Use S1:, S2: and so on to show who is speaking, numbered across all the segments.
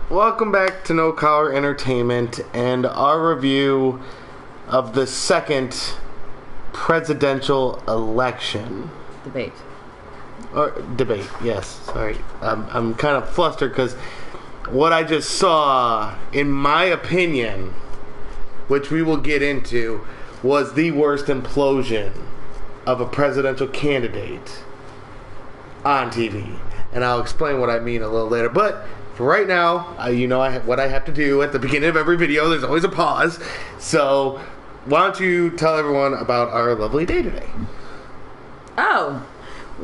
S1: welcome back to No Collar Entertainment and our review of the second presidential election.
S2: Debate.
S1: Or debate, yes. Sorry. I'm kind of flustered because what I just saw, in my opinion, which we will get into, was the worst implosion of a presidential candidate on TV. And I'll explain what I mean a little later. But for right now, what I have to do at the beginning of every video. There's always a pause. So why don't you tell everyone about our lovely day today?
S2: Oh,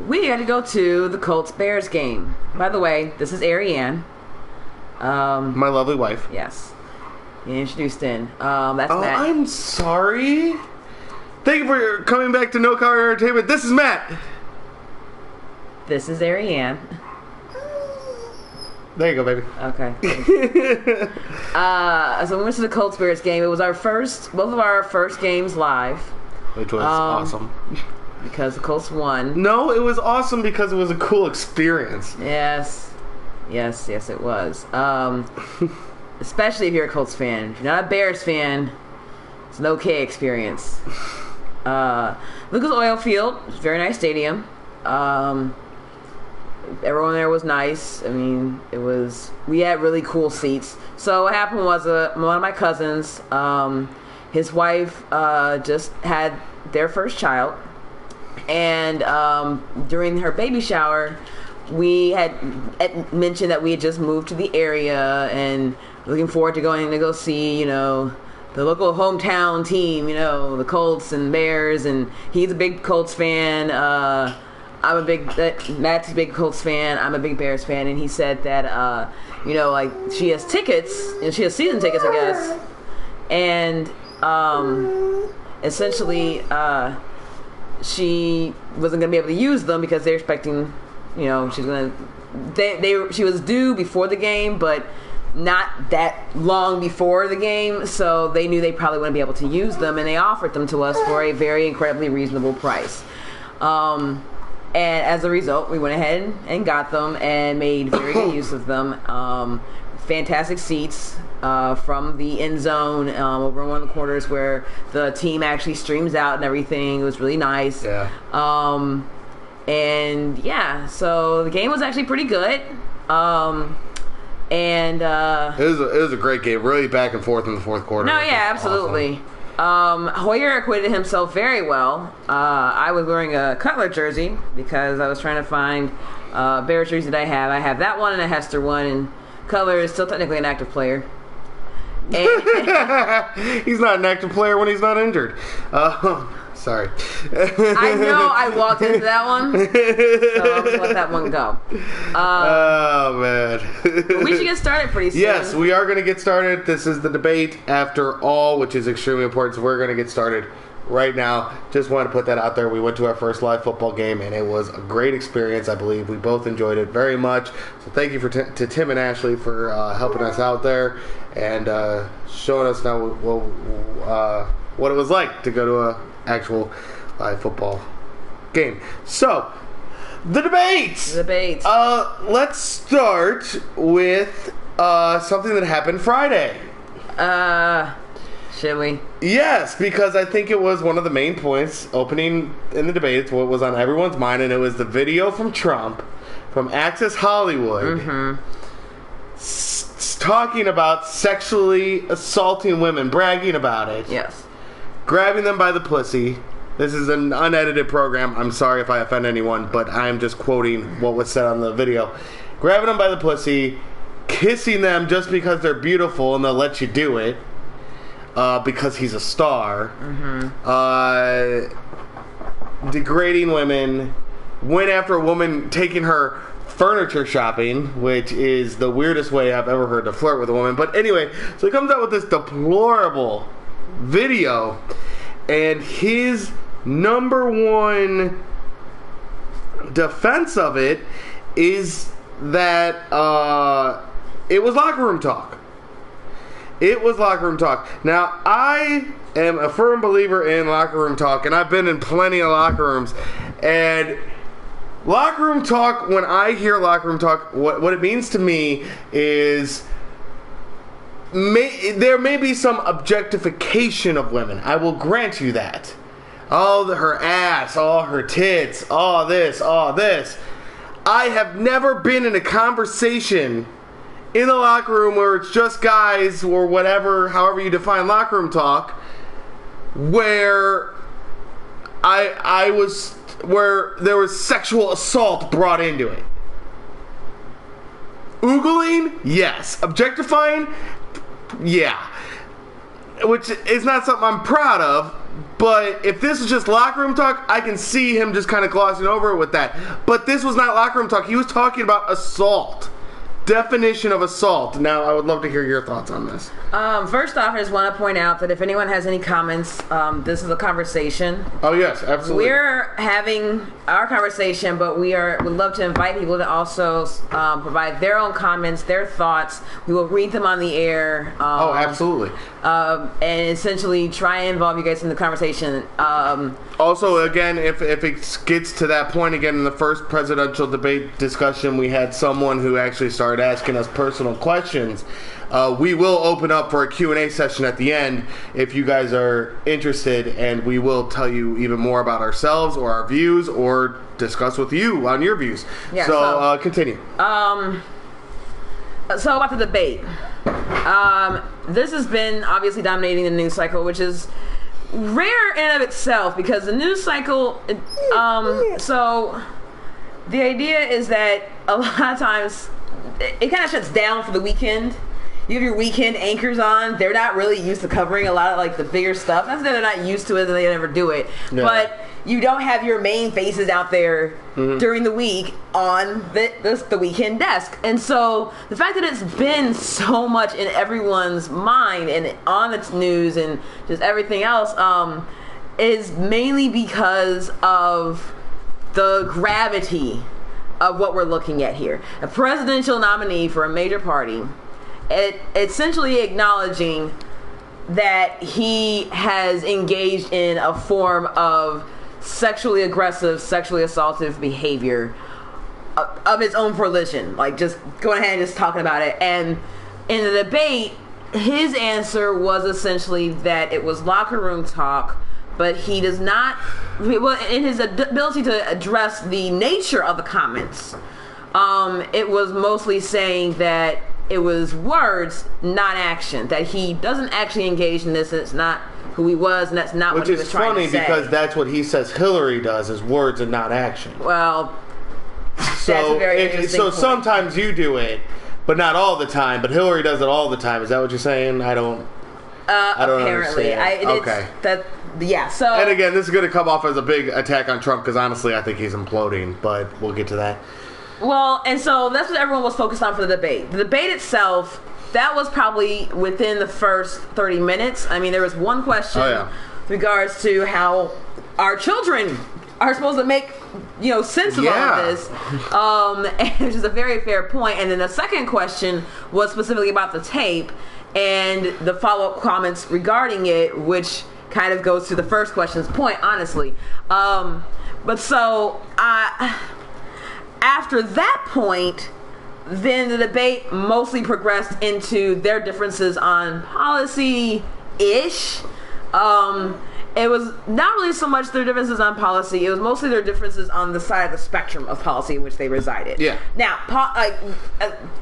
S2: we got to go to the Colts-Bears game. By the way, this is Ariane.
S1: My lovely wife.
S2: Yes. You introduced in. That's Matt.
S1: I'm sorry. Thank you for coming back to No Collar Entertainment. This is Matt.
S2: This is Ariane.
S1: There you go, baby.
S2: Okay. So we went to the Colts-Bears game. It was both of our first games live.
S1: Which was awesome.
S2: Because the Colts won.
S1: No, it was awesome because it was a cool experience.
S2: Yes, it was. Especially if you're a Colts fan. If you're not a Bears fan, it's an okay experience. Lucas Oil Field, it's a very nice stadium. Everyone there was nice. I mean, we had really cool seats. So what happened was one of my cousins, his wife just had their first child. And during her baby shower, we had mentioned that we had just moved to the area and looking forward to going to go see, the local hometown team, the Colts and Bears. And he's a big Colts fan. Matt's a big Colts fan. I'm a big Bears fan. And he said that, she has tickets. She has season tickets, I guess. And essentially, she wasn't going to be able to use them because they're expecting, she was due before the game, but not that long before the game, so they knew they probably wouldn't be able to use them, and they offered them to us for a very incredibly reasonable price. And as a result, we went ahead and got them and made very good use of them. Fantastic seats from the end zone over in one of the corners where the team actually streams out and everything. It was really nice.
S1: Yeah.
S2: So the game was actually pretty good. It
S1: was a great game, really back and forth in the fourth quarter.
S2: No, yeah, absolutely. Awesome. Hoyer acquitted himself very well. I was wearing a Cutler jersey because I was trying to find Bears jersey that I have. I have that one and a Hester one, and Cutler is still technically an active player.
S1: He's not an active player when he's not injured. Sorry.
S2: I know I walked into that one, so I'll just let that one go.
S1: Oh, man.
S2: We should get started pretty soon.
S1: Yes, we are going to get started. This is the debate after all, which is extremely important, so we're going to get started right now. Just wanted to put that out there. We went to our first live football game, and it was a great experience. I believe we both enjoyed it very much. So thank you to Tim and Ashley for helping us out there and showing us now what it was like to go to a actual live football game. So, the debates. Let's start with something that happened Friday.
S2: Should we?
S1: Yes, because I think it was one of the main points opening in the debate. It's what was on everyone's mind, and it was the video from Trump, from Access Hollywood, talking about sexually assaulting women, bragging about it.
S2: Yes.
S1: Grabbing them by the pussy. This is an unedited program. I'm sorry if I offend anyone, but I'm just quoting what was said on the video. Grabbing them by the pussy, kissing them just because they're beautiful and they'll let you do it. Because he's a star. Degrading women. Went after a woman taking her furniture shopping, which is the weirdest way I've ever heard to flirt with a woman. But anyway, so he comes out with this deplorable video, and his number one defense of it is that it was locker room talk. It was locker room talk. Now, I am a firm believer in locker room talk, and I've been in plenty of locker rooms. And locker room talk, when I hear locker room talk, what it means to me is there may be some objectification of women. I will grant you that. Her ass, all her tits, all this. I have never been in a conversation in the locker room where it's just guys or whatever, however you define locker room talk, where where there was sexual assault brought into it. Oogling? Yes. Objectifying? Yeah. Which is not something I'm proud of, but if this is just locker room talk, I can see him just kind of glossing over it with that. But this was not locker room talk. He was talking about assault. Definition of assault. Now, I would love to hear your thoughts on this.
S2: First off, I just want to point out that if anyone has any comments, this is a conversation.
S1: Oh, yes, absolutely.
S2: We're having our conversation, but would love to invite people to also provide their own comments, their thoughts. We will read them on the air.
S1: Absolutely.
S2: And essentially try and involve you guys in the conversation.
S1: Also, again, if it gets to that point again in the first presidential debate discussion, we had someone who actually started asking us personal questions. We will open up for a Q&A session at the end if you guys are interested, and we will tell you even more about ourselves or our views or discuss with you on your views. Yeah, so continue.
S2: So about the debate. This has been obviously dominating the news cycle, which is rare in and of itself because the news cycle, so the idea is that a lot of times it kind of shuts down for the weekend. You have your weekend anchors on. They're not really used to covering a lot of like the bigger stuff. That's that they're not used to it and they never do it. Yeah. But you don't have your main faces out there during the week on the weekend desk. And so the fact that it's been so much in everyone's mind and on its news and just everything else is mainly because of the gravity of what we're looking at here. A presidential nominee for a major party, essentially acknowledging that he has engaged in a form of sexually aggressive, sexually assaultive behavior of his own volition, like just going ahead and just talking about it. And in the debate, his answer was essentially that it was locker room talk, but he does not, well, in his ability to address the nature of the comments, it was mostly saying that it was words, not action, that he doesn't actually engage in this, and it's not who he was, and that's not what he was trying to say.
S1: Which is funny because that's what he says Hillary does, is words and not action.
S2: Well, that's a very interesting point.
S1: Sometimes you do it, but not all the time, but Hillary does it all the time. Is that what you're saying? I don't
S2: apparently.
S1: Understand.
S2: So.
S1: And again, this is going to come off as a big attack on Trump because honestly I think he's imploding, but we'll get to that.
S2: Well, and so that's what everyone was focused on for the debate. The debate itself, that was probably within the first 30 minutes. I mean, there was one question with regards to how our children are supposed to make, sense of all of this. Which is a very fair point. And then the second question was specifically about the tape and the follow-up comments regarding it, which kind of goes to the first question's point, honestly. But so after that point, then the debate mostly progressed into their differences on policy-ish. It was not really so much their differences on policy. It was mostly their differences on the side of the spectrum of policy in which they resided.
S1: Yeah.
S2: Now,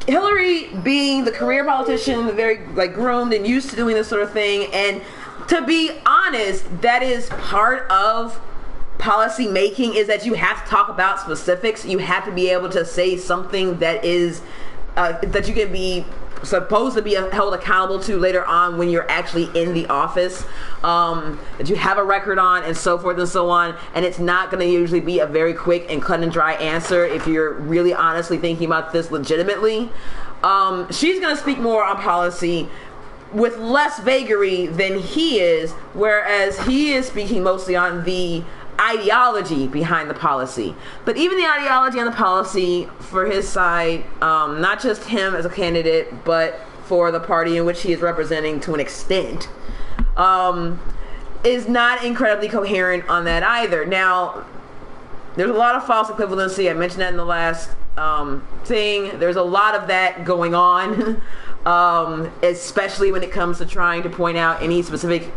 S2: Hillary being the career politician, very groomed and used to doing this sort of thing, and to be honest, that is part of policy making, is that you have to talk about specifics. You have to be able to say something that is that you can be supposed to be held accountable to later on when you're actually in the office, that you have a record on, and so forth and so on. And it's not going to usually be a very quick and cut and dry answer if you're really honestly thinking about this legitimately. She's going to speak more on policy with less vagary than he is, whereas he is speaking mostly on the ideology behind the policy. But even the ideology and the policy for his side, not just him as a candidate, but for the party in which he is representing to an extent, is not incredibly coherent on that either. Now, there's a lot of false equivalency. I mentioned that in the last thing. There's a lot of that going on, especially when it comes to trying to point out any specific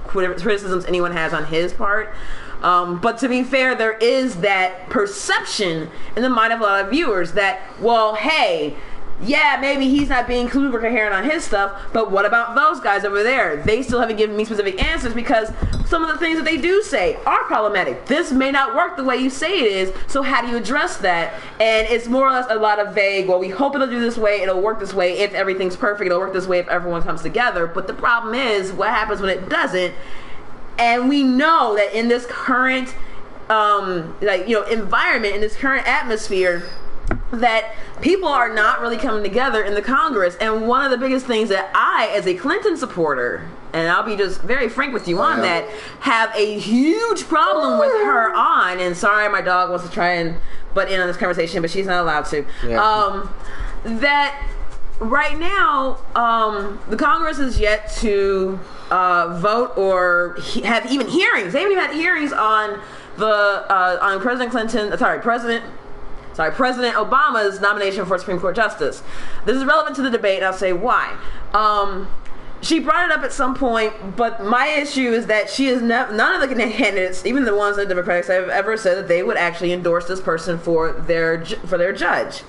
S2: criticisms anyone has on his part. But to be fair, there is that perception in the mind of a lot of viewers that, well, hey, yeah, maybe he's not being super coherent on his stuff, but what about those guys over there? They still haven't given me specific answers because some of the things that they do say are problematic. This may not work the way you say it is, so how do you address that? And it's more or less a lot of vague, well, we hope it'll do this way, it'll work this way if everything's perfect, it'll work this way if everyone comes together. But the problem is, what happens when it doesn't? And we know that in this current environment, in this current atmosphere, that people are not really coming together in the Congress. And one of the biggest things that I, as a Clinton supporter, and I'll be just very frank with you on that, have a huge problem with her on, and sorry, my dog wants to try and butt in on this conversation, but she's not allowed to, that right now, the Congress is yet to vote or have even hearings. They haven't even had hearings on on President Obama's nomination for Supreme Court Justice. This is relevant to the debate, and I'll say why. She brought it up at some point, but my issue is that she is none of the candidates, even the ones in the Democrats, have ever said that they would actually endorse this person for their judge.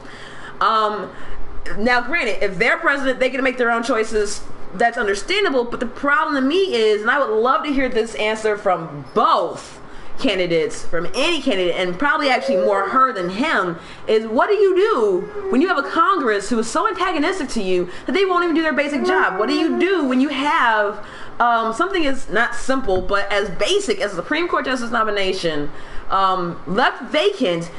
S2: Now, granted, if they're president, they can make their own choices. That's understandable, but the problem to me is, and I would love to hear this answer from both candidates, from any candidate, and probably actually more her than him, is what do you do when you have a Congress who is so antagonistic to you that they won't even do their basic job? What do you do when you have something as not simple but as basic as the Supreme Court Justice nomination left vacant,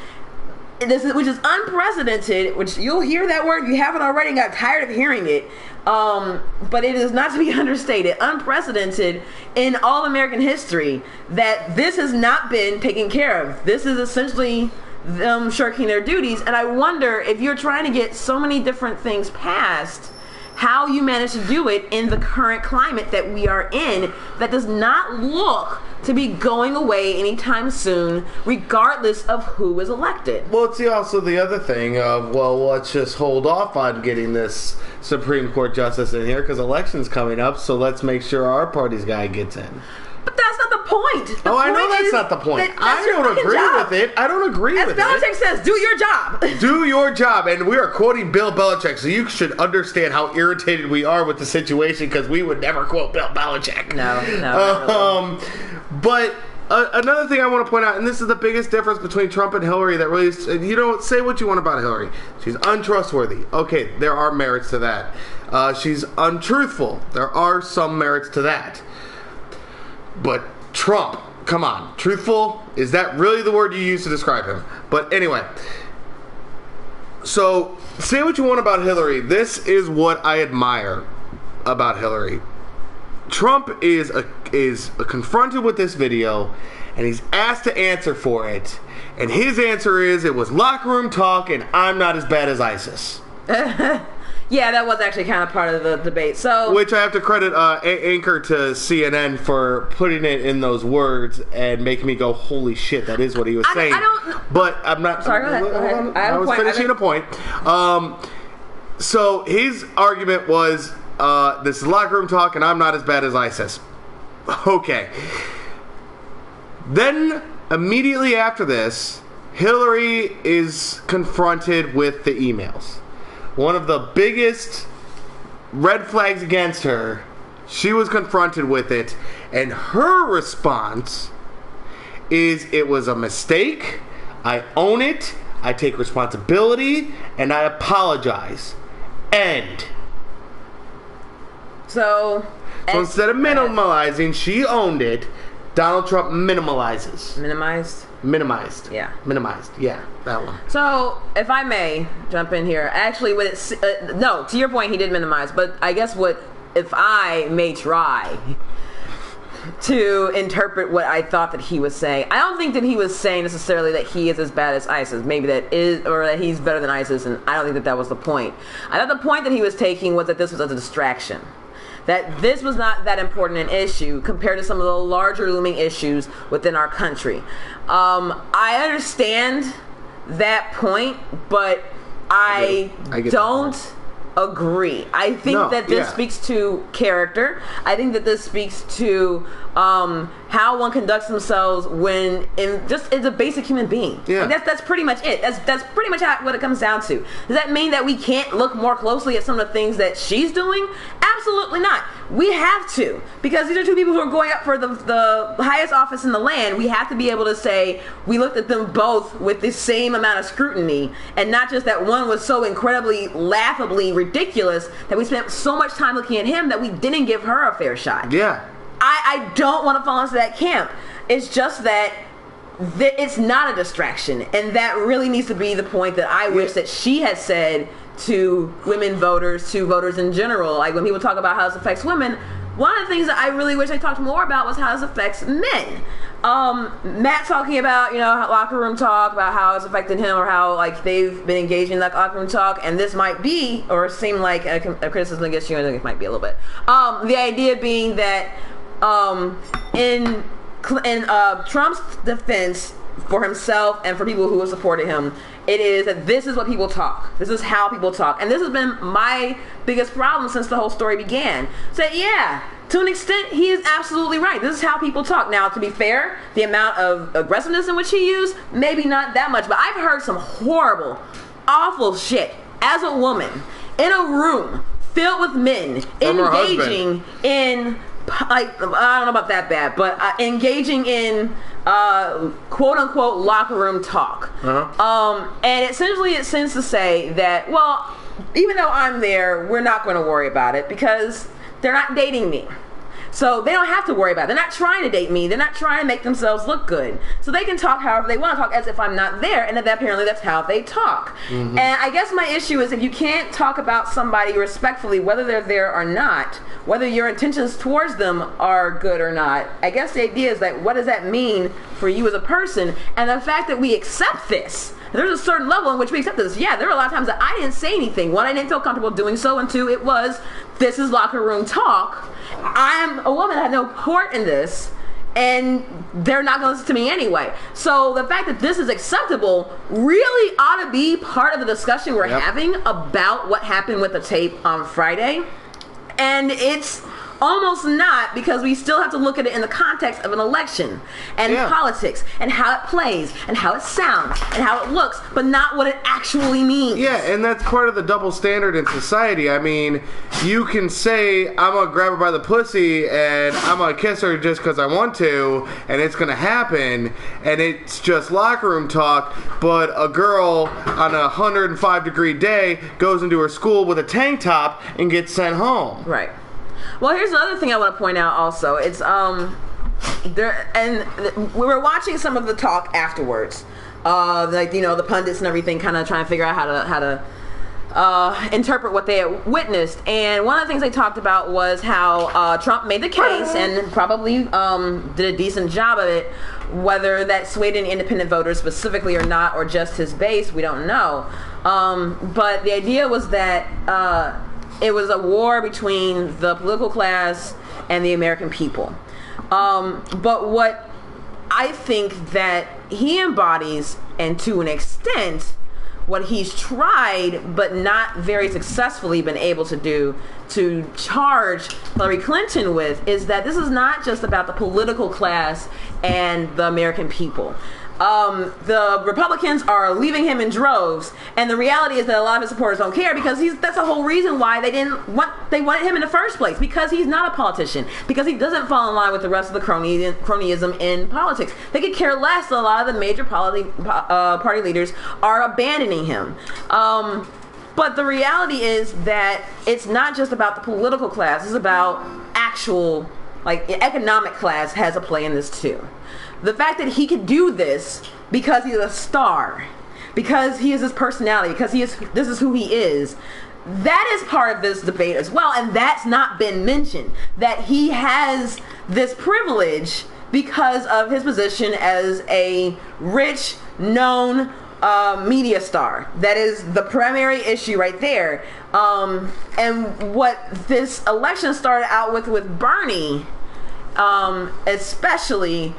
S2: which is unprecedented, which you'll hear that word, you haven't already, got tired of hearing it, but it is not to be understated, unprecedented in all American history, that this has not been taken care of. This is essentially them shirking their duties, and I wonder if you're trying to get so many different things passed, how you manage to do it in the current climate that we are in, that does not look to be going away anytime soon, regardless of who is elected.
S1: Well, it's also the other thing of, well, let's just hold off on getting this Supreme Court justice in here because election's coming up, so let's make sure our party's guy gets in.
S2: But that's not the point.
S1: I know that's not the point. I don't agree with it. I don't agree with it.
S2: As Belichick says, do your job.
S1: Do your job. And we are quoting Bill Belichick, so you should understand how irritated we are with the situation because we would never quote Bill Belichick.
S2: No. Really.
S1: But another thing I want to point out, and this is the biggest difference between Trump and Hillary that really, say what you want about Hillary. She's untrustworthy. Okay, there are merits to that. She's untruthful. There are some merits to that. But Trump, come on. Truthful? Is that really the word you use to describe him? But anyway. So, say what you want about Hillary. This is what I admire about Hillary. Trump is confronted with this video, and he's asked to answer for it. And his answer is, it was locker room talk, and I'm not as bad as ISIS.
S2: Yeah, that was actually kind of part of the debate. So,
S1: which I have to credit anchor to CNN for putting it in those words and making me go, holy shit, that is what he was saying. I don't. But I'm not.
S2: Sorry, go ahead.
S1: I was finishing a point. So his argument was, this is locker room talk, and I'm not as bad as ISIS. Okay. Then immediately after this, Hillary is confronted with the emails. One of the biggest red flags against her, she was confronted with it, and her response is, it was a mistake, I own it, I take responsibility, and I apologize. End.
S2: So
S1: instead of minimalizing, she owned it. Donald Trump minimalizes. Minimized.
S2: Yeah.
S1: Minimized. Yeah, that one.
S2: So, if I may jump in here, actually, no, to your point, he did minimize, but I guess if I may try to interpret what I thought that he was saying, I don't think that he was saying necessarily that he is as bad as ISIS. Maybe that is, or that he's better than ISIS, and I don't think that was the point. I thought the point that he was taking was that this was a distraction. That this was not that important an issue compared to some of the larger looming issues within our country. I understand that point, but I
S1: get
S2: don't agree. I think that this speaks to character. I think that this speaks to how one conducts themselves when is a basic human being.
S1: Yeah.
S2: Like that's pretty much it. That's pretty much what it comes down to. Does that mean that we can't look more closely at some of the things that she's doing? Absolutely not. We have to, because these are two people who are going up for the highest office in the land. We have to be able to say we looked at them both with the same amount of scrutiny, and not just that one was so incredibly laughably ridiculous that we spent so much time looking at him that we didn't give her a fair shot.
S1: Yeah.
S2: I don't want to fall into that camp. It's just that it's not a distraction, and that really needs to be the point that I wish that she had said to women voters, to voters in general. Like when people talk about how this affects women, one of the things that I really wish they talked more about was how this affects men. Matt talking about, locker room talk, about how it's affected him, or how like they've been engaging in that locker room talk, and this might be, or seem like a criticism against you. I think it might be a little bit. The idea being that in Trump's defense for himself and for people who have supported him, it is that this is what people talk. This is how people talk. And this has been my biggest problem since the whole story began. So yeah, to an extent, he is absolutely right. This is how people talk. Now, to be fair, the amount of aggressiveness in which he used, maybe not that much, but I've heard some horrible, awful shit as a woman in a room filled with men engaging in, like, I don't know about that bad, but engaging in quote unquote locker room talk. And essentially it seems to say that, well, even though I'm there, we're not going to worry about it because they're not dating me. So they don't have to worry about it. They're not trying to date me. They're not trying to make themselves look good. So they can talk however they want to talk, as if I'm not there. And that apparently that's how they talk. And I guess my issue is, if you can't talk about somebody respectfully, whether they're there or not, whether your intentions towards them are good or not, I guess the idea is that, what does that mean for you as a person? And the fact that we accept this, there's a certain level in which we accept this. Yeah, there were a lot of times that I didn't say anything. One, I didn't feel comfortable doing so, and two, this is locker room talk. I am a woman, I have no part in this, and they're not going to listen to me anyway. So the fact that this is acceptable really ought to be part of the discussion we're having about what happened with the tape on Friday. And it's almost not, because we still have to look at it in the context of an election and politics and how it plays and how it sounds and how it looks, but not what it actually means.
S1: Yeah, and that's part of the double standard in society. I mean, you can say, I'm going to grab her by the pussy and I'm going to kiss her just because I want to, and it's going to happen, and it's just locker room talk, but a girl on a 105-degree day goes into her school with a tank top and gets sent home.
S2: Right. Well, here's another thing I want to point out also. It's we were watching some of the talk afterwards, the pundits and everything, kind of trying to figure out how to interpret what they had witnessed. And one of the things they talked about was how Trump made the case and probably did a decent job of it. Whether that swayed any independent voters specifically or not, or just his base, we don't know. But the idea was that it was a war between the political class and the American people. But what I think that he embodies, and to an extent, what he's tried but not very successfully been able to do to charge Hillary Clinton with, is that this is not just about the political class and the American people. The Republicans are leaving him in droves, and the reality is that a lot of his supporters don't care, because that's the whole reason why they wanted him in the first place, because he's not a politician, because he doesn't fall in line with the rest of the cronyism in politics. They could care less that a lot of the major party leaders are abandoning him. But the reality is that it's not just about the political class, it's about actual, economic class has a play in this too. The fact that he could do this because he's a star, because he is his personality, because this is who he is, that is part of this debate as well, and that's not been mentioned. That he has this privilege because of his position as a rich, known media star. That is the primary issue right there. And what this election started out with Bernie, especially,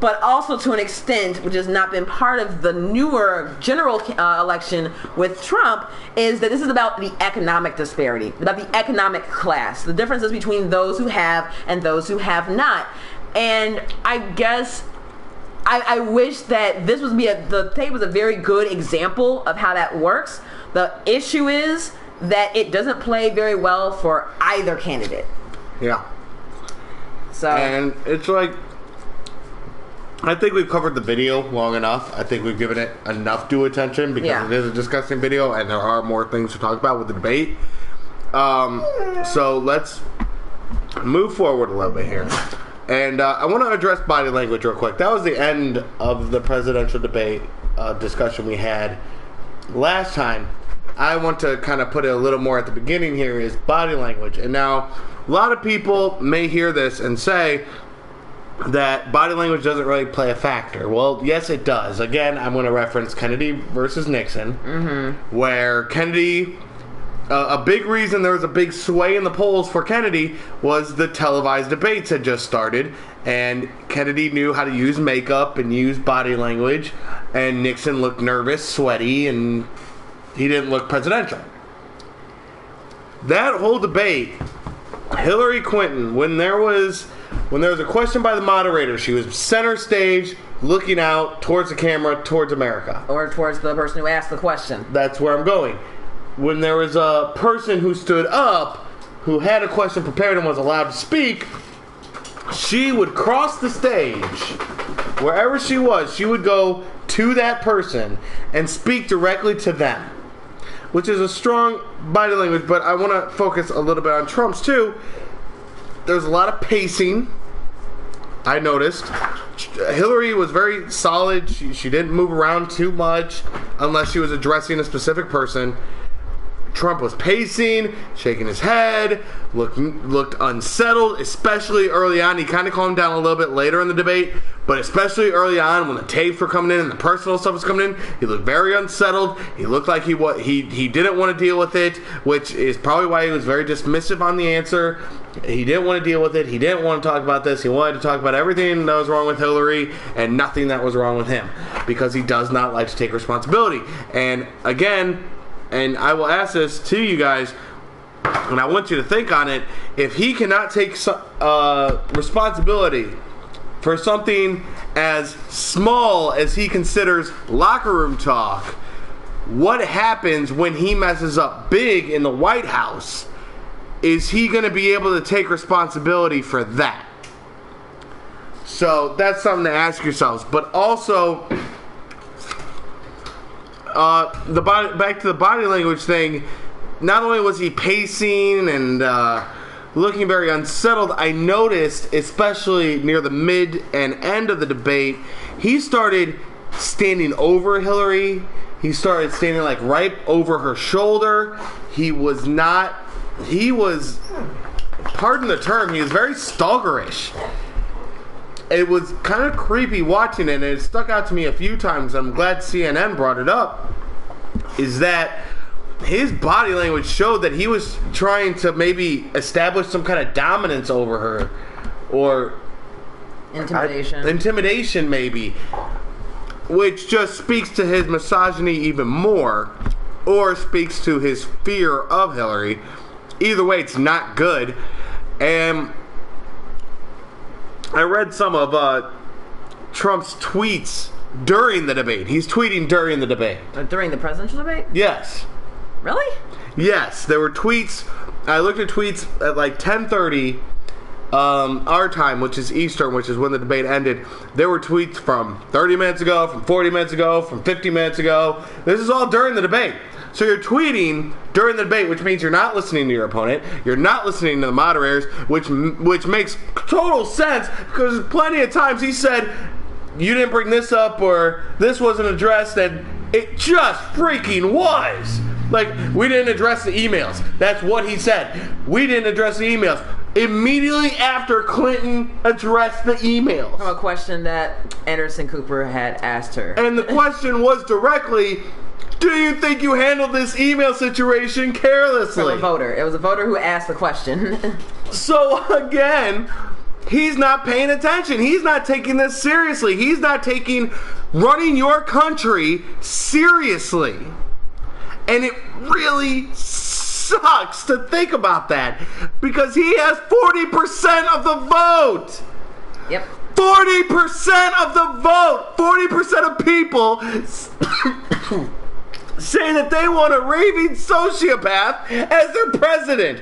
S2: but also to an extent, which has not been part of the newer general election with Trump, is that this is about the economic disparity, about the economic class, the differences between those who have and those who have not. And I guess I wish that this was the tape was a very good example of how that works. The issue is that it doesn't play very well for either candidate.
S1: Yeah.
S2: So,
S1: and it's like, I think we've covered the video long enough. I think we've given it enough due attention because it is a disgusting video and there are more things to talk about with the debate. So let's move forward a little bit here. And I want to address body language real quick. That was the end of the presidential debate discussion we had last time. I want to kind of put it a little more at the beginning here is body language. And now, a lot of people may hear this and say that body language doesn't really play a factor. Well, yes, it does. Again, I'm going to reference Kennedy versus Nixon, where Kennedy, a big reason there was a big sway in the polls for Kennedy was the televised debates had just started, and Kennedy knew how to use makeup and use body language, and Nixon looked nervous, sweaty, and he didn't look presidential. That whole debate, Hillary Clinton, when there was a question by the moderator, she was center stage, looking out towards the camera, towards America.
S2: Or towards the person who asked the question.
S1: That's where I'm going. When there was a person who stood up, who had a question prepared and was allowed to speak, she would cross the stage. Wherever she was, she would go to that person and speak directly to them, which is a strong body language, but I want to focus a little bit on Trump's too. There's a lot of pacing, I noticed. Hillary was very solid. She didn't move around too much unless she was addressing a specific person. Trump was pacing, shaking his head, looked unsettled, especially early on. He kind of calmed down a little bit later in the debate, but especially early on when the tapes were coming in and the personal stuff was coming in, he looked very unsettled. He looked like he didn't want to deal with it, which is probably why he was very dismissive on the answer. He didn't want to deal with it. He didn't want to talk about this. He wanted to talk about everything that was wrong with Hillary and nothing that was wrong with him, because he does not like to take responsibility. And again, and I will ask this to you guys, and I want you to think on it, if he cannot take responsibility for something as small as he considers locker room talk, what happens when he messes up big in the White House? Is he going to be able to take responsibility for that? So that's something to ask yourselves. But also, back to the body language thing, not only was he pacing and looking very unsettled, I noticed, especially near the mid and end of the debate, he started standing over Hillary. He started standing like right over her shoulder. He was, pardon the term, he was very stalkerish. It was kind of creepy watching it, and it stuck out to me a few times. I'm glad CNN brought it up, is that his body language showed that he was trying to maybe establish some kind of dominance over her, or intimidation maybe, which just speaks to his misogyny even more, or speaks to his fear of Hillary. Either way, it's not good. And I read some of Trump's tweets during the debate. He's tweeting during the debate.
S2: During the presidential debate?
S1: Yes.
S2: Really?
S1: Yes. There were tweets. I looked at tweets at like 10:30 our time, which is Eastern, which is when the debate ended. There were tweets from 30 minutes ago, from 40 minutes ago, from 50 minutes ago. This is all during the debate. So you're tweeting during the debate, which means you're not listening to your opponent. You're not listening to the moderators, which makes total sense, because plenty of times he said, you didn't bring this up, or this wasn't addressed, and it just freaking was. Like, we didn't address the emails. That's what he said. We didn't address the emails. Immediately after Clinton addressed the emails.
S2: From a question that Anderson Cooper had asked her.
S1: And the question was directly, do you think you handled this email situation carelessly?
S2: From a voter. It was a voter who asked the question.
S1: So, again, he's not paying attention. He's not taking this seriously. He's not taking running your country seriously. And it really sucks to think about that because he has 40% of the vote.
S2: Yep.
S1: 40% of the vote. 40% of people saying that they want a raving sociopath as their president.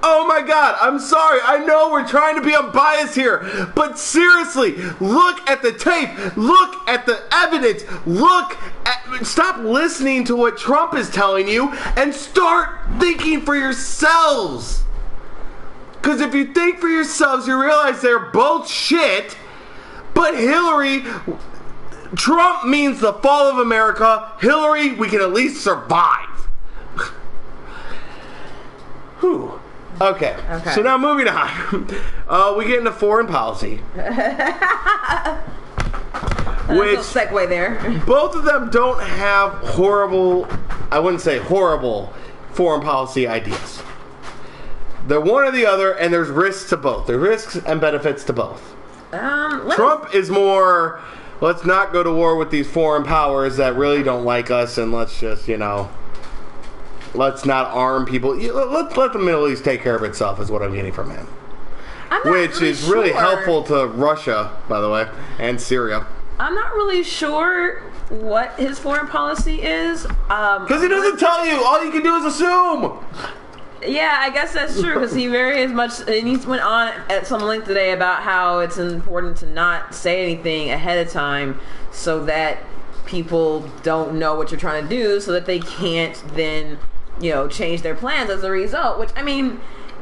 S1: Oh my God, I'm sorry. I know we're trying to be unbiased here, but seriously, look at the tape. Look at the evidence. Stop listening to what Trump is telling you and start thinking for yourselves. Because if you think for yourselves, you realize they're both shit, but Trump means the fall of America. Hillary, we can at least survive. Whew. Okay. So now moving on. We get into foreign policy.
S2: Which segue there.
S1: Both of them don't have horrible, I wouldn't say horrible, foreign policy ideas. They're one or the other, and there's risks to both. There's risks and benefits to both. Trump is more, let's not go to war with these foreign powers that really don't like us, and let's just, let's not arm people. Let the Middle East take care of itself is what I'm getting from him. Which is really helpful to Russia, by the way, and Syria.
S2: I'm not really sure what his foreign policy is.
S1: Because he doesn't tell you. All you can do is assume.
S2: Yeah, I guess that's true, because he went on at some length today about how it's important to not say anything ahead of time so that people don't know what you're trying to do, so that they can't then, change their plans as a result, which,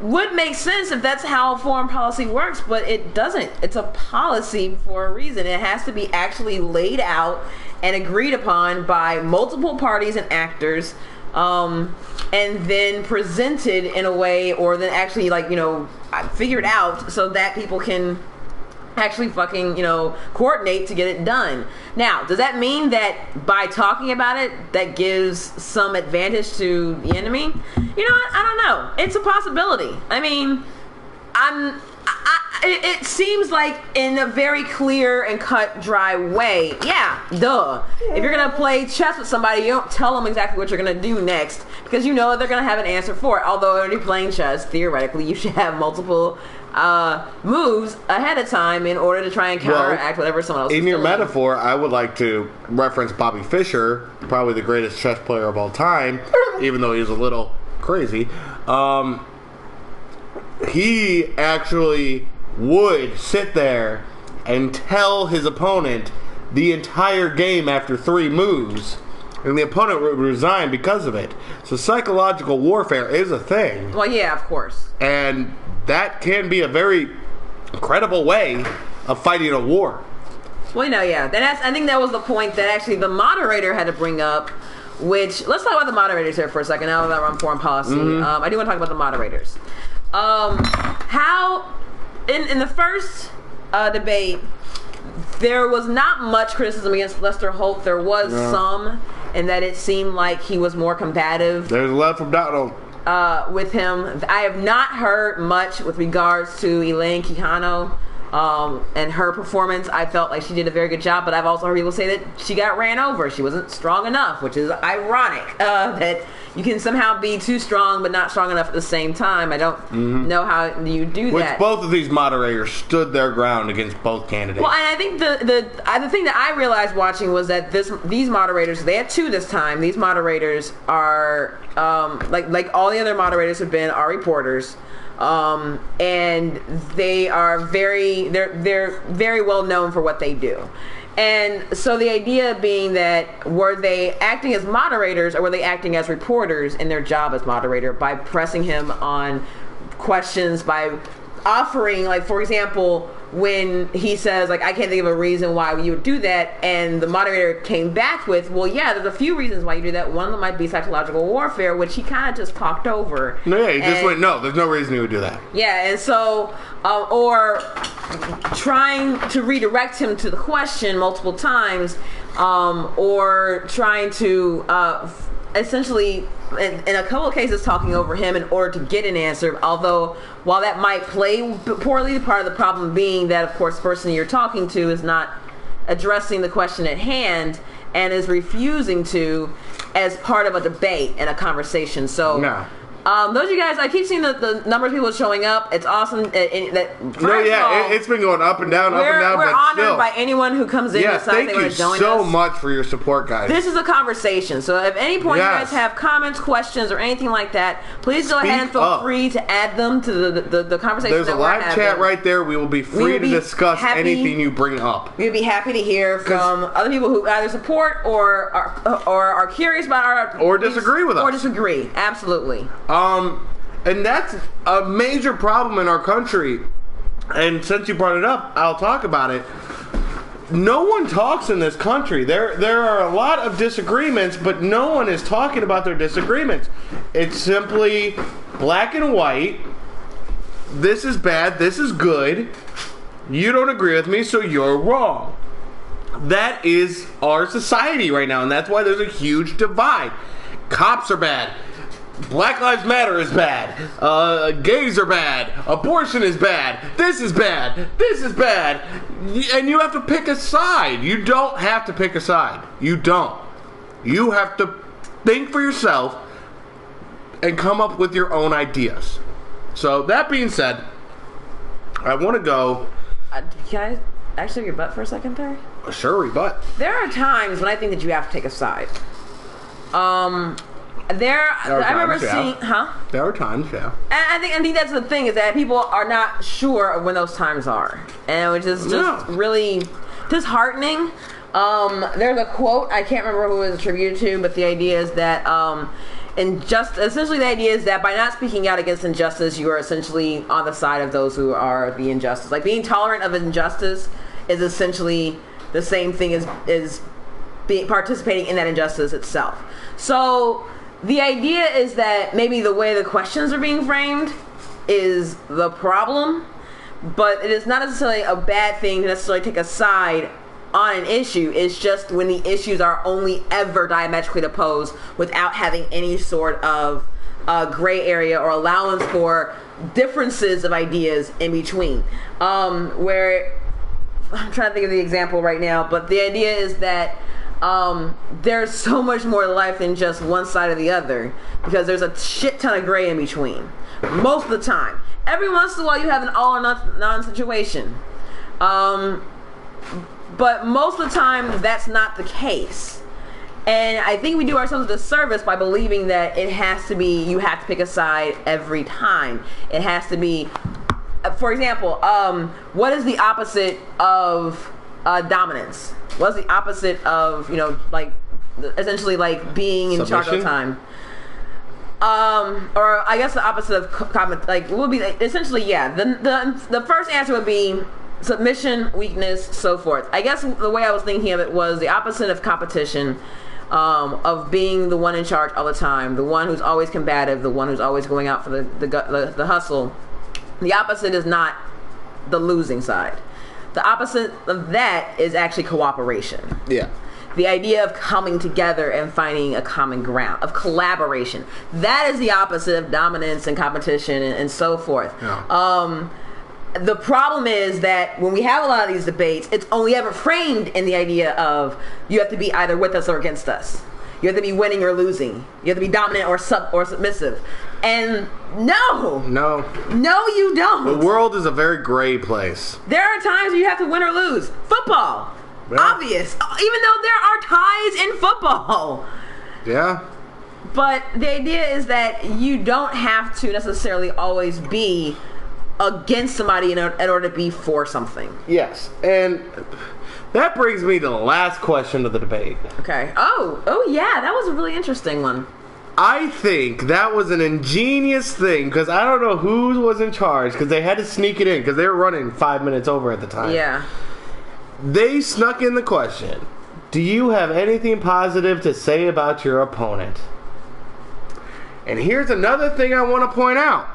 S2: would make sense if that's how foreign policy works, but it doesn't. It's a policy for a reason. It has to be actually laid out and agreed upon by multiple parties and actors, and then presented in a way, or then actually figured out so that people can actually fucking, coordinate to get it done. Now, does that mean that by talking about it, that gives some advantage to the enemy? I don't know. It's a possibility. It seems like in a very clear and cut dry way. Yeah, duh. If you're going to play chess with somebody, you don't tell them exactly what you're going to do next, because you know they're going to have an answer for it. Although when you're playing chess, theoretically, you should have multiple moves ahead of time in order to try and counteract whatever someone else is doing.
S1: In your metaphor, I would like to reference Bobby Fischer, probably the greatest chess player of all time, even though he was a little crazy. He actually would sit there and tell his opponent the entire game after 3 moves, and the opponent would resign because of it. So psychological warfare is a thing.
S2: Well, yeah, of course.
S1: And that can be a very credible way of fighting a war.
S2: Well, yeah. I think that was the point that actually the moderator had to bring up, which, let's talk about the moderators here for a second, now that we're on foreign policy. I do want to talk about the moderators. How, in the first debate, there was not much criticism against Lester Holt. There was some, in that it seemed like he was more combative.
S1: There's love from Donald.
S2: With him. I have not heard much with regards to Elaine Quijano and her performance. I felt like she did a very good job, but I've also heard people say that she got ran over. She wasn't strong enough, which is ironic, that you can somehow be too strong but not strong enough at the same time. I don't know how you do that.
S1: Which both of these moderators stood their ground against both candidates.
S2: Well, and I think the thing that I realized watching was that these moderators, they had 2 this time. These moderators are like all the other moderators have been, are reporters. And they are they're very well known for what they do. And so the idea being that, were they acting as moderators or were they acting as reporters in their job as moderator by pressing him on questions, by offering, like, for example, when he says, like, I can't think of a reason why you would do that, and the moderator came back with, well, yeah, there's a few reasons why you do that. One of them might be psychological warfare, which he kind of just talked over.
S1: No, yeah, he just went, no, there's no reason he would do that.
S2: Yeah, and so, or trying to redirect him to the question multiple times, or trying to essentially, in a couple of cases, talking over him in order to get an answer. Although, while that might play poorly, part of the problem being that, of course, the person you're talking to is not addressing the question at hand and is refusing to as part of a debate and a conversation. So,
S1: No.
S2: Those of you guys, I keep seeing the number of people showing up. It's awesome.
S1: It's been going up and down,
S2: we're
S1: but
S2: honored
S1: still.
S2: by anyone who comes in and
S1: Yes,
S2: decides
S1: thank
S2: they
S1: you
S2: want to join
S1: so
S2: us.
S1: much for your support, guys.
S2: This is a conversation, so if at any point you guys have comments, questions, or anything like that, please go ahead and feel free to add them to the conversation.
S1: There's a live chat right there. We will be free to discuss anything you bring up.
S2: We'd be happy to hear from other people who either support or are curious about our
S1: or disagree with us.
S2: Or disagree, absolutely.
S1: And that's a major problem in our country. And since you brought it up, I'll talk about it. No one talks in this country. There are a lot of disagreements, but no one is talking about their disagreements. It's simply black and white. This is bad. This is good. You don't agree with me, so you're wrong. That is our society right now, and that's why there's a huge divide. Cops are bad. Black Lives Matter is bad. Gays are bad. Abortion is bad. This is bad. This is bad. And you have to pick a side. You don't have to pick a side. You don't. You have to think for yourself and come up with your own ideas. So that being said, I want to go.
S2: Can I actually have your butt for a second there?
S1: Sure, rebut.
S2: There are times when I think that you have to take a side. I remember seeing,
S1: There are times, yeah.
S2: And I think that's the thing, is that people are not sure of when those times are, and which is just really disheartening. There's a quote, I can't remember who it was attributed to, but the idea is that essentially the idea is that by not speaking out against injustice, you are essentially on the side of those who are the injustice. Like, being tolerant of injustice is essentially the same thing as being participating in that injustice itself. So the idea is that maybe the way the questions are being framed is the problem, but it is not necessarily a bad thing to necessarily take a side on an issue. It's just when the issues are only ever diametrically opposed without having any sort of gray area or allowance for differences of ideas in between. Where I'm trying to think of the example right now, but the idea is that there's so much more to life than just one side or the other, because there's a shit ton of gray in between most of the time. Every once in a while you have an all or none situation, but most of the time that's not the case. And I think we do ourselves a disservice by believing that you have to pick a side every time. It has to be, for example, what is the opposite of dominance? What's the opposite of, essentially like being in charge all the time? Or I guess the opposite of would be essentially, the first answer would be submission, weakness, so forth. I guess the way I was thinking of it was the opposite of competition, of being the one in charge all the time, the one who's always combative, the one who's always going out for the hustle. The opposite is not the losing side. The opposite of that is actually cooperation.
S1: Yeah.
S2: The idea of coming together and finding a common ground, of collaboration. That is the opposite of dominance and competition and so forth. Yeah. The problem is that when we have a lot of these debates, it's only ever framed in the idea of you have to be either with us or against us. You have to be winning or losing. You have to be dominant or submissive. And no, you don't.
S1: The world is a very gray place.
S2: There are times you have to win or lose. Football, obvious. Even though there are ties in football.
S1: Yeah.
S2: But the idea is that you don't have to necessarily always be against somebody in order to be for something.
S1: Yes, and that brings me to the last question of the debate.
S2: Okay. Oh yeah, that was a really interesting one.
S1: I think that was an ingenious thing, because I don't know who was in charge, because they had to sneak it in, because they were running 5 minutes over at the time.
S2: Yeah.
S1: They snuck in the question, do you have anything positive to say about your opponent? And here's another thing I want to point out.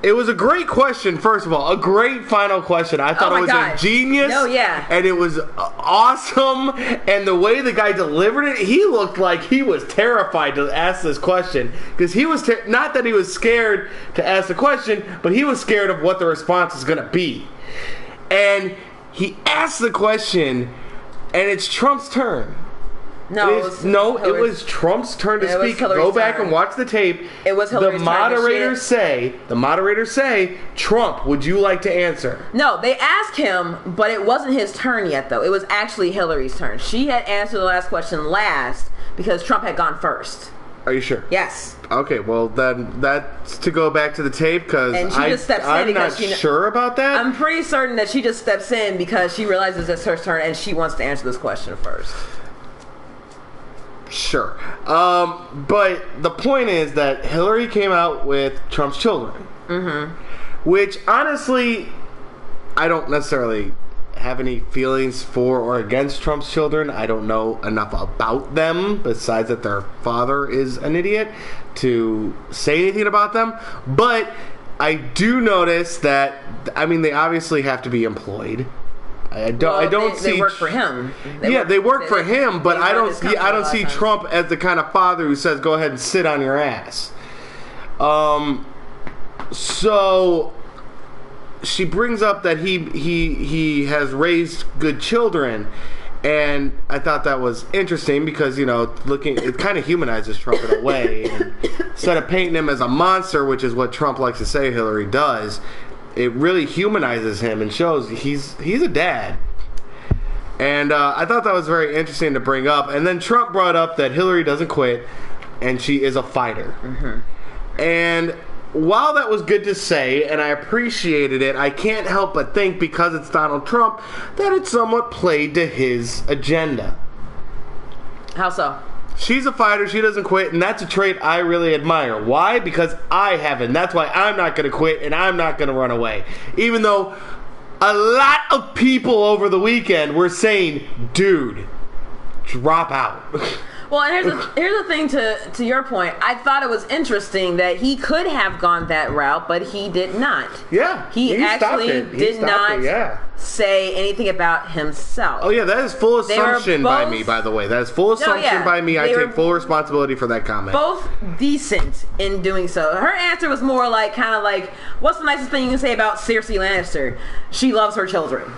S1: It was a great question, first of all. A great final question. I thought it was a genius.
S2: No, yeah.
S1: And it was awesome. And the way the guy delivered it, he looked like he was terrified to ask this question. Because he was, not that he was scared to ask the question, but he was scared of what the response is going to be. And he asked the question, and it's Trump's turn. It was Trump's turn to speak. Go back and watch the tape.
S2: It was Hillary's turn.
S1: The moderators say, Trump, would you like to answer?
S2: No, they asked him, but it wasn't his turn yet, though. It was actually Hillary's turn. She had answered the last question last because Trump had gone first.
S1: Are you sure?
S2: Yes.
S1: Okay, well, then that's to go back to the tape because I'm not sure about that.
S2: I'm pretty certain that she just steps in because she realizes it's her turn and she wants to answer this question first.
S1: Sure. But the point is that Hillary came out with Trump's children. Mm-hmm. Which, honestly, I don't necessarily have any feelings for or against Trump's children. I don't know enough about them, besides that their father is an idiot, to say anything about them. But I do notice that, I mean, they obviously have to be employed. I don't see.
S2: They work for him.
S1: They work for him, but I don't see Trump as the kind of father who says, "Go ahead and sit on your ass." So she brings up that he has raised good children, and I thought that was interesting because it kind of humanizes Trump in a way. And instead of painting him as a monster, which is what Trump likes to say Hillary does, it really humanizes him and shows he's a dad. And I thought that was very interesting to bring up. And then Trump brought up that Hillary doesn't quit and she is a fighter. Mm-hmm. And while that was good to say and I appreciated it, I can't help but think, because it's Donald Trump, that it somewhat played to his agenda.
S2: How so?
S1: She's a fighter, she doesn't quit, and that's a trait I really admire. Why? Because I haven't. That's why I'm not going to quit and I'm not going to run away. Even though a lot of people over the weekend were saying, dude, drop out.
S2: Well, and here's the thing to your point. I thought it was interesting that he could have gone that route, but he did not.
S1: Yeah.
S2: He actually did not say anything about himself.
S1: Oh, yeah, that is full assumption by me, by the way. That is full assumption by me. I take full responsibility for that comment.
S2: Both decent in doing so. Her answer was more kind of like, what's the nicest thing you can say about Cersei Lannister? She loves her children.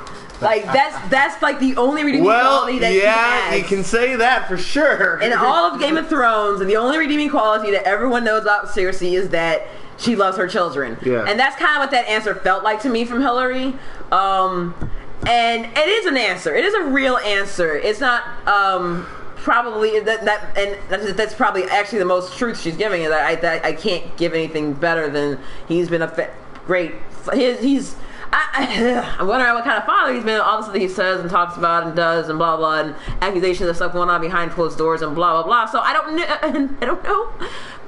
S2: Like, that's like the only redeeming quality that he has.
S1: You can say that for sure.
S2: In all of Game of Thrones, and the only redeeming quality that everyone knows about Cersei is that she loves her children. Yeah. And that's kind of what that answer felt like to me from Hillary. And it is an answer. It is a real answer. It's not probably that's probably actually the most truth she's giving. Is that I can't give anything better than he's been a great. I'm wondering what kind of father he's been. Obviously, he says and talks about and does and blah blah, and accusations of stuff going on behind closed doors and blah blah blah. So I don't know.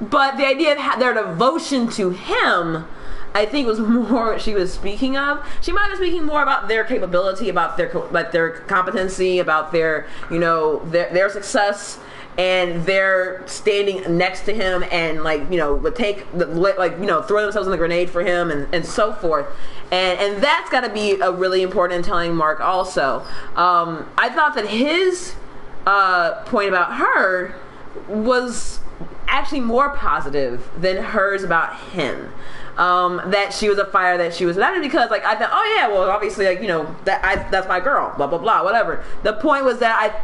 S2: But the idea of their devotion to him, I think, was more what she was speaking of. She might have been speaking more about their capability, about their competency, about their their success. And they're standing next to him and would throw themselves in the grenade for him and so forth. And that's got to be a really important and telling mark also. I thought that his point about her was actually more positive than hers about him. That she was a fighter, that she was not because I thought, oh yeah, well obviously that's my girl, blah blah blah, whatever. The point was that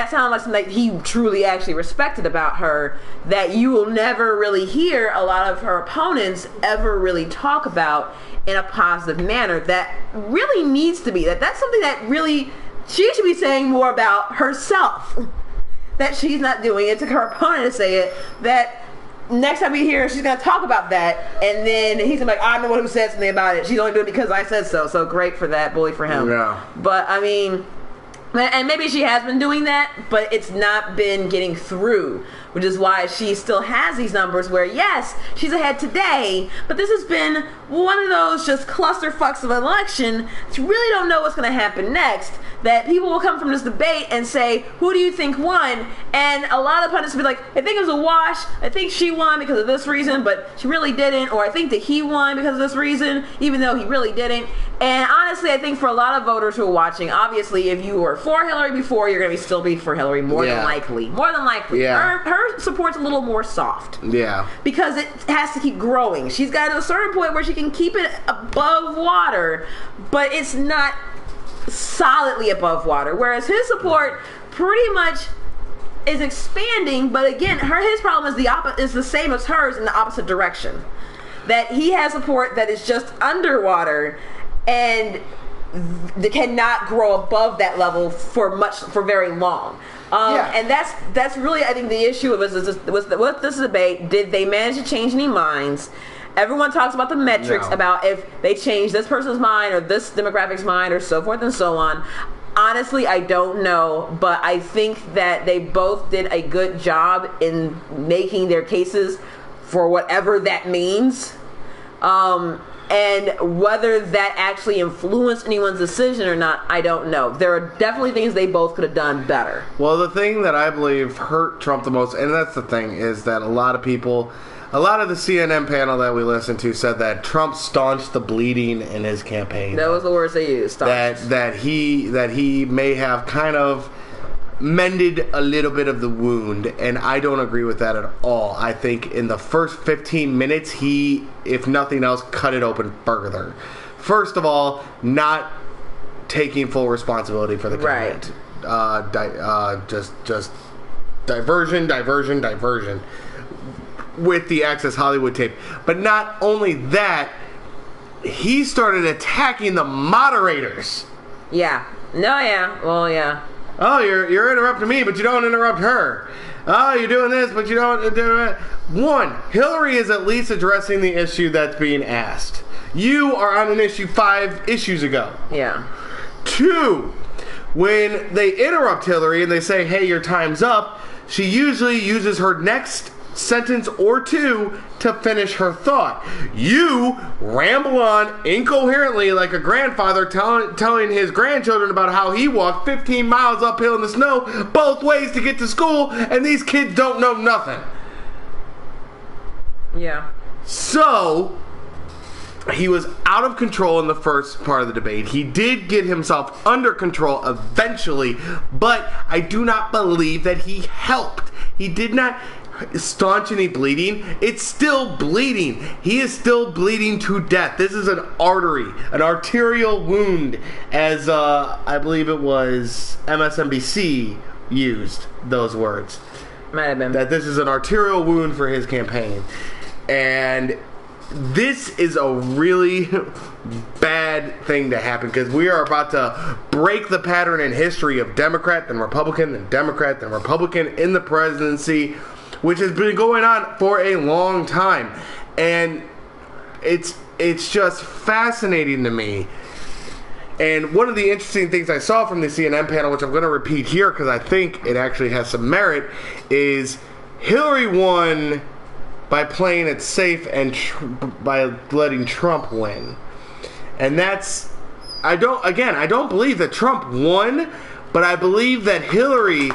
S2: sounded like something that he truly actually respected about her, that you will never really hear a lot of her opponents ever really talk about in a positive manner. That really needs to be. That's something that really she should be saying more about herself. That she's not doing it. To her opponent to say it. That next time we hear her, she's going to talk about that. And then he's going to be like, I'm the one who said something about it. She's only doing it because I said so. So great for that. Bully for him.
S1: Yeah.
S2: But, I mean... And maybe she has been doing that, but it's not been getting through which is why she still has these numbers where, yes, she's ahead today, but this has been one of those just clusterfucks of an election that you really don't know what's going to happen next, that people will come from this debate and say, who do you think won? And a lot of pundits will be like, I think it was a wash, I think she won because of this reason, but she really didn't, or I think that he won because of this reason, even though he really didn't. And honestly, I think for a lot of voters who are watching, obviously, if you were for Hillary before, you're going to still be for Hillary more than likely. More than likely.
S1: Yeah.
S2: Her support's a little more soft.
S1: Yeah.
S2: Because it has to keep growing. She's got to a certain point where she can keep it above water, but it's not solidly above water. Whereas his support pretty much is expanding, but again, his problem is the same as hers in the opposite direction. That he has support that is just underwater and they cannot grow above that level for very long. And that's really, I think, the issue of with this debate. Did they manage to change any minds? Everyone talks about the metrics, about if they change this person's mind or this demographic's mind or so forth and so on. Honestly, I don't know, but I think that they both did a good job in making their cases for whatever that means. And whether that actually influenced anyone's decision or not, I don't know. There are definitely things they both could have done better.
S1: Well, the thing that I believe hurt Trump the most, and that's the thing, is that a lot of the CNN panel that we listened to said that Trump staunched the bleeding in his campaign.
S2: That was the words they used.
S1: That he may have kind of mended a little bit of the wound, and I don't agree with that at all. I think in the first 15 minutes, he, if nothing else, cut it open further. First of all, not taking full responsibility for the comment. Right. Just diversion with the Access Hollywood tape. But not only that, he started attacking the moderators.
S2: Yeah. No, yeah. Well, yeah.
S1: Oh, you're interrupting me, but you don't interrupt her. Oh, you're doing this, but you don't do it. One, Hillary is at least addressing the issue that's being asked. You are on an issue 5 issues ago.
S2: Yeah.
S1: 2, when they interrupt Hillary and they say, hey, your time's up, she usually uses her next sentence or 2 to finish her thought. You ramble on incoherently like a grandfather telling his grandchildren about how he walked 15 miles uphill in the snow both ways to get to school, and these kids don't know nothing.
S2: Yeah.
S1: So he was out of control in the first part of the debate. He did get himself under control eventually, but I do not believe that he helped. He did not staunch any bleeding. It's still bleeding. He is still bleeding to death. This is an artery, an arterial wound, as I believe it was MSNBC used those words.
S2: Might have been.
S1: That this is an arterial wound for his campaign. And this is a really bad thing to happen, because we are about to break the pattern in history of Democrat then Republican then Democrat then Republican in the presidency, which has been going on for a long time. And it's just fascinating to me. And one of the interesting things I saw from the CNN panel, which I'm going to repeat here because I think it actually has some merit, is Hillary won by playing it safe and by letting Trump win. And that's, I don't believe that Trump won, but I believe that Hillary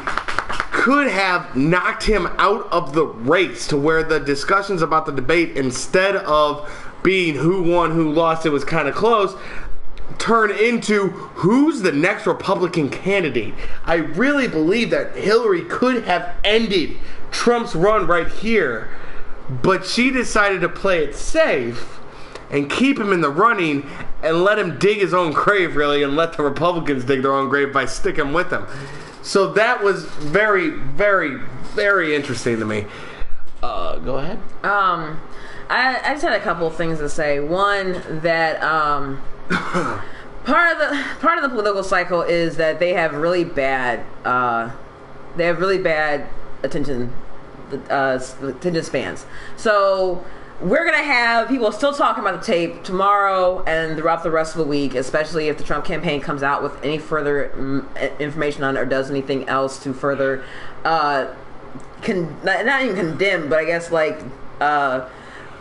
S1: could have knocked him out of the race, to where the discussions about the debate, instead of being who won, who lost, it was kind of close, turn into who's the next Republican candidate. I really believe that Hillary could have ended Trump's run right here, but she decided to play it safe and keep him in the running and let him dig his own grave, really, and let the Republicans dig their own grave by sticking with him. So that was very, very, very interesting to me. Go ahead.
S2: I just had a couple of things to say. One, that part of the political cycle is that they have really bad attention spans. So we're going to have people still talking about the tape tomorrow and throughout the rest of the week, especially if the Trump campaign comes out with any further information on it or does anything else to further not even condemn, but I guess like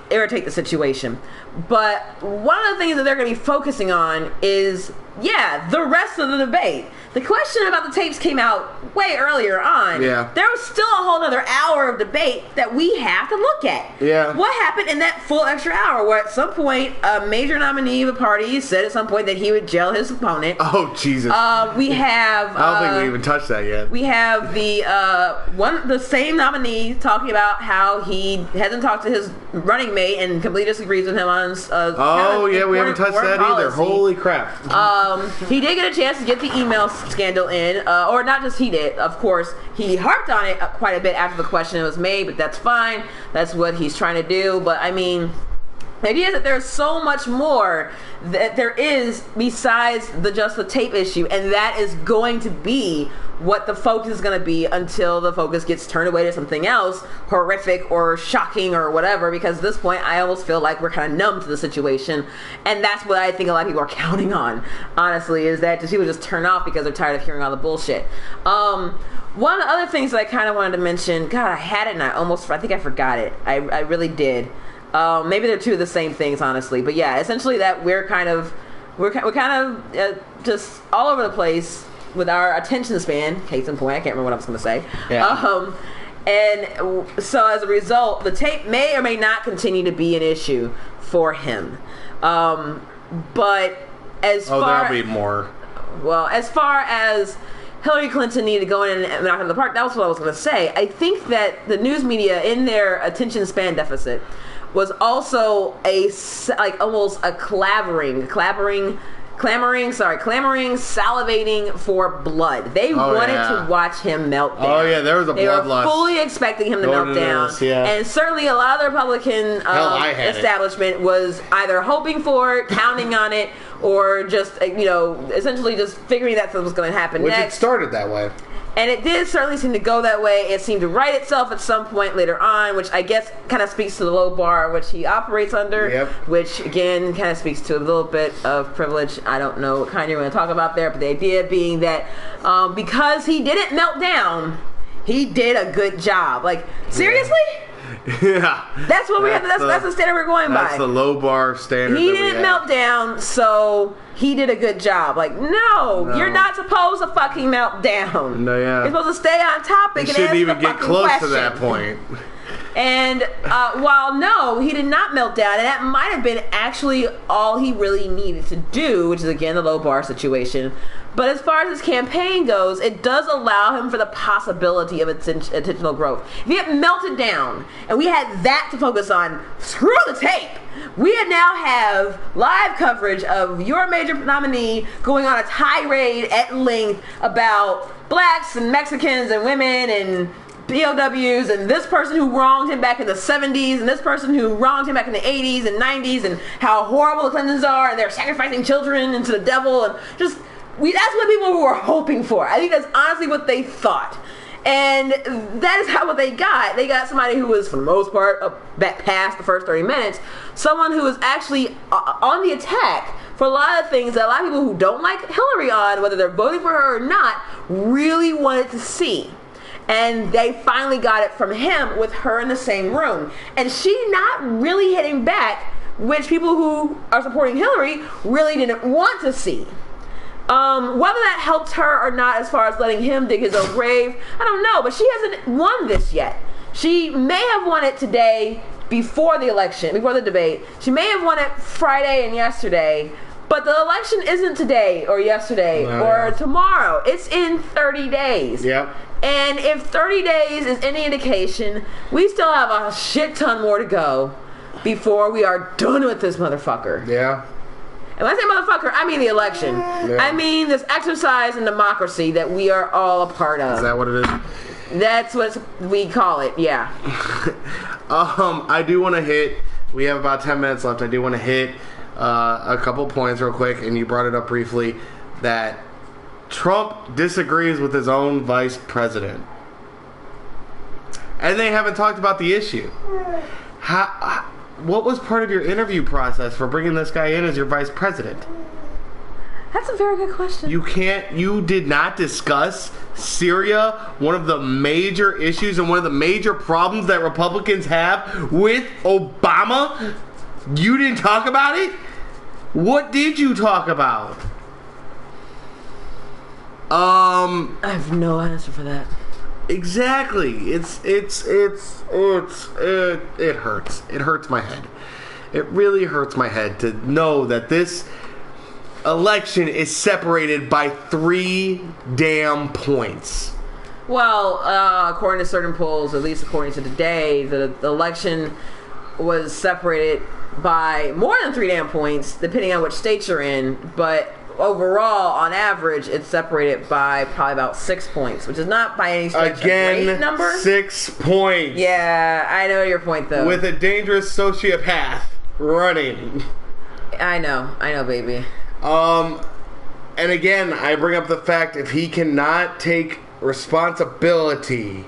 S2: irritate the situation. But one of the things that they're going to be focusing on is, the rest of the debate. The question about the tapes came out way earlier on.
S1: Yeah.
S2: There was still a whole other hour of debate that we have to look at.
S1: Yeah.
S2: What happened in that full extra hour where at some point a major nominee of the party said at some point that he would jail his opponent.
S1: Oh, Jesus.
S2: We have...
S1: I don't think we even touched that yet.
S2: We have the same nominee talking about how he hasn't talked to his running mate and completely disagrees with him on
S1: we haven't touched that
S2: policy.
S1: either. Holy crap.
S2: He did get a chance to get the email scandal in, or not just he did, of course. He harped on it quite a bit after the question was made, but that's fine. That's what he's trying to do. But I mean, the idea is that there's so much more that there is besides just the tape issue, and that is going to be what the focus is going to be until the focus gets turned away to something else horrific or shocking or whatever, because at this point I almost feel like we're kind of numb to the situation, and that's what I think a lot of people are counting on, honestly, is that people just turn off because they're tired of hearing all the bullshit. One of the other things that I kind of wanted to mention, God, I had it and I think I forgot it. I really did. Maybe they're two of the same things, honestly, but yeah, essentially that we're kind of just all over the place with our attention span. Case in point, I can't remember what I was going to say.
S1: Yeah.
S2: And so as a result, the tape may or may not continue to be an issue for him. But as far
S1: there'll be more.
S2: Well, as far as Hillary Clinton needed to go in and knock on the park, that was what I was going to say. I think that the news media, in their attention span deficit, was also almost a clamoring, salivating for blood. They wanted to watch him melt down.
S1: Oh yeah, there was a bloodlust.
S2: They were fully expecting him to melt down. And certainly a lot of the Republican establishment was either hoping for it, counting on it, or just essentially just figuring that was going to happen
S1: next.
S2: Which
S1: it started that way.
S2: And it did certainly seem to go that way. It seemed to right itself at some point later on, which I guess kind of speaks to the low bar which he operates under, which again kind of speaks to a little bit of privilege. I don't know what kind you're going to talk about there, but the idea being that because he didn't melt down, he did a good job. Like, seriously?
S1: Yeah.
S2: That's what we have. That's the standard we're going by.
S1: That's the low bar standard.
S2: He didn't melt down, so he did a good job. Like, no, you're not supposed to fucking melt down.
S1: No, yeah.
S2: You're supposed to stay on topic and
S1: shouldn't even get close
S2: question.
S1: to that point.
S2: And while no, he did not melt down, and that might have been actually all he really needed to do, which is again the low bar situation. But as far as his campaign goes, it does allow him for the possibility of intentional growth. If he had melted down and we had that to focus on, screw the tape. We now have live coverage of your major nominee going on a tirade at length about blacks and Mexicans and women and POWs and this person who wronged him back in the 70s and this person who wronged him back in the 80s and 90s and how horrible the Clintons are and they're sacrificing children into the devil and just... that's what people were hoping for. I think that's honestly what they thought. And that is what they got. They got somebody who was, for the most part, back past the first 30 minutes, someone who was actually on the attack for a lot of things that a lot of people who don't like Hillary on, whether they're voting for her or not, really wanted to see. And they finally got it from him with her in the same room. And she not really hitting back, which people who are supporting Hillary really didn't want to see. Whether that helped her or not as far as letting him dig his own grave, I don't know, but she hasn't won this yet. She may have won it today before the election, before the debate. She may have won it Friday and yesterday, but the election isn't today or yesterday or tomorrow. It's in 30 days.
S1: Yep.
S2: And if 30 days is any indication, we still have a shit ton more to go before we are done with this motherfucker.
S1: Yeah.
S2: And when I say motherfucker, I mean the election. Yeah. I mean this exercise in democracy that we are all a part of.
S1: Is that what it is?
S2: That's what we call it, yeah.
S1: I do want to hit, we have about 10 minutes left, I do want to hit a couple points real quick, and you brought it up briefly, that Trump disagrees with his own vice president. And they haven't talked about the issue. What was part of your interview process for bringing this guy in as your vice president?
S2: That's a very good question.
S1: You did not discuss Syria, one of the major issues and one of the major problems that Republicans have with Obama. You didn't talk about it? What did you talk about?
S2: I have no answer for that.
S1: Exactly. It hurts. It hurts my head. It really hurts my head to know that this election is separated by 3 damn points.
S2: Well, according to certain polls, at least according to today, the election was separated by more than 3 damn points, depending on which state you're in. But overall, on average, it's separated by probably about 6 points, which is not by any stretch a great number.
S1: 6 points.
S2: Yeah, I know your point, though.
S1: With a dangerous sociopath running.
S2: I know, baby.
S1: And again, I bring up the fact if he cannot take responsibility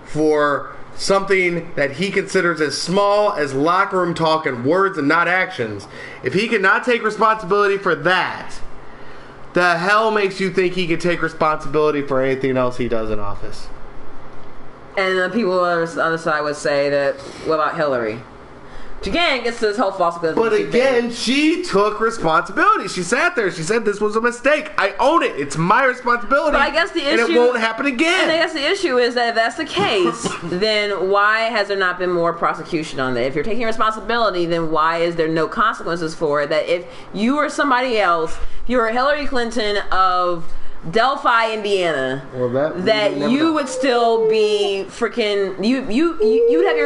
S1: for something that he considers as small as locker room talk and words and not actions, if he cannot take responsibility for that, the hell makes you think he can take responsibility for anything else he does in office?
S2: And the people on the other side would say that, what about Hillary? Which again gets to this whole falsification.
S1: But again, she took responsibility. She sat there. She said this was a mistake. I own it. It's my responsibility.
S2: But I guess the issue,
S1: and it won't happen again.
S2: And I guess the issue is that if that's the case, then why has there not been more prosecution on that? If you're taking responsibility, then why is there no consequences for it? That if you or somebody else, if you were Hillary Clinton of Delphi, Indiana, that you would still be freaking you'd have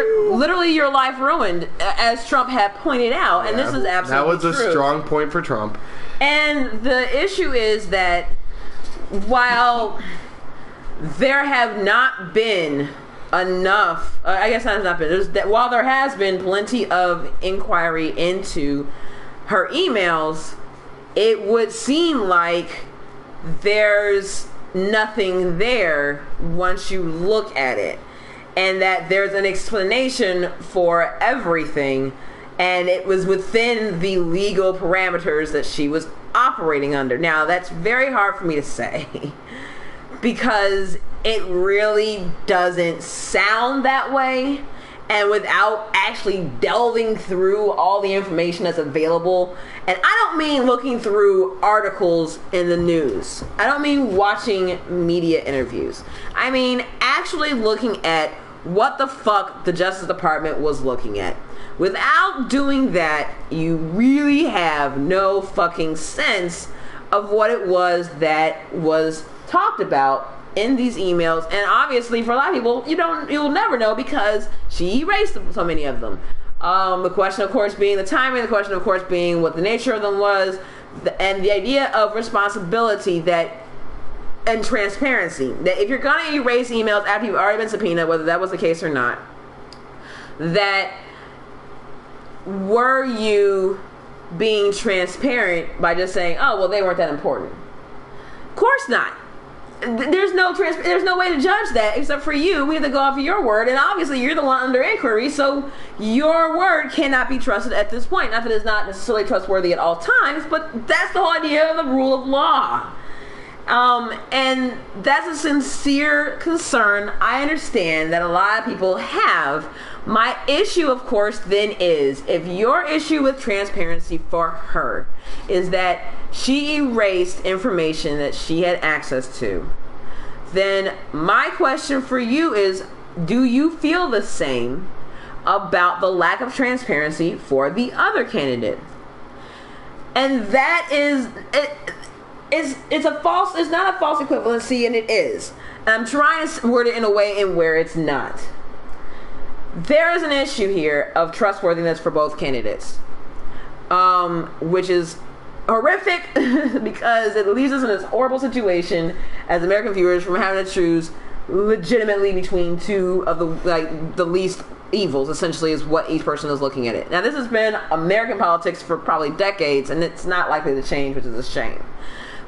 S2: your life ruined, as Trump had pointed out, and this is absolutely
S1: that was a strong point for Trump.
S2: And the issue is that while there have not been enough, I guess that has not been. While there has been plenty of inquiry into her emails, it would seem like there's nothing there once you look at it, and that there's an explanation for everything, and it was within the legal parameters that she was operating under. Now, that's very hard for me to say because it really doesn't sound that way. And without actually delving through all the information that's available, and I don't mean looking through articles in the news. I don't mean watching media interviews. I mean actually looking at what the fuck the Justice Department was looking at. Without doing that, you really have no fucking sense of what it was that was talked about in these emails. And obviously for a lot of people, you'll never know because she erased so many of them. The question of course being the timing, the question of course being what the nature of them was, and the idea of responsibility and transparency, that if you're gonna erase emails after you've already been subpoenaed, whether that was the case or not, that were you being transparent by just saying, oh well, they weren't that important? Of course not. There's no way to judge that except for you. We have to go off of your word, and obviously you're the one under inquiry, so your word cannot be trusted at this point. Not that it's not necessarily trustworthy at all times, but that's the whole idea of the rule of law. And that's a sincere concern I understand that a lot of people have. My issue, of course, then is, if your issue with transparency for her is that she erased information that she had access to, then my question for you is, do you feel the same about the lack of transparency for the other candidate? And that is... It's not a false equivalency, and it is. I'm trying to word it in a way in where it's not. There is an issue here of trustworthiness for both candidates, which is horrific because it leaves us in this horrible situation as American viewers from having to choose legitimately between two of the least evils, essentially, is what each person is looking at it. Now, this has been American politics for probably decades, and it's not likely to change, which is a shame.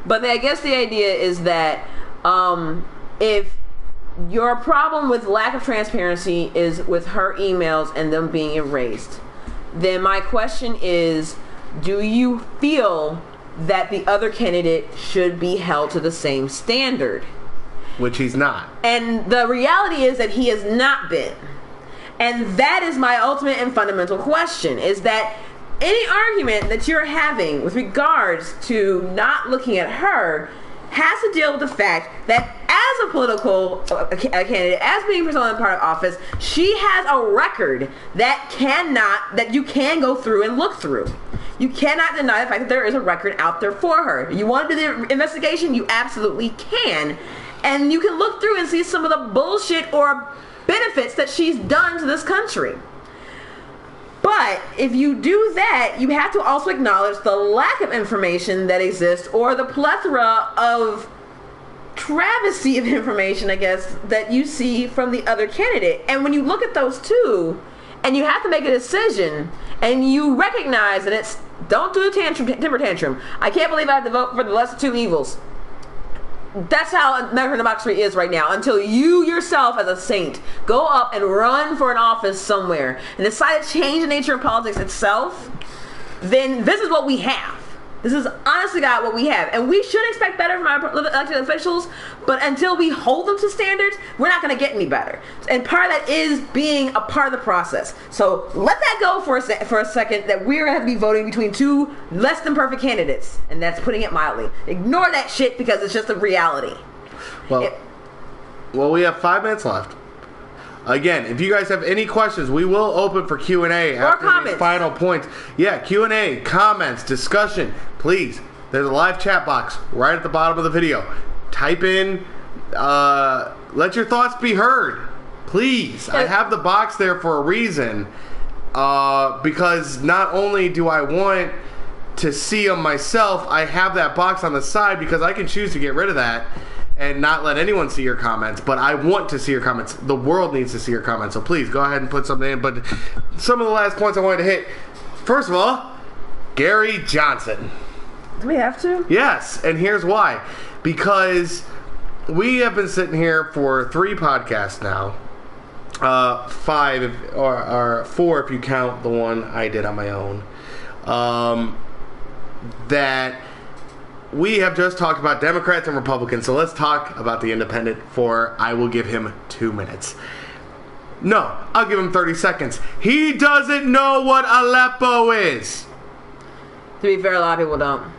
S2: But I guess the idea is that if your problem with lack of transparency is with her emails and them being erased, then my question is, do you feel that the other candidate should be held to the same standard.
S1: Which he's not.
S2: And the reality is that he has not been. And that is my ultimate and fundamental question, is that any argument that you're having with regards to not looking at her has to deal with the fact that as a political candidate, as being presented in part of office, she has a record that you can go through and look through. You cannot deny the fact that there is a record out there for her. You want to do the investigation? You absolutely can. And you can look through and see some of the bullshit or benefits that she's done to this country. But if you do that, you have to also acknowledge the lack of information that exists, or the plethora of travesty of information, I guess, that you see from the other candidate. And when you look at those two, and you have to make a decision, and you recognize that it's, don't do a temper tantrum. I can't believe I have to vote for the lesser two evils. That's how American democracy is right now. Until you yourself, as a saint, go up and run for an office somewhere and decide to change the nature of politics itself, then this is what we have. This is honestly God what we have. And we should expect better from our elected officials, but until we hold them to standards, we're not going to get any better. And part of that is being a part of the process. So let that go for a second, that we're going to have to be voting between two less than perfect candidates. And that's putting it mildly. Ignore that shit because it's just a reality.
S1: Well, we have 5 minutes left. Again, if you guys have any questions, we will open for Q&A after the final points. Yeah, Q&A, comments, discussion. Please, there's a live chat box right at the bottom of the video. Type in, let your thoughts be heard. Please. I have the box there for a reason. Because not only do I want to see them myself, I have that box on the side because I can choose to get rid of that and not let anyone see your comments, but I want to see your comments. The world needs to see your comments, so please go ahead and put something in. But some of the last points I wanted to hit. First of all, Gary Johnson.
S2: Do we have to?
S1: Yes, and here's why. Because we have been sitting here for 3 podcasts now. 5 or 4 if you count the one I did on my own. That we have just talked about Democrats and Republicans, so let's talk about the independent for, I will give him 2 minutes. No, I'll give him 30 seconds. He doesn't know what Aleppo is.
S2: To be fair, a lot of people don't.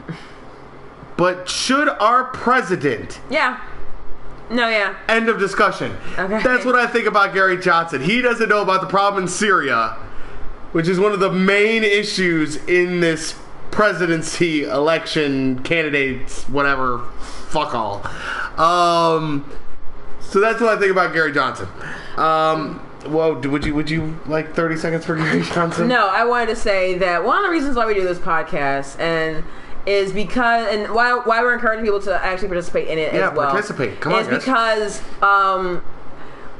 S1: But should our president?
S2: Yeah. No, yeah.
S1: End of discussion.
S2: Okay.
S1: That's what I think about Gary Johnson. He doesn't know about the problem in Syria, which is one of the main issues in this presidency election, candidates, whatever, fuck all. So that's what I think about Gary Johnson. Well, would you like 30 seconds for Gary Johnson?
S2: No, I wanted to say that one of the reasons why we do this podcast is because, and why we're encouraging people to actually participate in it as well. Yeah,
S1: participate. Come on,
S2: guys. Is because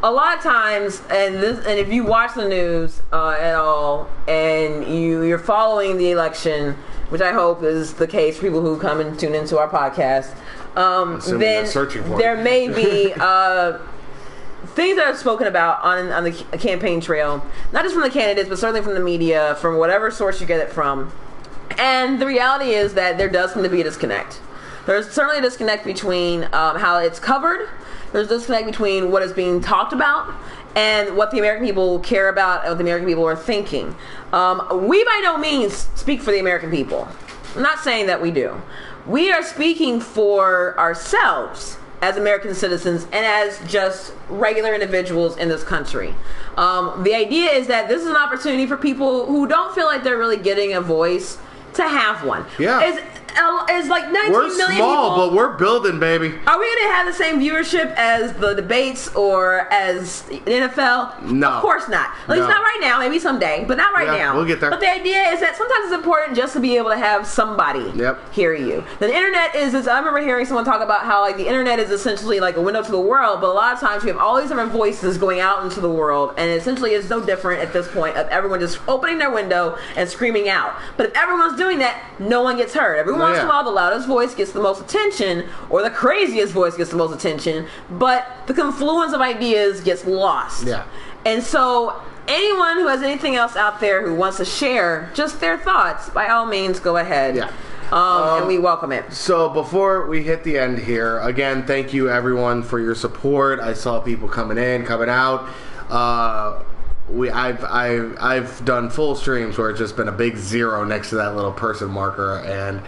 S2: a lot of times, and if you watch the news at all, and you're following the election, which I hope is the case for people who come and tune into our podcast, then there may be things that are spoken about on the campaign trail, not just from the candidates, but certainly from the media, from whatever source you get it from. And the reality is that there does seem to be a disconnect. There's certainly a disconnect between how it's covered. There's a disconnect between what is being talked about and what the American people care about and what the American people are thinking. We by no means speak for the American people. I'm not saying that we do. We are speaking for ourselves as American citizens and as just regular individuals in this country. The idea is that this is an opportunity for people who don't feel like they're really getting a voice to have one.
S1: Yeah.
S2: It's like 19
S1: we're
S2: million
S1: small,
S2: people.
S1: but we're building, baby.
S2: Are we going to have the same viewership as the debates or as the NFL?
S1: No.
S2: Of course not. At least not right now. Maybe someday, but not right now.
S1: We'll get there.
S2: But the idea is that sometimes it's important just to be able to have somebody hear you. The internet is I remember hearing someone talk about how like the internet is essentially like a window to the world, but a lot of times we have all these different voices going out into the world, and essentially it's no different at this point of everyone just opening their window and screaming out. But if everyone's doing that, no one gets heard. Every once in a while, the loudest voice gets the most attention, or the craziest voice gets the most attention, but the confluence of ideas gets lost.
S1: Yeah.
S2: And so anyone who has anything else out there who wants to share just their thoughts, by all means, go ahead.
S1: Yeah.
S2: And we welcome it.
S1: So before we hit the end here, again, thank you everyone for your support. I saw people coming in, coming out. I've done full streams where it's just been a big 0 next to that little person marker, and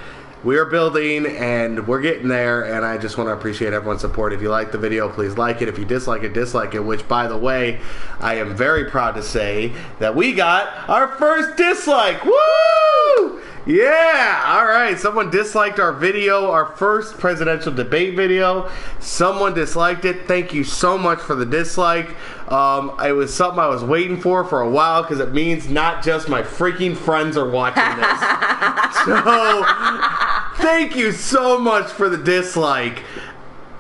S1: we are building and we're getting there, and I just want to appreciate everyone's support. If you like the video, please like it. If you dislike it, dislike it, which, by the way, I am very proud to say that we got our first dislike. Woo! Yeah! Alright, someone disliked our video, our first presidential debate video. Someone disliked it. Thank you so much for the dislike. It was something I was waiting for a while, because it means not just my freaking friends are watching this. So, thank you so much for the dislike.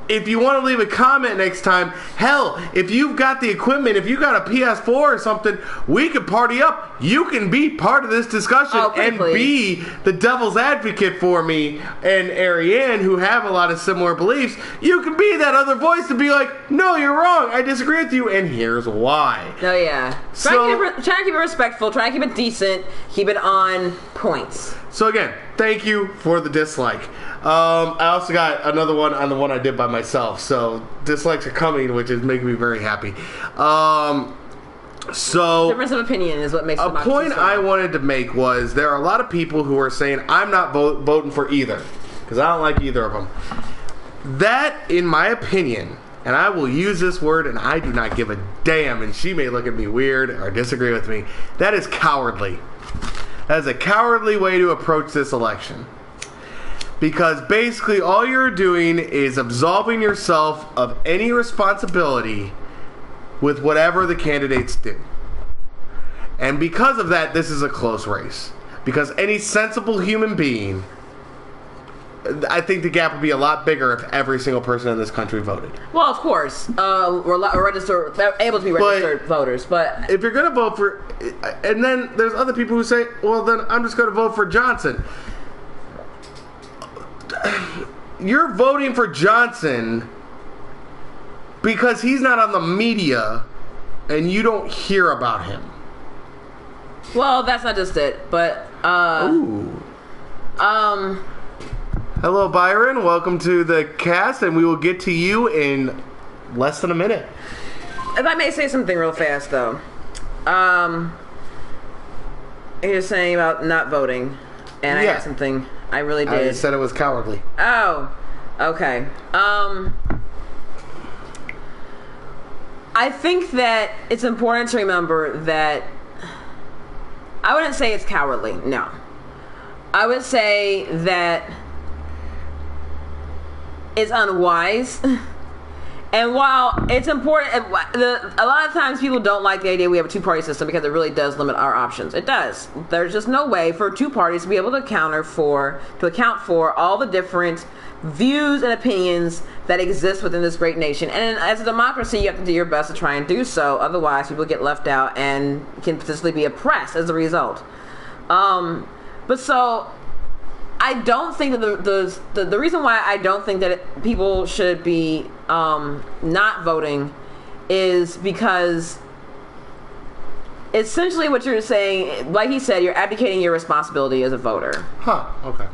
S1: If you want to leave a comment next time, hell, if you've got the equipment, if you got a PS4 or something, we could party up. You can be part of this discussion and be the devil's advocate for me and Ariane, who have a lot of similar beliefs. You can be that other voice to be like, no, you're wrong. I disagree with you, and here's why.
S2: Oh, yeah. Try to keep it respectful. Try to keep it decent. Keep it on points.
S1: So again, thank you for the dislike. I also got another one on the one I did by myself. So dislikes are coming, which is making me very happy. So
S2: difference of opinion is what makes
S1: a point I wanted to make was there are a lot of people who are saying I'm not voting for either because I don't like either of them. That, in my opinion, and I will use this word, and I do not give a damn, and she may look at me weird or disagree with me, that is cowardly. That is a cowardly way to approach this election. Because basically all you're doing is absolving yourself of any responsibility with whatever the candidates do. And because of that, this is a close race. Because any sensible human being, I think the gap would be a lot bigger if every single person in this country voted.
S2: Well, of course, we're able to be registered voters, but
S1: if you're going to vote for, and then there's other people who say, well, then I'm just going to vote for Johnson. You're voting for Johnson because he's not on the media and you don't hear about him.
S2: Well, that's not just it, but
S1: hello, Byron. Welcome to the cast, and we will get to you in less than a minute.
S2: If I may say something real fast, though. You're saying about not voting, and I had something I really did.
S1: I said it was cowardly.
S2: Oh, okay. I think that it's important to remember that I wouldn't say it's cowardly, no. I would say that it's unwise. And while it's important, a lot of times people don't like the idea we have a two-party system because it really does limit our options. It does. There's just no way for two parties to be able to account for all the different views and opinions that exist within this great nation. And as a democracy, you have to do your best to try and do so. Otherwise, people get left out and can potentially be oppressed as a result. But so I don't think that the reason why I don't think that people should be not voting is because essentially what you're saying, like he said, you're abdicating your responsibility as a voter.
S1: Huh, okay.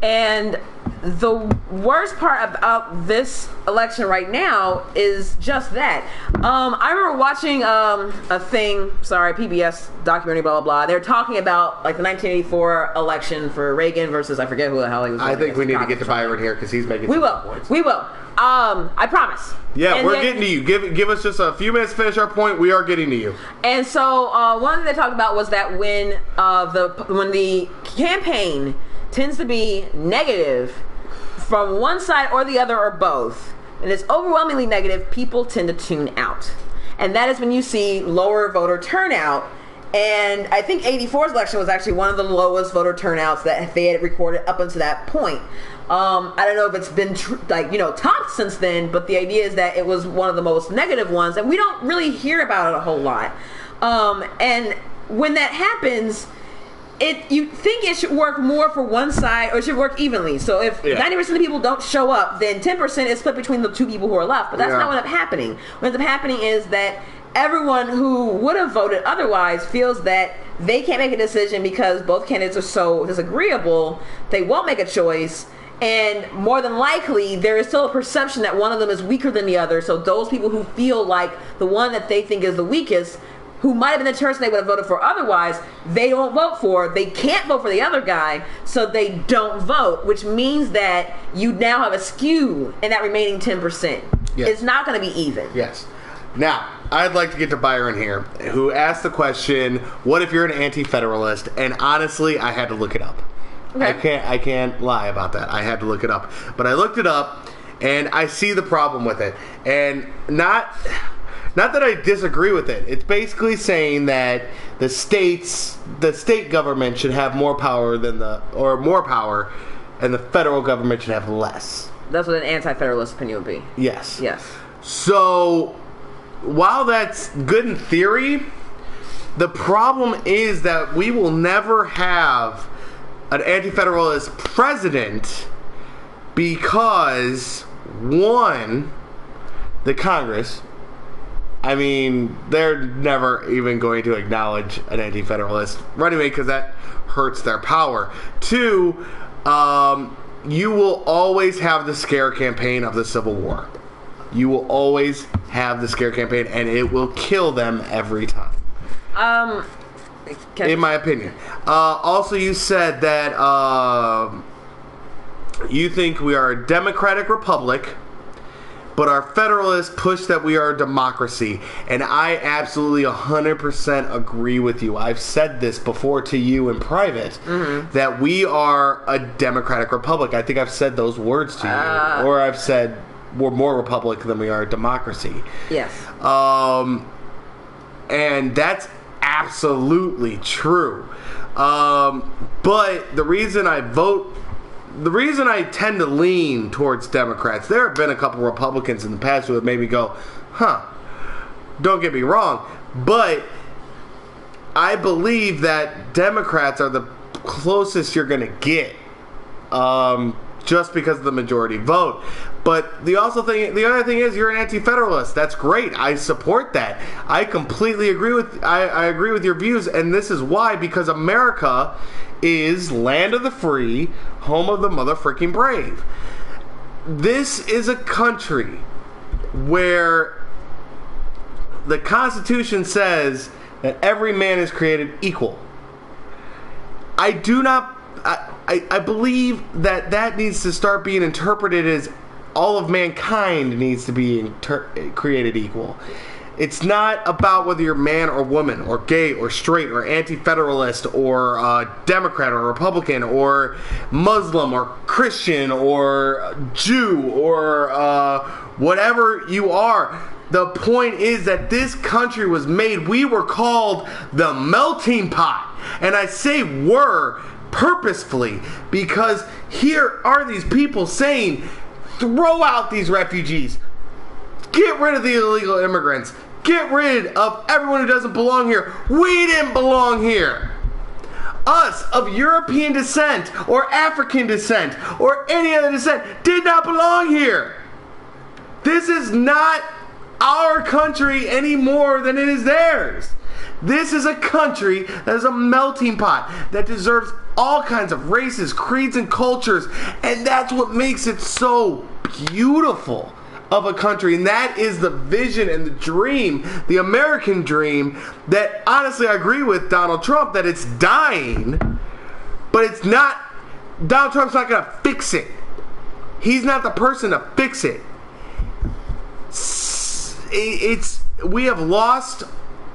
S2: And the worst part about this election right now is just that. I remember watching a thing, PBS documentary, blah, blah, blah. They're talking about like the 1984 election for Reagan versus, I forget who the hell he was.
S1: I think we need to get to Byron here because he's making points.
S2: We will. I promise.
S1: Yeah, and we're getting to you. Give us just a few minutes to finish our point. We are getting to you.
S2: And so one thing they talked about was that when the campaign tends to be negative from one side or the other or both, and it's overwhelmingly negative, people tend to tune out. And that is when you see lower voter turnout. And I think 84's election was actually one of the lowest voter turnouts that they had recorded up until that point. I don't know if it's been topped since then, but the idea is that it was one of the most negative ones, and we don't really hear about it a whole lot. And when that happens, you think it should work more for one side, or it should work evenly. So if 90% of the people don't show up, then 10% is split between the two people who are left. But that's not what ends up happening. What ends up happening is that everyone who would have voted otherwise feels that they can't make a decision because both candidates are so disagreeable, they won't make a choice. And more than likely, there is still a perception that one of them is weaker than the other. So those people who feel like the one that they think is the weakest, who might have been the person they would have voted for otherwise, they don't vote for. They can't vote for the other guy, so they don't vote, which means that you now have a skew in that remaining 10%.
S1: Yes.
S2: It's not going to be even.
S1: Yes. Now, I'd like to get to Byron here, who asked the question, what if you're an anti-federalist? And honestly, I had to look it up.
S2: Okay.
S1: I can't lie about that. I had to look it up. But I looked it up, and I see the problem with it. And not that I disagree with it. It's basically saying that the state government should have more power more power, and the federal government should have less.
S2: That's what an anti-federalist opinion would be.
S1: Yes.
S2: Yes.
S1: So, while that's good in theory, the problem is that we will never have an anti-federalist president because, one, the Congress, I mean, they're never even going to acknowledge an anti-federalist running mate because that hurts their power. Two, you will always have the scare campaign of the Civil War. You will always have the scare campaign, and it will kill them every time. In my opinion. Also, you said that you think we are a democratic republic, but our federalists push that we are a democracy. And I absolutely 100% agree with you. I've said this before to you in private, that we are a democratic republic. I think I've said those words to you. Or I've said we're more republic than we are a democracy.
S2: Yes.
S1: And that's absolutely true. But the reason I tend to lean towards Democrats, there have been a couple Republicans in the past who have made me go, don't get me wrong, but I believe that Democrats are the closest you're going to get, just because of the majority vote. But the other thing is you're an anti-federalist. That's great. I support that. I completely agree with I agree with your views, and this is why, because America is land of the free, home of the motherfucking brave. This is a country where the Constitution says that every man is created equal. I believe that needs to start being interpreted as all of mankind needs to be created equal. It's not about whether you're man or woman or gay or straight or anti-federalist or Democrat or Republican or Muslim or Christian or Jew or whatever you are. The point is that this country was made, we were called the melting pot. And I say were purposefully because here are these people saying, throw out these refugees, get rid of the illegal immigrants, get rid of everyone who doesn't belong here. We didn't belong here. Us of European descent or African descent or any other descent did not belong here. This is not our country any more than it is theirs. This is a country that is a melting pot that deserves all kinds of races, creeds, and cultures, and that's what makes it so beautiful of a country. And that is the vision and the dream, the American dream, that honestly I agree with Donald Trump that it's dying, but it's not. Donald Trump's not going to fix it. He's not the person to fix it. We have lost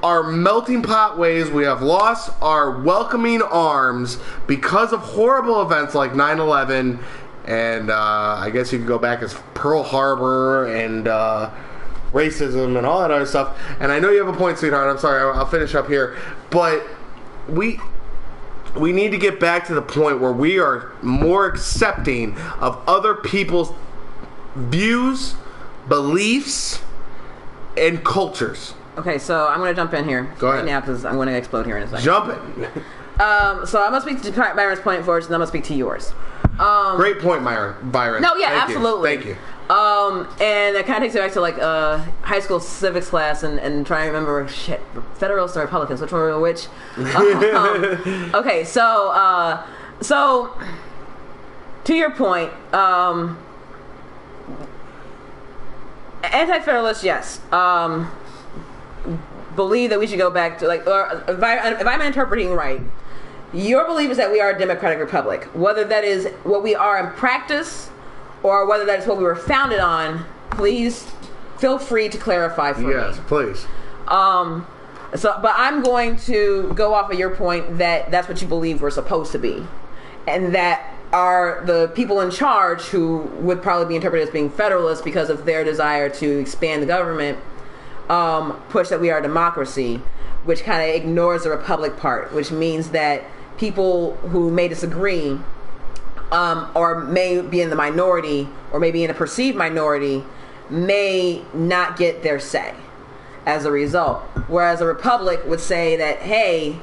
S1: our melting pot ways. We have lost our welcoming arms because of horrible events like 9/11, and I guess you could go back as Pearl Harbor and racism and all that other stuff. And I know you have a point, sweetheart. I'm sorry, I'll finish up here. But we need to get back to the point where we are more accepting of other people's views, beliefs, and cultures.
S2: Okay, so I'm going to jump in here
S1: Go ahead.
S2: right now because I'm going to explode here in a second.
S1: Jump it.
S2: So I'm going to speak to Byron's point first, and then I'm going to speak to yours.
S1: Great point, Byron.
S2: No, yeah,
S1: Thank
S2: absolutely.
S1: You. Thank you.
S2: And it kind of takes me back to like high school civics class and trying to remember Federalists or Republicans, which one were which. Okay, so to your point, anti-federalists, yes, believe that we should go back to like, or if I'm interpreting right, your belief is that we are a democratic republic, whether that is what we are in practice or whether that is what we were founded on. Please feel free to clarify for me.
S1: Yes, please.
S2: But I'm going to go off of your point that that's what you believe we're supposed to be, and that are the people in charge, who would probably be interpreted as being federalists because of their desire to expand the government, push that we are a democracy, which kind of ignores the republic part, which means that people who may disagree or may be in the minority or maybe in a perceived minority may not get their say as a result. Whereas a republic would say that, hey,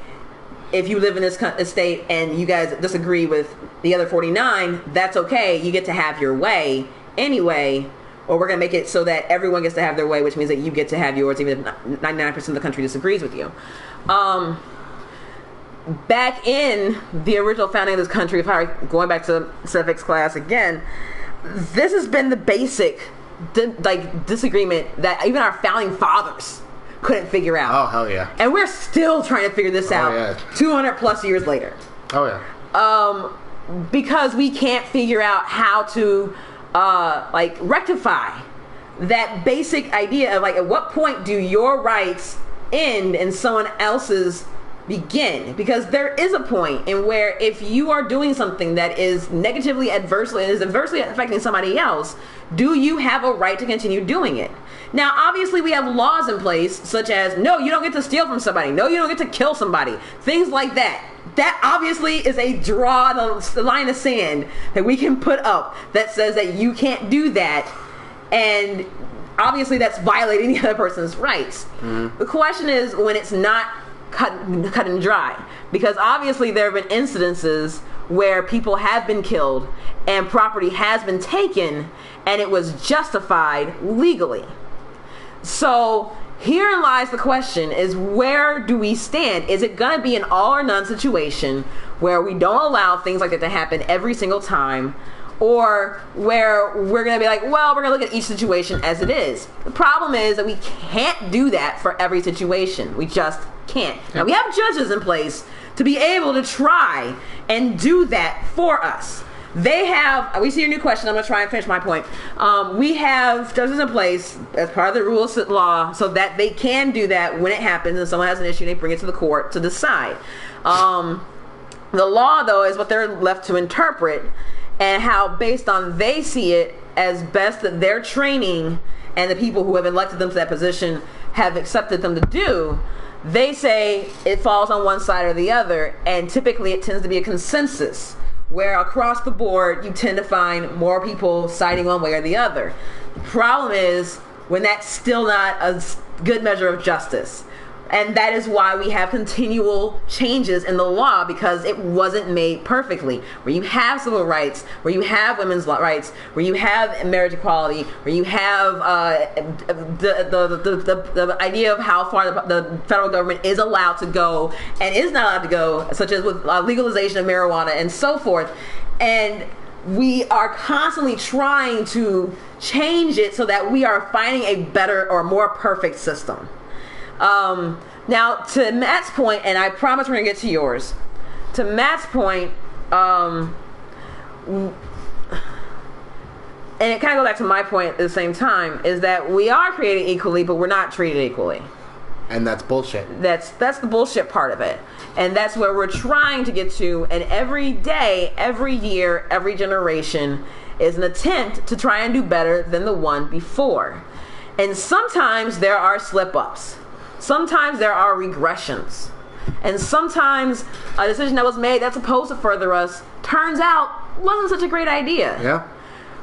S2: if you live in this state and you guys disagree with the other 49, that's okay. You get to have your way anyway, or we're going to make it so that everyone gets to have their way, which means that you get to have yours even if 99% of the country disagrees with you. Back in the original founding of this country, going back to civics class again, this has been the basic disagreement that even our founding fathers couldn't figure out.
S1: Oh, hell yeah.
S2: And we're still trying to figure this out
S1: yeah.
S2: 200 plus years later.
S1: Oh, yeah.
S2: Because we can't figure out how to rectify that basic idea of like, at what point do your rights end and someone else's begin? Because there is a point in where if you are doing something that is adversely affecting somebody else, do you have a right to continue doing it? Now, obviously, we have laws in place such as, no, you don't get to steal from somebody. No, you don't get to kill somebody. Things like that. That obviously is a the line of sand that we can put up that says that you can't do that. And obviously, that's violating the other person's rights. Mm-hmm. The question is when it's not cut and dry, because obviously there have been incidences where people have been killed and property has been taken and it was justified legally. So herein lies the question, is where do we stand? Is it going to be an all or none situation where we don't allow things like that to happen every single time, or where we're going to be like, well, we're going to look at each situation as it is? The problem is that we can't do that for every situation. We just can't. Now, we have judges in place to be able to try and do that for us. We see your new question. I'm going to try and finish my point. We have judges in place as part of the rule of law so that they can do that when it happens and someone has an issue, they bring it to the court to decide. The law, though, is what they're left to interpret, and how, based on they see it as best that their training and the people who have elected them to that position have accepted them to do, they say it falls on one side or the other, and typically it tends to be a consensus, where across the board you tend to find more people siding one way or the other. The problem is when that's still not a good measure of justice. And that is why we have continual changes in the law, because it wasn't made perfectly. Where you have civil rights, where you have women's rights, where you have marriage equality, where you have the idea of how far the federal government is allowed to go and is not allowed to go, such as with legalization of marijuana and so forth. And we are constantly trying to change it so that we are finding a better or more perfect system. Now, to Matt's point, and I promise we're going to get to yours. To Matt's point, and it kind of goes back to my point at the same time, is that we are created equally, but we're not treated equally.
S1: And that's bullshit.
S2: That's the bullshit part of it. And that's where we're trying to get to. And every day, every year, every generation is an attempt to try and do better than the one before. And sometimes there are slip-ups. Sometimes there are regressions. And sometimes a decision that was made that's supposed to further us turns out wasn't such a great idea.
S1: Yeah.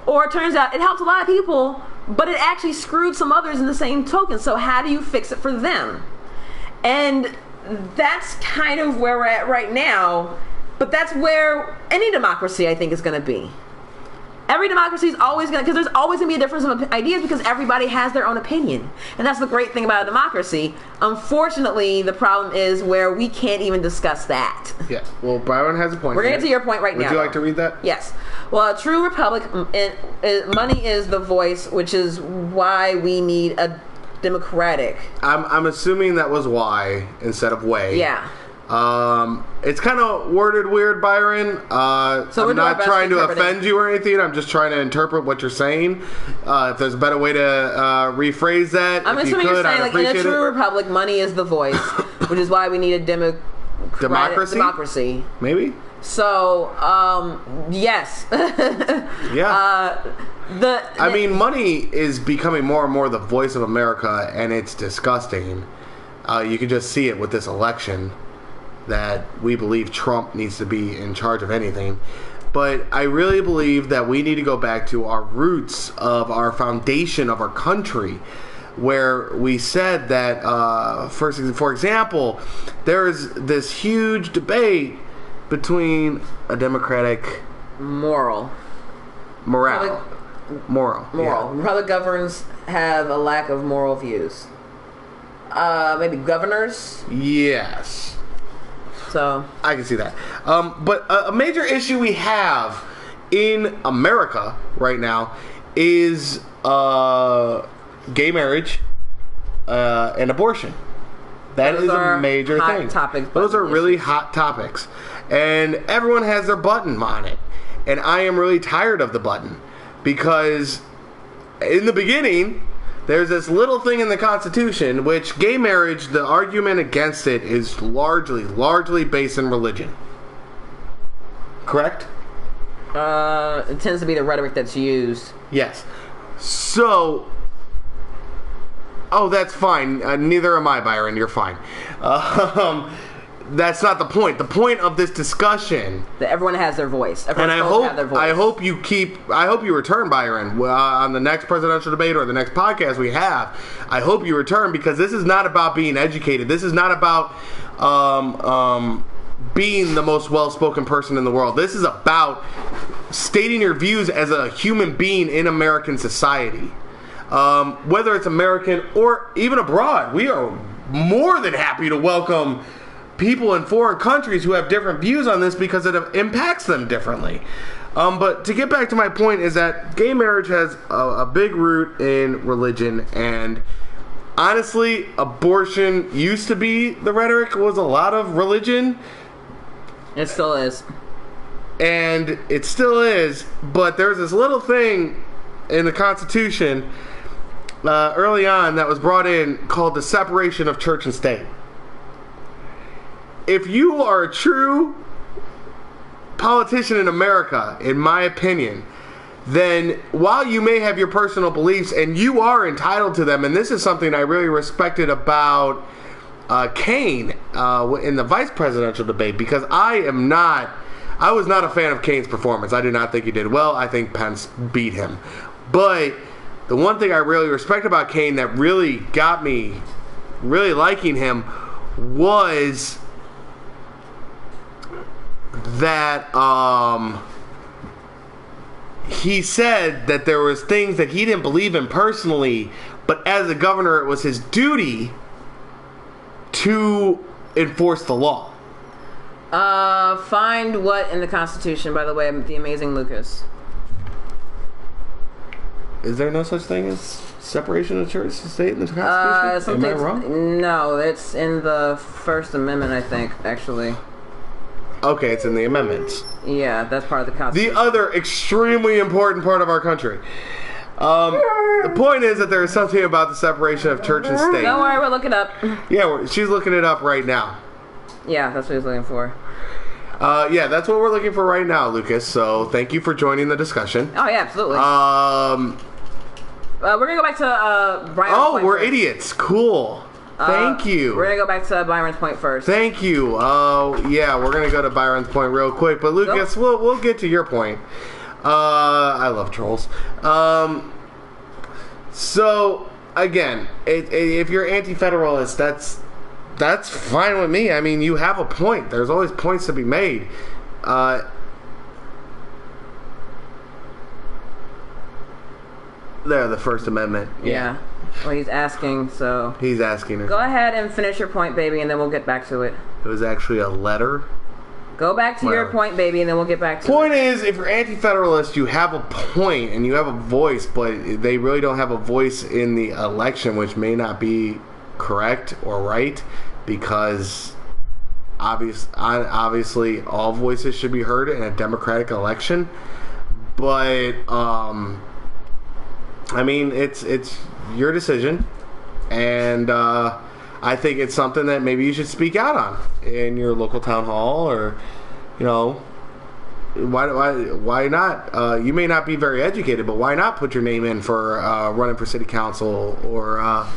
S2: Or it turns out it helped a lot of people, but it actually screwed some others in the same token. So how do you fix it for them? And that's kind of where we're at right now. But that's where any democracy, I think, is going to be. Every democracy is always going to, because there's always going to be a difference of ideas because everybody has their own opinion. And that's the great thing about a democracy. Unfortunately, the problem is where we can't even discuss that.
S1: Yeah, well, Byron has a point.
S2: We're going to get to your point right now.
S1: Would you like to read that?
S2: Yes. Well, a true republic, money is the voice, which is why we need a democratic.
S1: I'm assuming that was why instead of way.
S2: Yeah.
S1: It's kind of worded weird, Byron.
S2: So
S1: I'm not trying to offend you or anything. I'm just trying to interpret what you're saying. If there's a better way to rephrase that,
S2: I'm assuming you're saying, like, in a true republic, money is the voice, which is why we need a democracy.
S1: Maybe.
S2: So, yes.
S1: Yeah. I mean, money is becoming more and more the voice of America, and it's disgusting. You can just see it with this election, that we believe Trump needs to be in charge of anything. But I really believe that we need to go back to our roots of our foundation of our country, where we said that, for example, there's this huge debate between a democratic
S2: moral.
S1: Yeah.
S2: Republic governors have a lack of moral views. Maybe governors?
S1: Yes.
S2: So
S1: I can see that. But a major issue we have in America right now is gay marriage and abortion. That is a major thing. Those are really hot topics. And everyone has their button on it. And I am really tired of the button. Because in the beginning, there's this little thing in the Constitution, which gay marriage, the argument against it is largely based in religion. Correct?
S2: It tends to be the rhetoric that's used.
S1: Yes. So, that's fine. Neither am I, Byron. You're fine. That's not the point. The point of this discussion
S2: that everyone has their voice.
S1: And I hope you return, Byron, on the next presidential debate or the next podcast we have. I hope you return, because this is not about being educated. This is not about being the most well-spoken person in the world. This is about stating your views as a human being in American society. Whether it's American or even abroad, we are more than happy to welcome people in foreign countries who have different views on this, because it impacts them differently. But to get back to my point is that gay marriage has a big root in religion, and honestly, abortion used to be, the rhetoric was a lot of religion.
S2: It still is.
S1: And it still is, but there's this little thing in the Constitution early on that was brought in called the separation of church and state. If you are a true politician in America, in my opinion, then while you may have your personal beliefs, and you are entitled to them, and this is something I really respected about Kaine in the vice presidential debate, because I was not a fan of Kaine's performance. I did not think he did well. I think Pence beat him. But the one thing I really respect about Kaine that really got me really liking him was that he said that there was things that he didn't believe in personally, but as a governor it was his duty to enforce the law.
S2: Find what in the Constitution, by the way, the amazing Lucas.
S1: Is there no such thing as separation of church and state in the Constitution? Am I wrong?
S2: No, it's in the First Amendment, I think, actually.
S1: Okay, it's in the amendments.
S2: Yeah, that's part of the Constitution.
S1: The other extremely important part of our country. The point is that there is something about the separation of church and state.
S2: Don't worry, we'll look it up.
S1: Yeah, she's looking it up right now.
S2: Yeah, that's what he's looking for.
S1: Yeah, that's what we're looking for right now, Lucas. So thank you for joining the discussion.
S2: Oh, yeah, absolutely. We're going to go back to Brian's point.
S1: Oh, we're idiots. Cool. Thank you.
S2: We're going to go back to Byron's point first.
S1: Thank you. Yeah, we're going to go to Byron's point real quick. But Lucas, we'll get to your point. I love trolls. So, again, if you're anti-federalist, that's fine with me. I mean, you have a point. There's always points to be made. There, the First Amendment.
S2: Yeah. Well, he's asking, so...
S1: He's asking her.
S2: Go ahead and finish your point, baby, and then we'll get back to it.
S1: It was actually a letter.
S2: Go back to your point, baby, and then we'll get back to it.
S1: Point is, if you're anti-federalist, you have a point and you have a voice, but they really don't have a voice in the election, which may not be correct or right, because obviously all voices should be heard in a democratic election. But I mean, it's your decision, and I think it's something that maybe you should speak out on in your local town hall, or why not? You may not be very educated, but why not put your name in for running for city council, or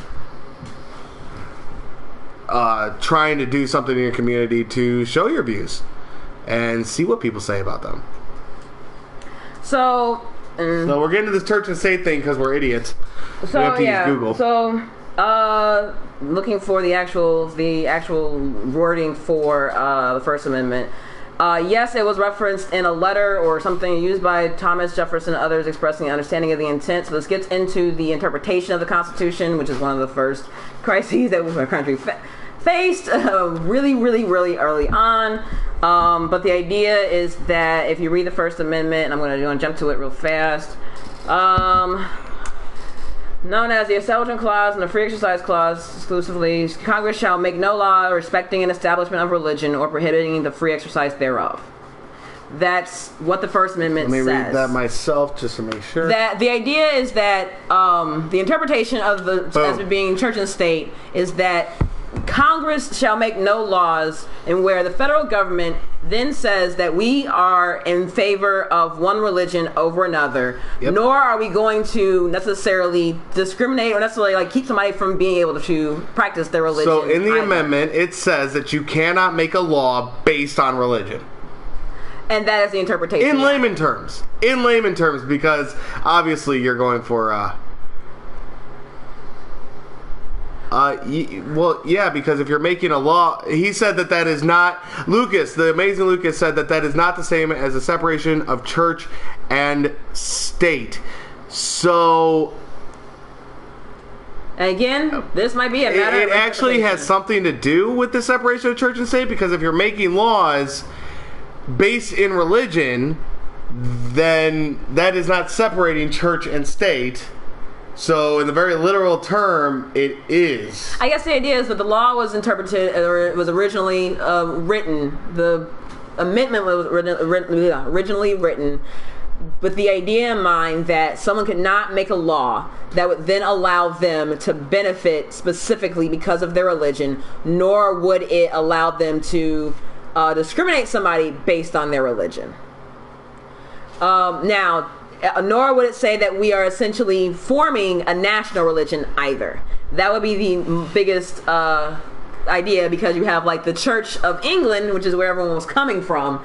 S1: trying to do something in your community to show your views and see what people say about them.
S2: So
S1: we're getting to this church and state thing because we're idiots.
S2: So
S1: we have to use Google.
S2: So looking for the actual wording for the First Amendment. Yes, it was referenced in a letter or something used by Thomas Jefferson and others expressing an understanding of the intent. So this gets into the interpretation of the Constitution, which is one of the first crises that our country faced really, really, really early on. But the idea is that if you read the First Amendment, and I'm going to jump to it real fast, known as the Establishment Clause and the Free Exercise Clause exclusively, Congress shall make no law respecting an establishment of religion or prohibiting the free exercise thereof. That's what the First Amendment says.
S1: Let me read that myself just to make sure.
S2: That the idea is that the interpretation of the as it being church and state is that Congress shall make no laws, and where the federal government then says that we are in favor of one religion over another, nor are we going to necessarily discriminate or necessarily keep somebody from being able to practice their religion.
S1: So in the amendment, it says that you cannot make a law based on religion.
S2: And that is the interpretation.
S1: In layman terms. In layman terms, because obviously you're going for because if you're making a law, he said that is not, Lucas, the amazing Lucas said that is not the same as a separation of church and state. So,
S2: again, this might be a matter
S1: of, it actually has something to do with the separation of church and state, because if you're making laws based in religion, then that is not separating church and state. So, in the very literal term, it is.
S2: I guess the idea is that the law was interpreted, or it was originally written. The amendment was originally written with the idea in mind that someone could not make a law that would then allow them to benefit specifically because of their religion, nor would it allow them to discriminate somebody based on their religion. Now, nor would it say that we are essentially forming a national religion either. That would be the biggest idea, because you have the Church of England, which is where everyone was coming from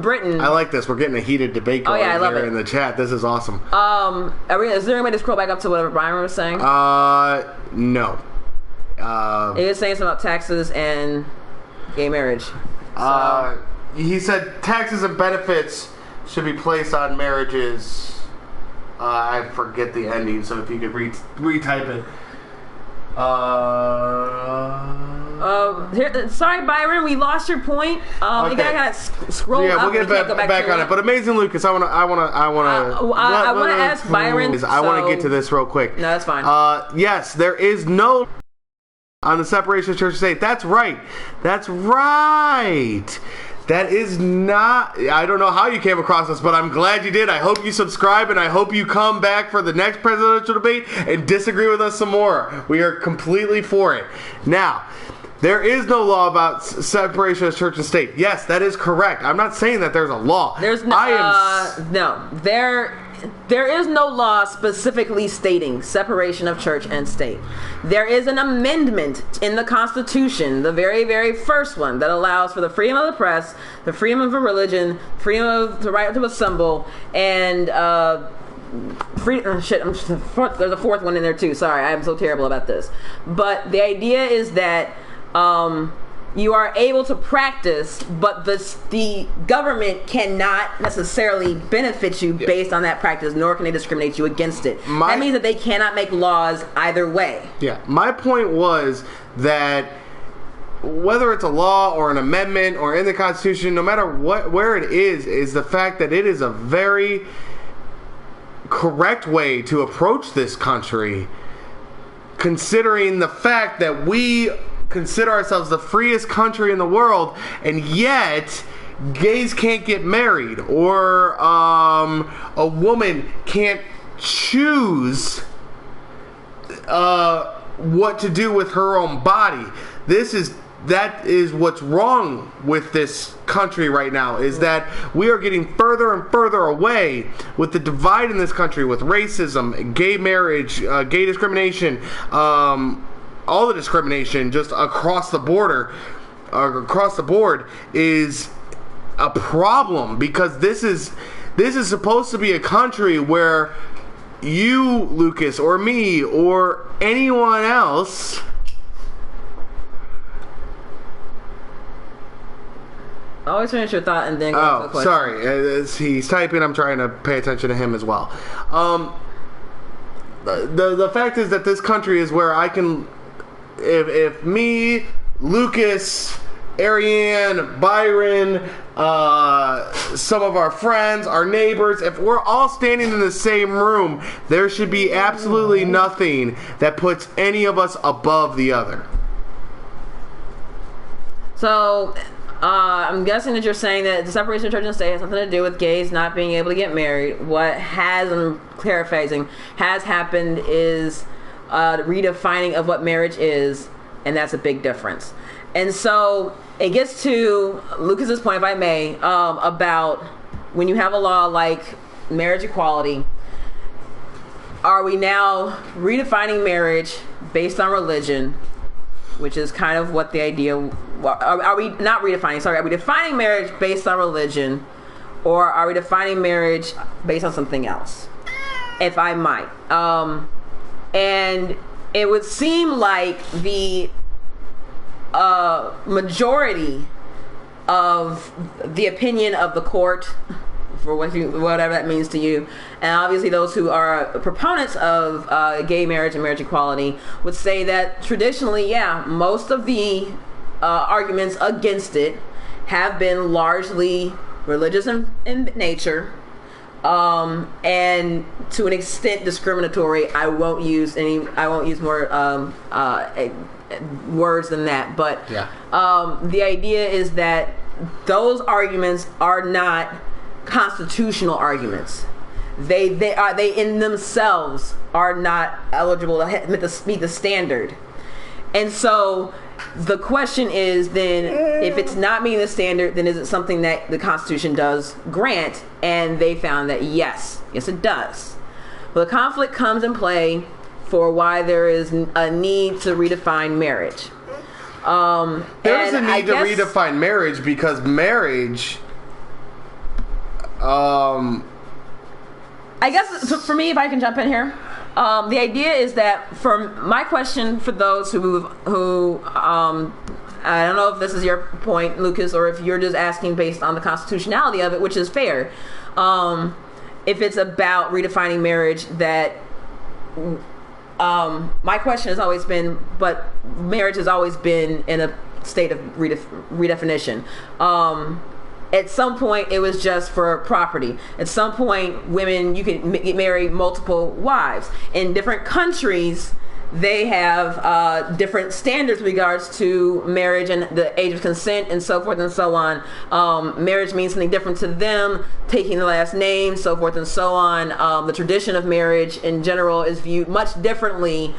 S2: Britain.
S1: I like this. We're getting a heated debate going here in the chat. This is awesome.
S2: Is there any way to scroll back up to whatever Byron was saying?
S1: No.
S2: It was saying something about taxes and gay marriage. So.
S1: He said taxes and benefits should be placed on marriages. I forget the ending, so if you could retype it.
S2: Sorry, Byron, we lost your point. Okay. You gotta scroll up.
S1: Yeah, we'll get back on it. But amazing, Lucas, I want to
S2: ask Byron.
S1: I want to get to this real quick.
S2: No, that's fine.
S1: Yes, there is no on the separation of church and state. That's right. That's right. That is not... I don't know how you came across this, but I'm glad you did. I hope you subscribe, and I hope you come back for the next presidential debate and disagree with us some more. We are completely for it. Now, there is no law about separation of church and state. Yes, that is correct. I'm not saying that there's a law.
S2: There's no... There is no law specifically stating separation of church and state. There is an amendment in the Constitution, the very, very first one, that allows for the freedom of the press, the freedom of religion, freedom of the right to assemble, and there's a fourth one in there too. Sorry, I'm so terrible about this. But the idea is that you are able to practice, but the government cannot necessarily benefit you based on that practice, nor can they discriminate you against it. That means that they cannot make laws either way.
S1: Yeah, my point was that whether it's a law or an amendment or in the Constitution, no matter where it is the fact that it is a very correct way to approach this country, considering the fact that we consider ourselves the freest country in the world, and yet gays can't get married, or a woman can't choose what to do with her own body. That is what's wrong with this country right now, is that we are getting further and further away with the divide in this country, with racism, gay marriage, gay discrimination, all the discrimination just across the board is a problem, because this is supposed to be a country where you, Lucas, or me, or anyone else
S2: always finish your thought and then go to the question.
S1: Sorry. As he's typing, I'm trying to pay attention to him as well. The fact is that this country is where I can, if me, Lucas, Ariane, Byron, some of our friends, our neighbors, if we're all standing in the same room, there should be absolutely nothing that puts any of us above the other.
S2: So, I'm guessing that you're saying that the separation of church and state has something to do with gays not being able to get married. What has, I'm paraphrasing, has happened is redefining of what marriage is, and that's a big difference. And so it gets to Lucas's point, if I may, about when you have a law like marriage equality, are we now redefining marriage based on religion, which is kind of what the idea, are we not redefining, sorry, are we defining marriage based on religion, or are we defining marriage based on something else, if I might? And it would seem like the majority of the opinion of the court, for whatever that means to you, and obviously those who are proponents of gay marriage and marriage equality would say that traditionally, yeah, most of the arguments against it have been largely religious in nature, and to an extent discriminatory. I won't use more words than that, but
S1: yeah.
S2: The idea is that those arguments are not constitutional arguments. They in themselves are not eligible to meet the standard. And so the question is then, if it's not meeting the standard, then is it something that the Constitution does grant? And they found that yes it does. But the conflict comes in play for why there is a need to redefine marriage.
S1: There's a need to redefine marriage, because marriage, I guess
S2: for me, if I can jump in here, the idea is that, for my question for those who I don't know if this is your point, Lucas, or if you're just asking based on the constitutionality of it, which is fair. If it's about redefining marriage, that my question has always been, but marriage has always been in a state of redefinition. At some point, it was just for property. At some point, women, you can get married multiple wives. In different countries, they have different standards with regards to marriage and the age of consent and so forth and so on. Marriage means something different to them, taking the last name, so forth and so on. The tradition of marriage in general is viewed much differently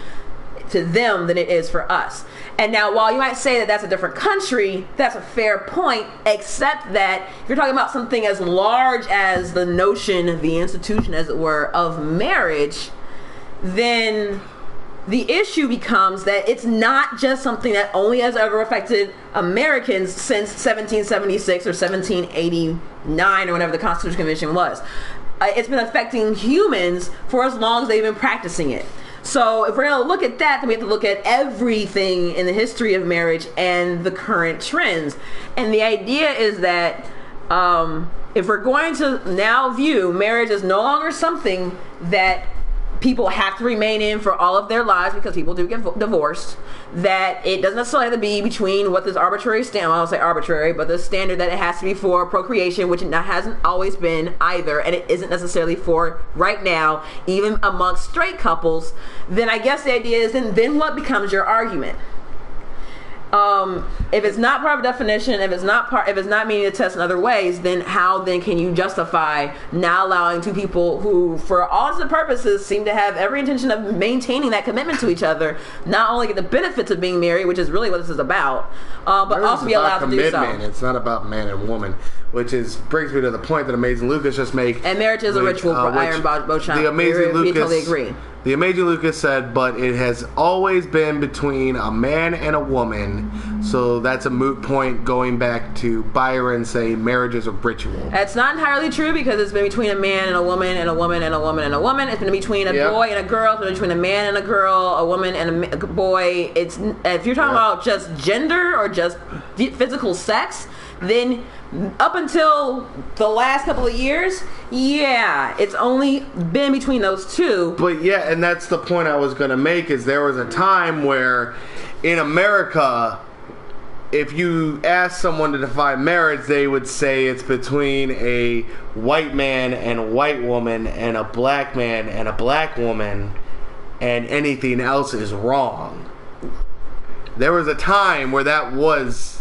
S2: to them than it is for us. And now, while you might say that that's a different country, that's a fair point, except that if you're talking about something as large as the notion, the institution, as it were, of marriage, then the issue becomes that it's not just something that only has ever affected Americans since 1776 or 1789 or whenever the Constitutional Convention was. It's been affecting humans for as long as they've been practicing it. So if we're going to look at that, then we have to look at everything in the history of marriage and the current trends. And the idea is that if we're going to now view marriage as no longer something that people have to remain in for all of their lives, because people do get divorced, that it doesn't necessarily have to be between what this arbitrary standard, I don't say arbitrary, but the standard that it has to be for procreation, which it hasn't always been either, and it isn't necessarily for right now, even amongst straight couples, then I guess the idea is then what becomes your argument? If it's not part of a definition, if it's not meaning to test in other ways, then how then can you justify now allowing two people who, for all intents and purposes, seem to have every intention of maintaining that commitment to each other, not only get the benefits of being married, which is really what this is about, but also be allowed to do so.
S1: It's not about man and woman, which brings me to the point that Amazing Lucas just made.
S2: And marriage is a ritual for Iron Beauchamp.
S1: The Amazing Lucas,
S2: we totally agree.
S1: The Amazing Lucas said, but it has always been between a man and a woman, so that's a moot point going back to Byron saying marriage is a ritual.
S2: That's not entirely true, because it's been between a man and a woman and a woman and a woman and a woman. It's been between a boy and a girl. It's been between a man and a girl, a woman and a boy. It's if you're talking about just gender or just physical sex, then up until the last couple of years, it's only been between those two.
S1: But and that's the point I was going to make, is there was a time where in America, if you ask someone to define marriage, they would say it's between a white man and a white woman and a black man and a black woman, and anything else is wrong. There was a time where that was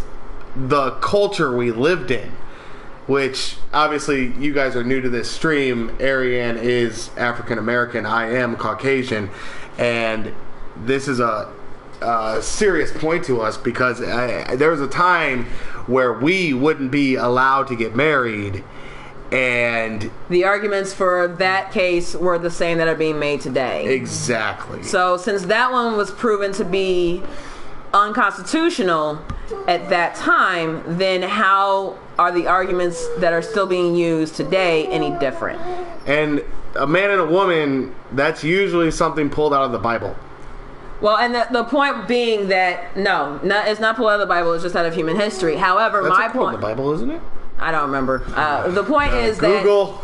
S1: the culture we lived in, which obviously you guys are new to this stream. Ariane is African American, I am Caucasian, and this is a serious point to us, because there was a time where we wouldn't be allowed to get married, and
S2: the arguments for that case were the same that are being made today.
S1: Exactly.
S2: So since that one was proven to be unconstitutional at that time, then how are the arguments that are still being used today any different?
S1: And a man and a woman, that's usually something pulled out of the Bible.
S2: Well, and the point being that no, it's not pulled out of the Bible. It's just out of human history. However,
S1: that's
S2: my point,
S1: the Bible, isn't it?
S2: I don't remember. The point is
S1: Google.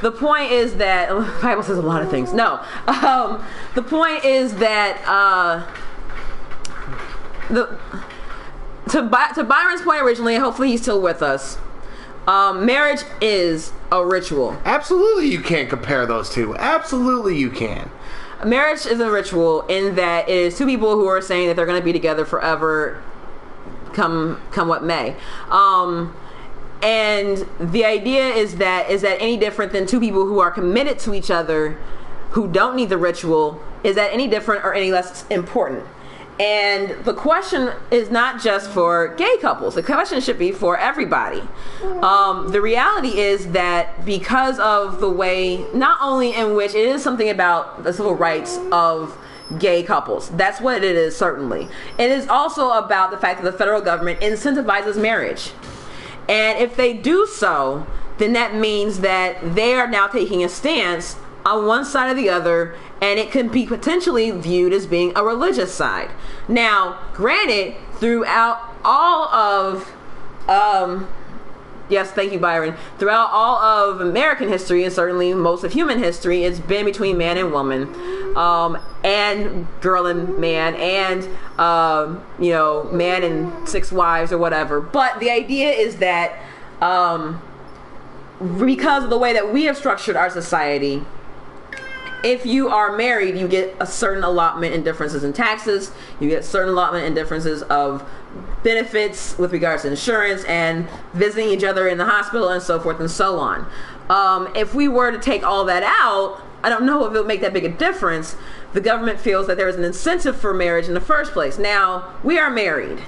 S2: The point is that the Bible says a lot of things. No, the point is that to Byron's point originally, and hopefully he's still with us, marriage is a ritual.
S1: Absolutely, you can't compare those two. Absolutely, you can.
S2: Marriage is a ritual in that it is two people who are saying that they're going to be together forever, come what may. And the idea is that any different than two people who are committed to each other, who don't need the ritual? Is that any different or any less important? And the question is not just for gay couples. The question should be for everybody. The reality is that because of the way, not only in which it is something about the civil rights of gay couples. That's what it is, certainly. It is also about the fact that the federal government incentivizes marriage. And if they do so, then that means that they are now taking a stance on one side or the other, and it can be potentially viewed as being a religious side. Now, granted, throughout all of yes, thank you, Byron. Throughout all of American history, and certainly most of human history, it's been between man and woman, and girl and man, and man and 6 wives or whatever. But the idea is that because of the way that we have structured our society, if you are married, you get a certain allotment and differences in taxes. You get certain allotment and differences of benefits with regards to insurance and visiting each other in the hospital and so forth and so on. If we were to take all that out, I don't know if it would make that big a difference. The government feels that there is an incentive for marriage in the first place. Now, we are married.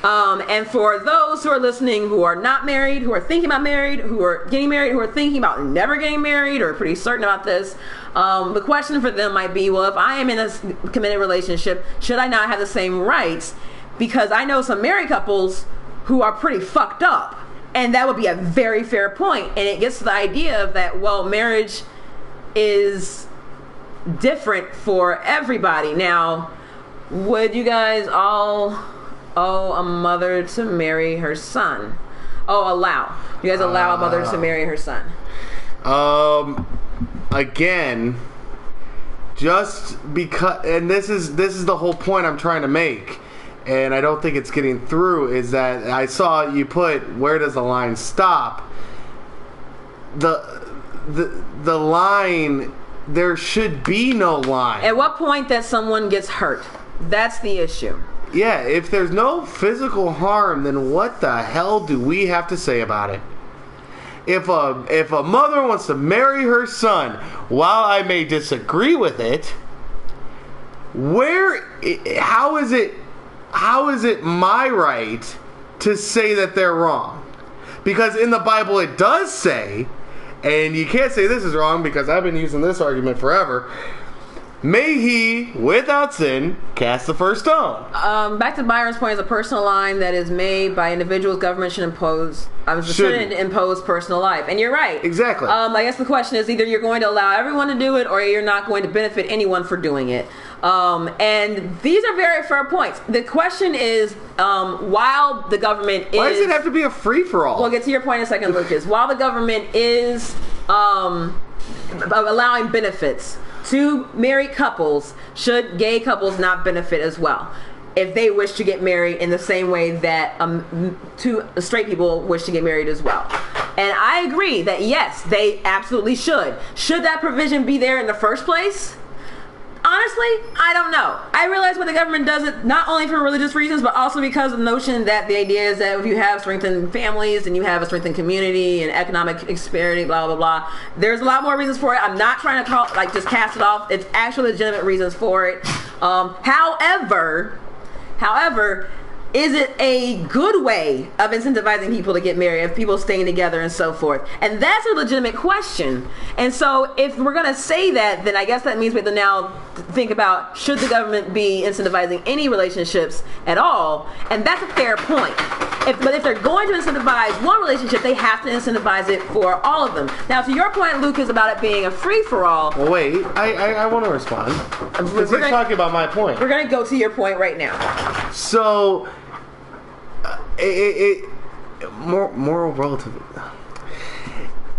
S2: And for those who are listening who are not married, who are thinking about married, who are getting married, who are thinking about never getting married or pretty certain about this, the question for them might be, well, if I am in a committed relationship, should I not have the same rights? Because I know some married couples who are pretty fucked up. And that would be a very fair point. And it gets to the idea of that, well, marriage is different for everybody. Now, would you guys all owe a mother to marry her son? Allow. You guys allow a mother to marry her son?
S1: Again, just because, and this is the whole point I'm trying to make, and I don't think it's getting through, is that I saw you put, where does the line stop? The line, there should be no line.
S2: At what point that someone gets hurt? That's the issue.
S1: Yeah, if there's no physical harm, then what the hell do we have to say about it? If a mother wants to marry her son, while I may disagree with it, how is it my right to say that they're wrong? Because in the Bible it does say, and you can't say this is wrong because I've been using this argument forever, may he, without sin, cast the first stone.
S2: Back to Byron's point, is a personal line that is made by individuals. Government shouldn't impose personal life. And you're right.
S1: Exactly.
S2: I guess the question is either you're going to allow everyone to do it or you're not going to benefit anyone for doing it. And these are very fair points. The question is, while the government is...
S1: Why does it have to be a free-for-all?
S2: We'll get to your point in a second, Lucas. While the government is allowing benefits to married couples, should gay couples not benefit as well if they wish to get married in the same way that two straight people wish to get married as well? And I agree that yes, they absolutely should. Should that provision be there in the first place? Honestly, I don't know. I realize why the government does it, not only for religious reasons, but also because of the notion that the idea is that if you have strengthened families and you have a strengthened community and economic prosperity, blah, blah, blah, there's a lot more reasons for it. I'm not trying to just cast it off. It's actually legitimate reasons for it. However, is it a good way of incentivizing people to get married, of people staying together and so forth? And that's a legitimate question. And so if we're going to say that, then I guess that means we have to now think about, should the government be incentivizing any relationships at all? And that's a fair point. But if they're going to incentivize one relationship, they have to incentivize it for all of them. Now, to your point, Lucas, about it being a free-for-all.
S1: Well, wait. I want to respond. Because you're talking about my point.
S2: We're going to go to your point right now.
S1: So... moral relativism.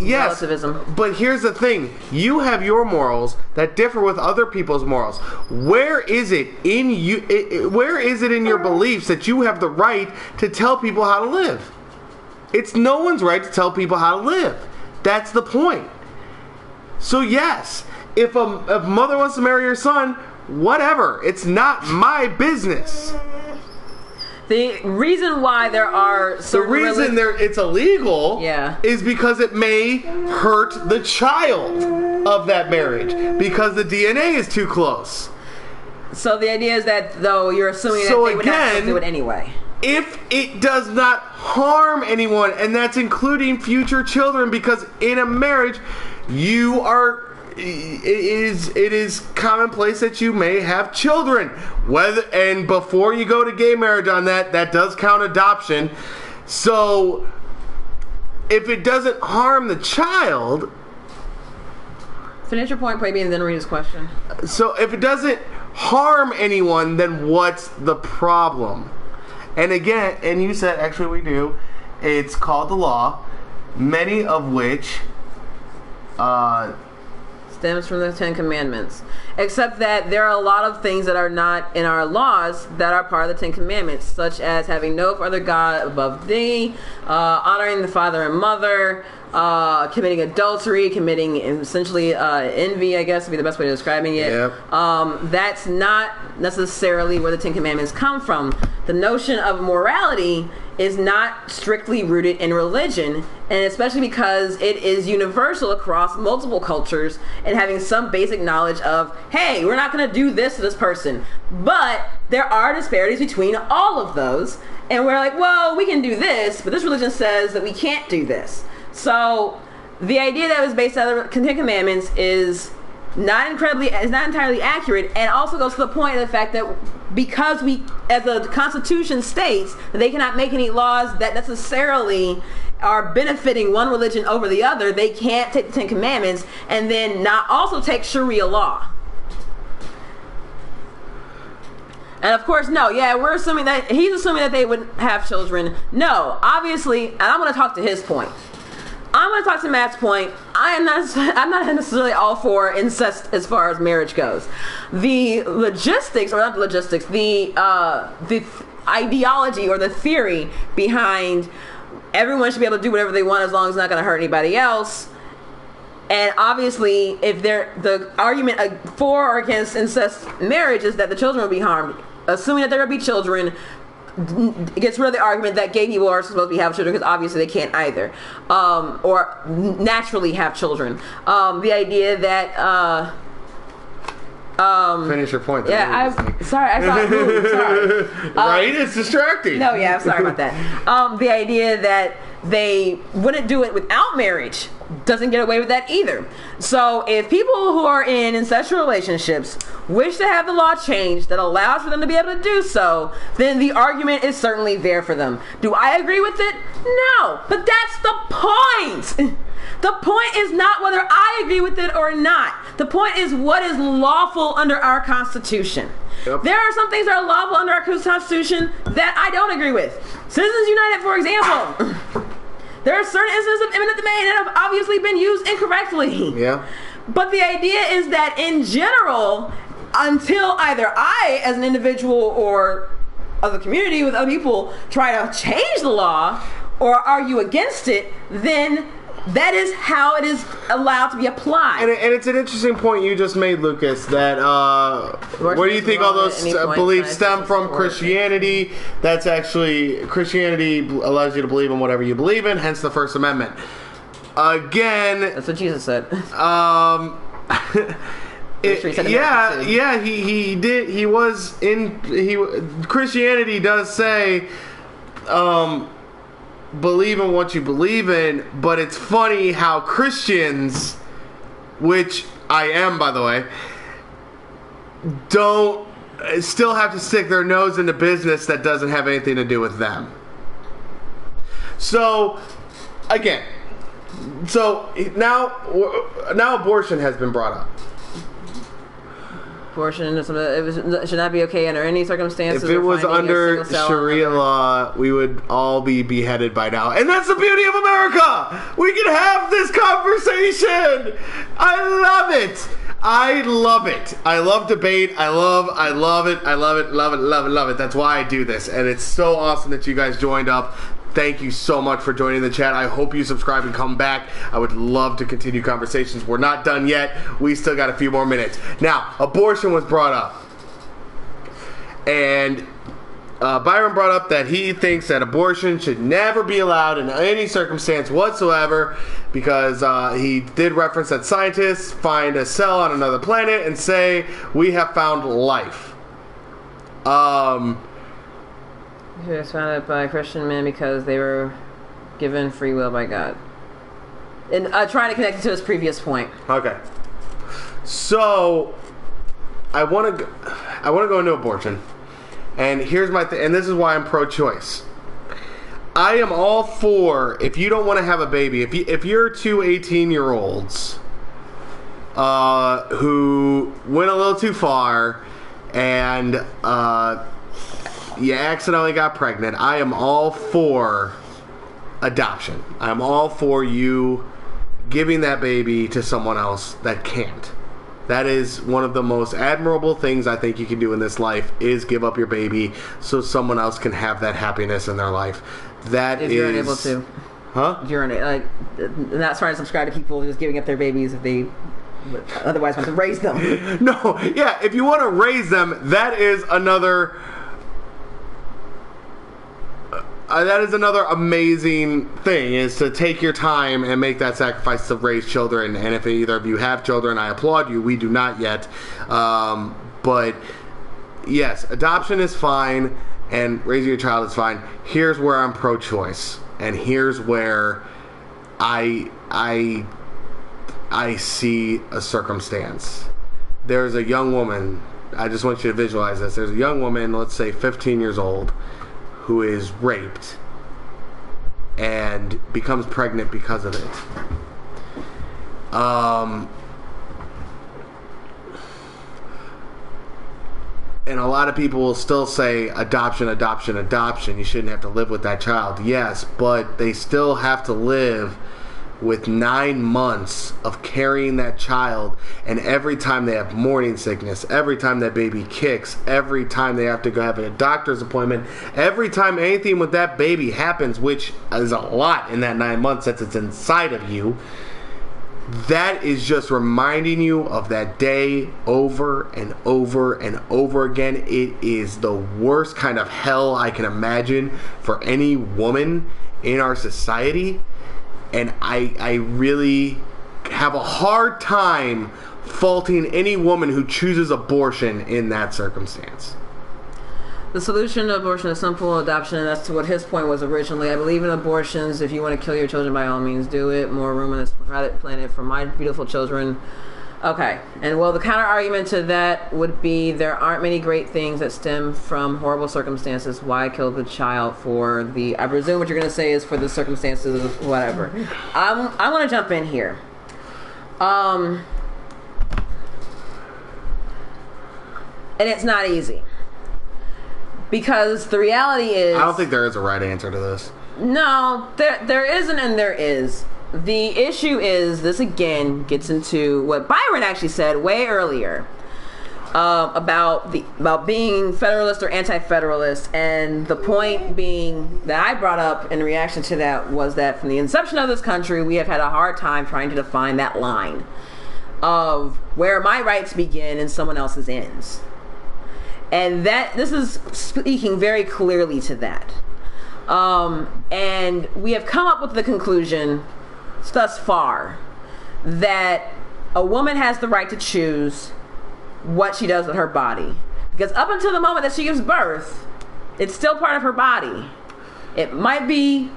S1: Yes, relativism. But here's the thing: you have your morals that differ with other people's morals. Where is it in you? Where is it in your beliefs that you have the right to tell people how to live? It's no one's right to tell people how to live. That's the point. So yes, if a mother wants to marry her son, whatever. It's not my business.
S2: The reason why there are certain
S1: it's illegal is because it may hurt the child of that marriage because the DNA is too close.
S2: So the idea is that, though, you're assuming that they would have to do it anyway.
S1: If it does not harm anyone, and that's including future children, because in a marriage it is commonplace that you may have children. And before you go to gay marriage on that does count adoption. So if it doesn't harm the child...
S2: Finish your point, maybe, and then read his question.
S1: So if it doesn't harm anyone, then what's the problem? And again, and you said, actually we do, it's called the law, many of which...
S2: stems from the Ten Commandments. Except that there are a lot of things that are not in our laws that are part of the Ten Commandments, such as having no other God above thee, honoring the father and mother, committing adultery, committing essentially envy, I guess would be the best way of describing it.
S1: Yep.
S2: That's not necessarily where the Ten Commandments come from. The notion of morality is not strictly rooted in religion, and especially because it is universal across multiple cultures, and having some basic knowledge of, hey, we're not going to do this to this person. But there are disparities between all of those, and we're like, well, we can do this, but this religion says that we can't do this. So the idea that was based on the Ten Commandments is not entirely accurate, and also goes to the point of the fact that because as the Constitution states, that they cannot make any laws that necessarily are benefiting one religion over the other, they can't take the Ten Commandments and then not also take Sharia law. And of course, no, yeah, we're assuming that he's assuming that they would have children. No, obviously, and I'm going to talk to his point. I'm going to talk to Matt's point. I'm not necessarily all for incest as far as marriage goes. The logistics, or not the logistics, the ideology or the theory behind everyone should be able to do whatever they want as long as it's not going to hurt anybody else. And obviously, if the argument for or against incest marriage is that the children will be harmed, assuming that there will be children, it gets rid of the argument that gay people are supposed to have children, because obviously they can't either, or naturally have children. The idea that
S1: finish your point.
S2: Yeah, sorry, I saw it move. Sorry.
S1: Right? It's distracting.
S2: No, yeah, I'm sorry about that. The idea that they wouldn't do it without marriage doesn't get away with that either. So if people who are in incestual relationships wish to have the law changed that allows for them to be able to do so, then the argument is certainly there for them. Do I agree with it? No, but that's the point. The point is not whether I agree with it or not. The point is what is lawful under our Constitution. Yep. There are some things that are lawful under our Constitution that I don't agree with. Citizens United, for example. There are certain instances of eminent domain that have obviously been used incorrectly.
S1: Yeah.
S2: But the idea is that in general, until either I, as an individual, or of the community with other people, try to change the law or argue against it, then that is how it is allowed to be applied.
S1: And it's an interesting point you just made, Lucas, that where do you think all those beliefs stem from? Christianity. That's actually, Christianity allows you to believe in whatever you believe in, hence the First Amendment. Again,
S2: that's what Jesus said.
S1: He did. He was in. Christianity does say, believe in what you believe in, but it's funny how Christians, which I am, by the way, don't still have to stick their nose into business that doesn't have anything to do with them. So, again, now abortion has been brought up.
S2: Abortion should not be okay under any circumstances.
S1: If it was under Sharia law, we would all be beheaded by now. And that's the beauty of America! We can have this conversation! I love it! I love it. I love debate. I love it. That's why I do this. And it's so awesome that you guys joined up. Thank you so much for joining the chat. I hope you subscribe and come back. I would love to continue conversations. We're not done yet. We still got a few more minutes. Now, abortion was brought up. And Byron brought up that he thinks that abortion should never be allowed in any circumstance whatsoever, because he did reference that scientists find a cell on another planet and say, we have found life.
S2: It was founded by Christian men because they were given free will by God. And trying to connect it to his previous point.
S1: Okay. So, I want to go into abortion. And here's my and this is why I'm pro-choice. I am all for, if you don't want to have a baby, if you're two 18-year-olds who went a little too far and you accidentally got pregnant, I am all for adoption. I'm all for you giving that baby to someone else that can't. That is one of the most admirable things I think you can do in this life, is give up your baby so someone else can have that happiness in their life. That
S2: if you're unable to.
S1: Huh?
S2: If you're not trying to subscribe to people just giving up their babies if they otherwise want to raise them.
S1: No, yeah, if you want to raise them, that is another amazing thing, is to take your time and make that sacrifice to raise children. And if either of you have children, I applaud you. We do not yet. But yes, adoption is fine and raising a child is fine. Here's where I'm pro-choice. And here's where I see a circumstance. There's a young woman. I just want you to visualize this. There's a young woman, let's say 15 years old, who is raped and becomes pregnant because of it. And a lot of people will still say adoption, adoption, adoption. You shouldn't have to live with that child. Yes, but they still have to live with 9 months of carrying that child, and every time they have morning sickness, every time that baby kicks, every time they have to go have a doctor's appointment, every time anything with that baby happens, which is a lot in that 9 months since it's inside of you, that is just reminding you of that day over and over and over again. It is the worst kind of hell I can imagine for any woman in our society. And I really have a hard time faulting any woman who chooses abortion in that circumstance.
S2: The solution to abortion is simple: adoption, and that's what his point was originally. I believe in abortions. If you want to kill your children, by all means, do it. More room on this planet for my beautiful children. Okay, and well, the counter argument to that would be there aren't many great things that stem from horrible circumstances. Why kill the child for the? I presume what you're going to say is for the circumstances of whatever. I want to jump in here. And it's not easy, because the reality is,
S1: I don't think there is a right answer to this.
S2: No, there isn't, and there is. The issue is, this again gets into what Byron actually said way earlier about being Federalist or Anti-Federalist, and the point being that I brought up in reaction to that was that from the inception of this country, we have had a hard time trying to define that line of where my rights begin and someone else's ends, and that this is speaking very clearly to that. And we have come up with the conclusion thus far that a woman has the right to choose what she does with her body, because up until the moment that she gives birth, it's still part of her body. It might be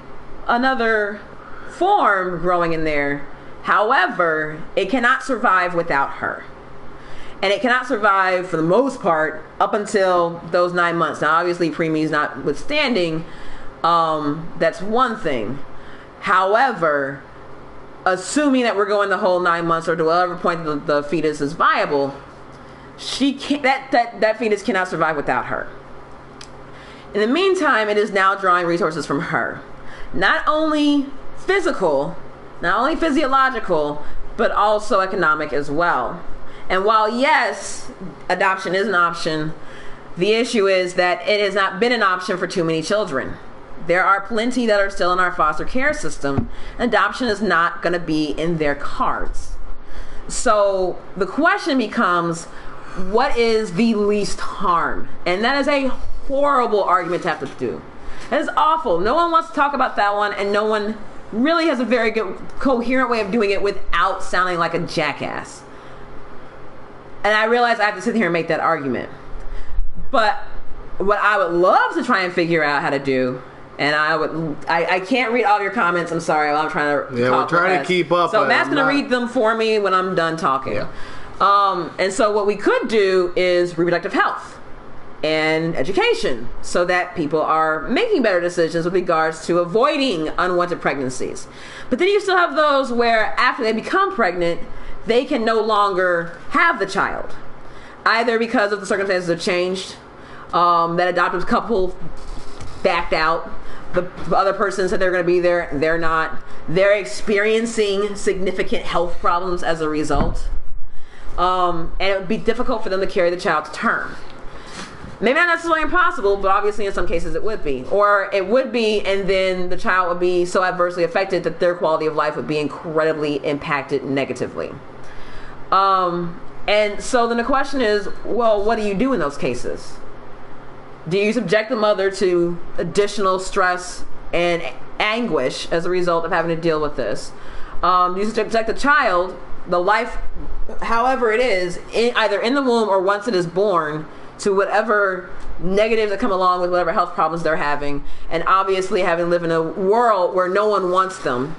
S2: another form growing in there, however, it cannot survive without her, and it cannot survive for the most part up until those 9 months. Now obviously preemies notwithstanding, that's one thing. However, assuming that we're going the whole 9 months or to whatever point the fetus is viable, she can't, that fetus cannot survive without her. In the meantime, it is now drawing resources from her, not only physical, not only physiological, but also economic as well. And while yes, adoption is an option, the issue is that it has not been an option for too many children. There are plenty that are still in our foster care system. Adoption is not going to be in their cards. So the question becomes, what is the least harm? And that is a horrible argument to have to do. That is awful. No one wants to talk about that one, and no one really has a very good, coherent way of doing it without sounding like a jackass. And I realize I have to sit here and make that argument. But what I would love to try and figure out how to do, and I can't read all of your comments. I'm sorry. I'm trying to.
S1: Yeah, we're trying to keep up.
S2: So Matt's going to read them for me when I'm done talking.
S1: Yeah.
S2: And so what we could do is reproductive health and education, so that people are making better decisions with regards to avoiding unwanted pregnancies. But then you still have those where after they become pregnant, they can no longer have the child, either because of the circumstances have changed, that adoptive couple backed out, the other person said they're going to be there, they're not, they're experiencing significant health problems as a result, and it would be difficult for them to carry the child to term. Maybe not necessarily impossible, but obviously in some cases it would be. Or it would be, and then the child would be so adversely affected that their quality of life would be incredibly impacted negatively. And so then the question is, well, what do you do in those cases? Do you subject the mother to additional stress and anguish as a result of having to deal with this? Do you subject the child, the life, however it is, either in the womb or once it is born, to whatever negatives that come along with whatever health problems they're having, and obviously having lived in a world where no one wants them,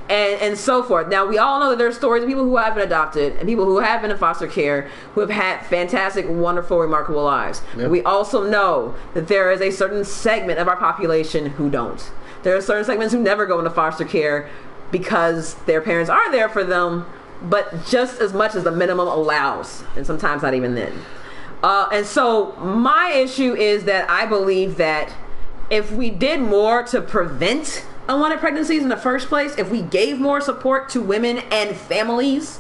S2: and so forth. Now, we all know that there are stories of people who have been adopted and people who have been in foster care who have had fantastic, wonderful, remarkable lives. Yep. We also know that there is a certain segment of our population who don't. There are certain segments who never go into foster care because their parents are there for them, but just as much as the minimum allows, and sometimes not even then. And so my issue is that I believe that if we did more to prevent unwanted pregnancies in the first place, if we gave more support to women and families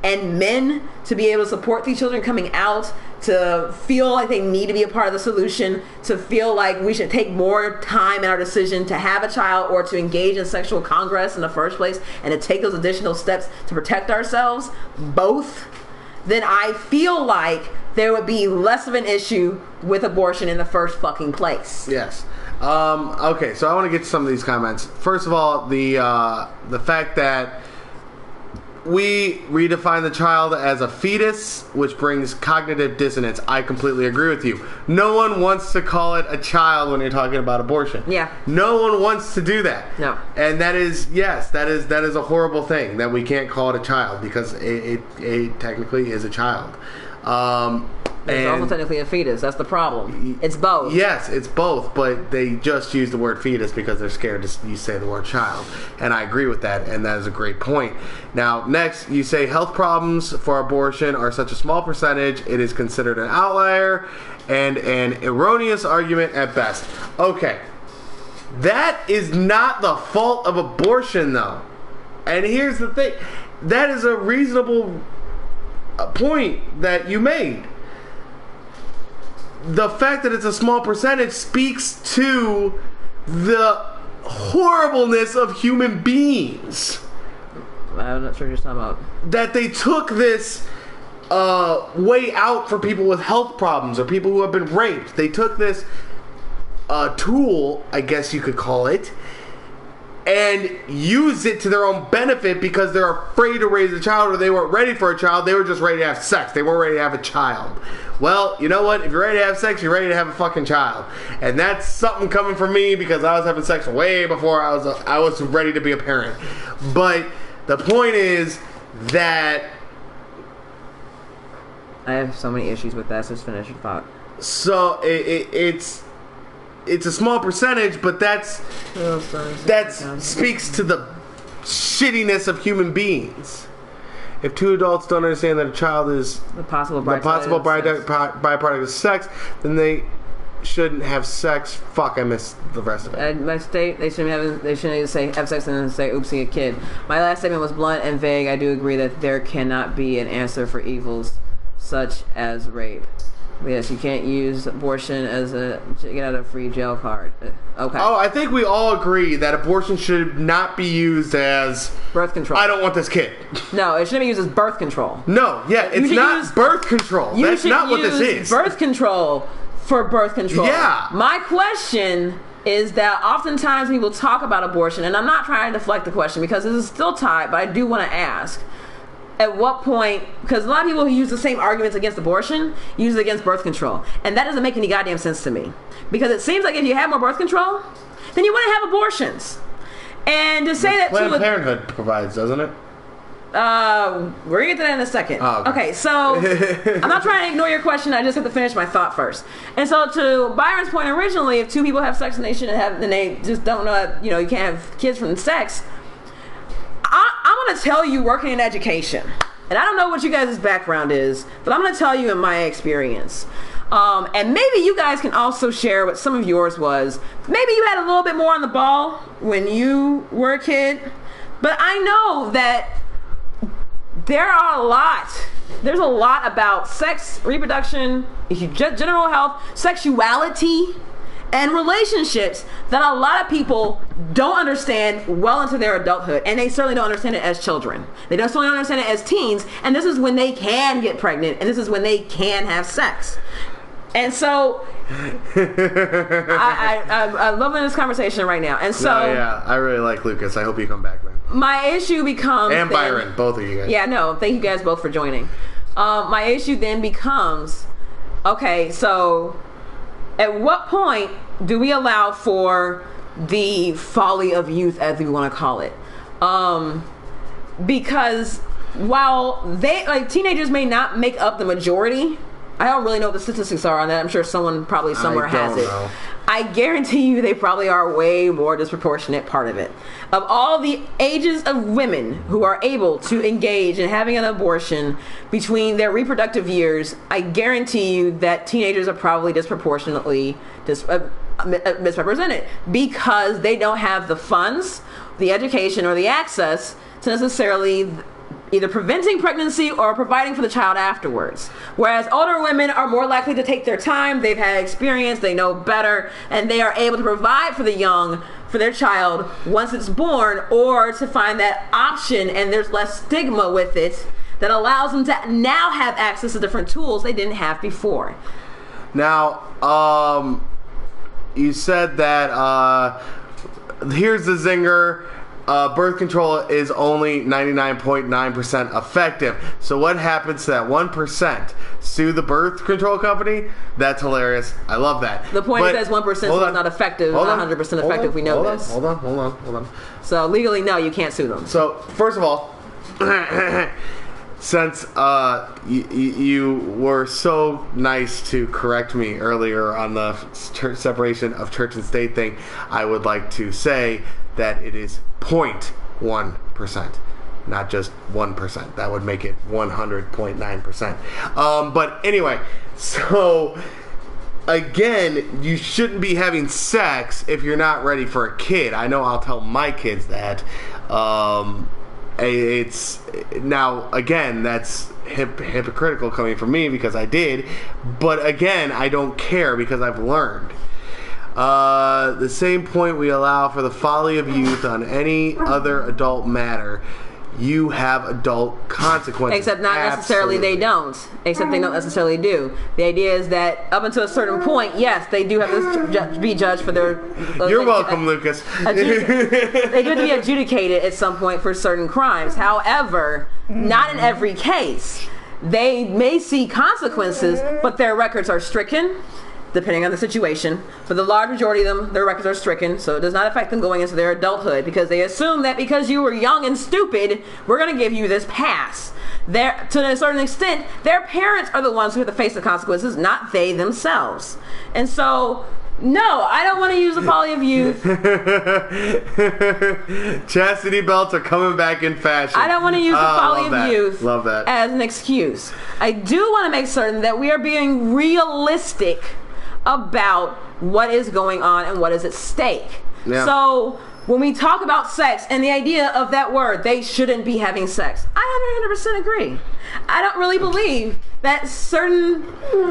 S2: and men to be able to support these children coming out, to feel like they need to be a part of the solution, to feel like we should take more time in our decision to have a child or to engage in sexual congress in the first place, and to take those additional steps to protect ourselves, both, then I feel like there would be less of an issue with abortion in the first fucking place.
S1: Yes. Okay, so I want to get to some of these comments. First of all, the fact that we redefine the child as a fetus, which brings cognitive dissonance. I completely agree with you. No one wants to call it a child when you're talking about abortion.
S2: Yeah.
S1: No one wants to do that.
S2: No.
S1: And that is, yes, that is a horrible thing, that we can't call it a child, because it technically is a child.
S2: It's also technically a fetus. That's the problem. It's both.
S1: Yes, it's both, but they just use the word fetus because they're scared to say the word child. And I agree with that, and that is a great point. Now, next, you say health problems for abortion are such a small percentage, it is considered an outlier and an erroneous argument at best. Okay. That is not the fault of abortion, though. And here's the thing. That is a reasonable point that you made. The fact that it's a small percentage speaks to the horribleness of human beings.
S2: I'm not sure what you're talking about.
S1: That they took this way out for people with health problems or people who have been raped. They took this tool, I guess you could call it, and use it to their own benefit because they're afraid to raise a child, or they weren't ready for a child. They were just ready to have sex. They weren't ready to have a child. Well, you know what? If you're ready to have sex, you're ready to have a fucking child. And that's something coming from me because I was having sex way before I was ready to be a parent. But the point is that
S2: I have so many issues with that, so just finish your thought.
S1: So it's a small percentage, but that speaks to the shittiness of human beings. If two adults don't understand that a child is
S2: the possible
S1: byproduct of sex, then they shouldn't have sex. Fuck, I missed the rest of it.
S2: My state, they shouldn't even say have sex and then say oopsie, a kid. My last statement was blunt and vague. I do agree that there cannot be an answer for evils such as rape. Yes, you can't use abortion as a get out of free jail card. Okay.
S1: Oh, I think we all agree that abortion should not be used as
S2: birth control.
S1: I don't want this kid.
S2: No, it shouldn't be used as birth control.
S1: No, yeah, it's not birth control. That's not what this is.
S2: Birth control for birth control.
S1: Yeah.
S2: My question is that oftentimes people talk about abortion, and I'm not trying to deflect the question because this is still tied, but I do want to ask. At what point, because a lot of people who use the same arguments against abortion use it against birth control. And that doesn't make any goddamn sense to me. Because it seems like if you have more birth control, then you wouldn't have abortions. And to say that
S1: Planned Parenthood provides, doesn't it?
S2: We're going to get to that in a second.
S1: Oh,
S2: okay, so I'm not trying to ignore your question. I just have to finish my thought first. And so to Byron's point originally, if two people have sex and they shouldn't have, then they just don't know that, you can't have kids from sex. I want to tell you, working in education, and I don't know what you guys' background is, but I'm going to tell you in my experience. And maybe you guys can also share what some of yours was. Maybe you had a little bit more on the ball when you were a kid, but I know that there's a lot about sex, reproduction, general health, sexuality, and relationships that a lot of people don't understand well into their adulthood, and they certainly don't understand it as children. They certainly don't understand it as teens, and this is when they can get pregnant, and this is when they can have sex. And so I'm loving this conversation right now. And so
S1: yeah, I really like Lucas. I hope you come back, man.
S2: My issue becomes
S1: and Byron, both of you guys.
S2: Yeah, no, thank you guys both for joining. My issue then becomes, okay, so at what point do we allow for the folly of youth, as we want to call it? Because while teenagers may not make up the majority, I don't really know what the statistics are on that. I'm sure someone probably somewhere has it. I guarantee you they probably are way more disproportionate part of it. Of all the ages of women who are able to engage in having an abortion between their reproductive years, I guarantee you that teenagers are probably disproportionately misrepresented because they don't have the funds, the education, or the access to necessarily either preventing pregnancy or providing for the child afterwards. Whereas older women are more likely to take their time, they've had experience, they know better, and they are able to provide for their child once it's born, or to find that option, and there's less stigma with it that allows them to now have access to different tools they didn't have before.
S1: Now, you said that, here's the zinger, birth control is only 99.9% effective. So what happens to that 1%? Sue the birth control company? That's hilarious. I love that.
S2: The point is that 1% is not effective, not 100% effective. We know this.
S1: Hold on.
S2: So legally, no, you can't sue them.
S1: So, first of all, since you were so nice to correct me earlier on the separation of church and state thing, I would like to say that it is 0.1%, not just 1%. That would make it 100.9%. But anyway, so again, you shouldn't be having sex if you're not ready for a kid. I know I'll tell my kids that. It's now, again, that's hypocritical coming from me because I did, but again, I don't care because I've learned. The same point we allow for the folly of youth on any other adult matter, you have adult consequences.
S2: Except not necessarily they don't. Except they don't necessarily do. The idea is that up until a certain point, yes, they do have to be judged for their...
S1: You're welcome, Lucas.
S2: They do have to be adjudicated at some point for certain crimes. However, not in every case. They may see consequences, but their records are stricken, depending on the situation. For the large majority of them, their records are stricken, so it does not affect them going into their adulthood because they assume that because you were young and stupid, we're going to give you this pass. To a certain extent, their parents are the ones who have to face the consequences, not they themselves. And so, no, I don't want to use the folly of youth.
S1: Chastity belts are coming back in fashion.
S2: I don't want to use the folly of youth
S1: love that
S2: as an excuse. I do want to make certain that we are being realistic about what is going on and what is at stake. Yeah. So when we talk about sex and the idea of that word, they shouldn't be having sex, I 100% agree. I don't really believe that certain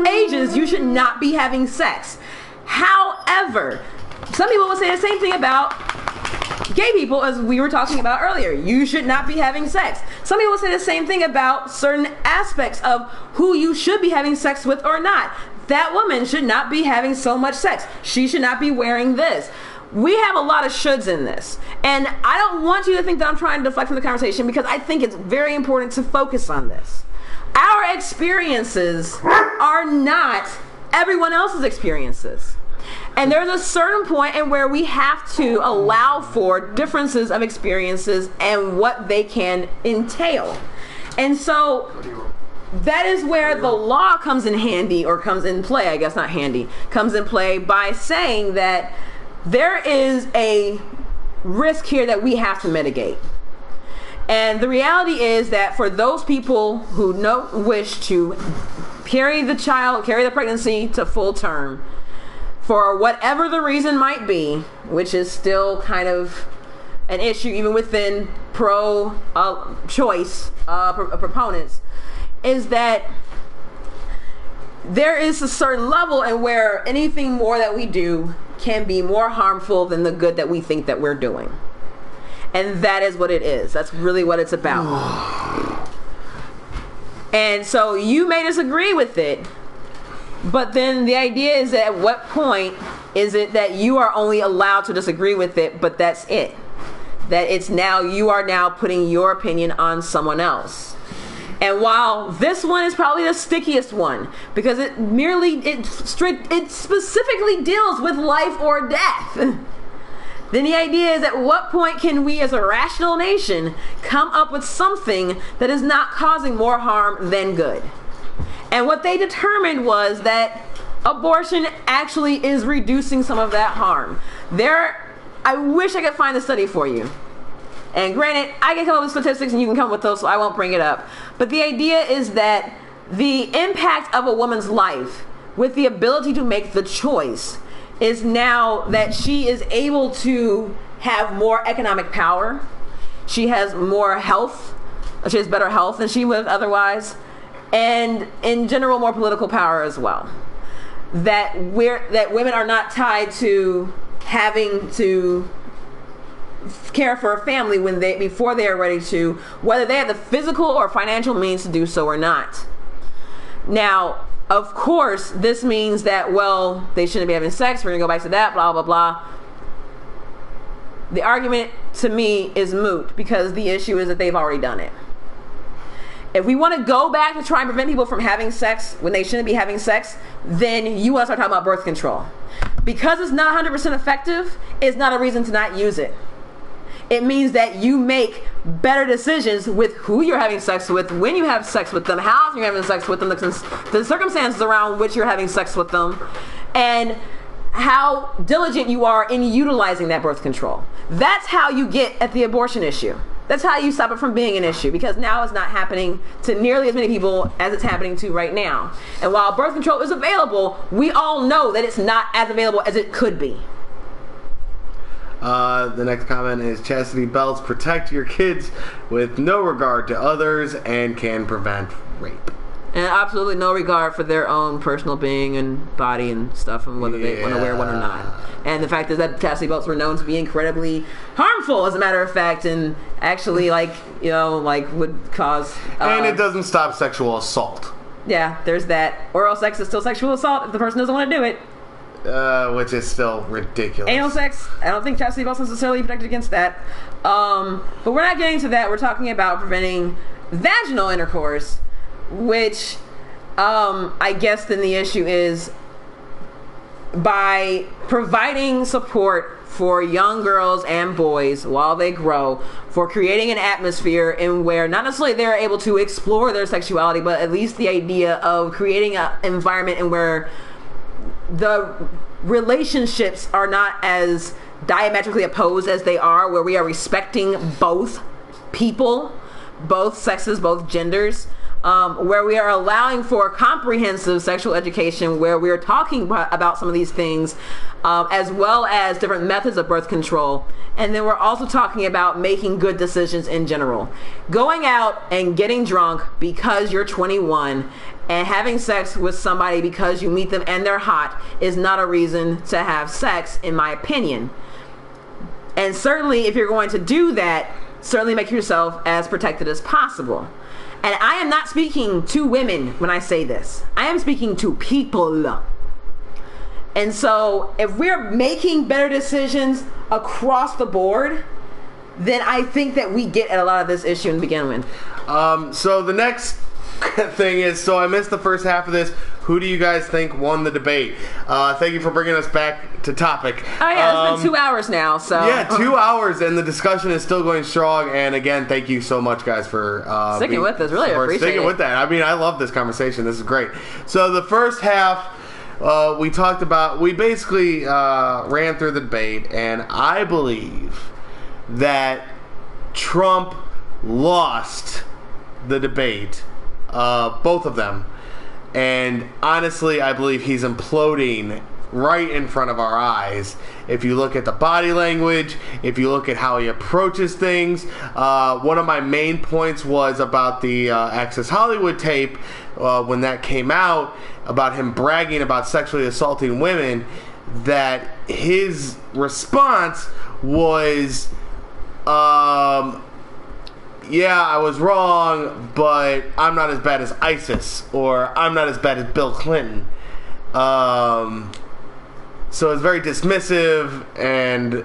S2: ages you should not be having sex. However, some people will say the same thing about gay people, as we were talking about earlier. You should not be having sex. Some people will say the same thing about certain aspects of who you should be having sex with or not. That woman should not be having so much sex. She should not be wearing this. We have a lot of shoulds in this. And I don't want you to think that I'm trying to deflect from the conversation because I think it's very important to focus on this. Our experiences are not everyone else's experiences. And there's a certain point in where we have to allow for differences of experiences and what they can entail. And so that is where the law comes in handy, or comes in play, I guess not handy, comes in play by saying that there is a risk here that we have to mitigate. And the reality is that for those people who wish to carry the pregnancy to full term, for whatever the reason might be, which is still kind of an issue even within pro-choice proponents, is that there is a certain level and where anything more that we do can be more harmful than the good that we think that we're doing. And that is what it is. That's really what it's about. And so you may disagree with it, but then the idea is that at what point is it that you are only allowed to disagree with it, but that's it? That you are now putting your opinion on someone else. And while this one is probably the stickiest one, because it specifically deals with life or death, then the idea is at what point can we as a rational nation come up with something that is not causing more harm than good? And what they determined was that abortion actually is reducing some of that harm. I wish I could find the study for you. And granted, I can come up with statistics and you can come up with those, so I won't bring it up. But the idea is that the impact of a woman's life with the ability to make the choice is now that she is able to have more economic power. She has more health. She has better health than she would otherwise. And in general, more political power as well. That women are not tied to having to care for a family before they are ready to, whether they have the physical or financial means to do so or not. Now, of course, this means that, well, they shouldn't be having sex. We're going to go back to that, blah, blah, blah. The argument to me is moot because the issue is that they've already done it. If we want to go back to try and prevent people from having sex when they shouldn't be having sex, then you want to start talking about birth control. Because it's not 100% effective, it's not a reason to not use it. It means that you make better decisions with who you're having sex with, when you have sex with them, how you're having sex with them, the circumstances around which you're having sex with them, and how diligent you are in utilizing that birth control. That's how you get at the abortion issue. That's how you stop it from being an issue, because now it's not happening to nearly as many people as it's happening to right now. And while birth control is available, we all know that it's not as available as it could be.
S1: The next comment is chastity belts protect your kids with no regard to others and can prevent rape.
S2: And absolutely no regard for their own personal being and body and stuff, and whether they want to wear one or not. And the fact is that chastity belts were known to be incredibly harmful, as a matter of fact, and actually, would cause...
S1: and it doesn't stop sexual assault.
S2: Yeah, there's that. Oral sex is still sexual assault if the person doesn't want to do it.
S1: Which is still ridiculous.
S2: Anal sex, I don't think chastity belts necessarily protected against that. But we're not getting to that. We're talking about preventing vaginal intercourse, which I guess then the issue is by providing support for young girls and boys while they grow, for creating an atmosphere in where not necessarily they're able to explore their sexuality, but at least the idea of creating an environment in where the relationships are not as diametrically opposed as they are, where we are respecting both people, both sexes, both genders, where we are allowing for comprehensive sexual education, where we are talking about some of these things, as well as different methods of birth control. And then we're also talking about making good decisions in general. Going out and getting drunk because you're 21 and having sex with somebody because you meet them and they're hot is not a reason to have sex, in my opinion. And certainly, if you're going to do that, certainly make yourself as protected as possible. And I am not speaking to women when I say this. I am speaking to people. And so, if we're making better decisions across the board, then I think that we get at a lot of this issue to begin with.
S1: So the next thing is, so I missed the first half of this. Who do you guys think won the debate? Thank you for bringing us back to topic.
S2: Oh yeah, it's been 2 hours now. So
S1: yeah, 2 hours, and the discussion is still going strong. And again, thank you so much, guys, for
S2: sticking with us. Really appreciate it.
S1: Sticking with that. I mean, I love this conversation. This is great. So the first half, we talked about. We basically ran through the debate, and I believe that Trump lost the debate. Both of them. And honestly, I believe he's imploding right in front of our eyes. If you look at the body language, if you look at how he approaches things, one of my main points was about the Access Hollywood tape when that came out, about him bragging about sexually assaulting women, that his response was, yeah, I was wrong, but I'm not as bad as ISIS, or I'm not as bad as Bill Clinton. So it's very dismissive and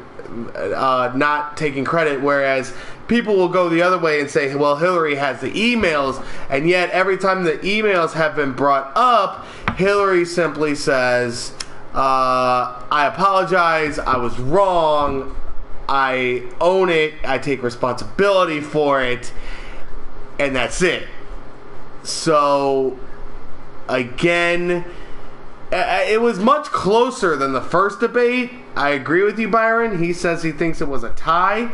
S1: not taking credit, whereas people will go the other way and say, well, Hillary has the emails, and yet every time the emails have been brought up, Hillary simply says, I apologize, I was wrong, I own it, I take responsibility for it, and that's it. So, again, it was much closer than the first debate. I agree with you, Byron. He says he thinks it was a tie,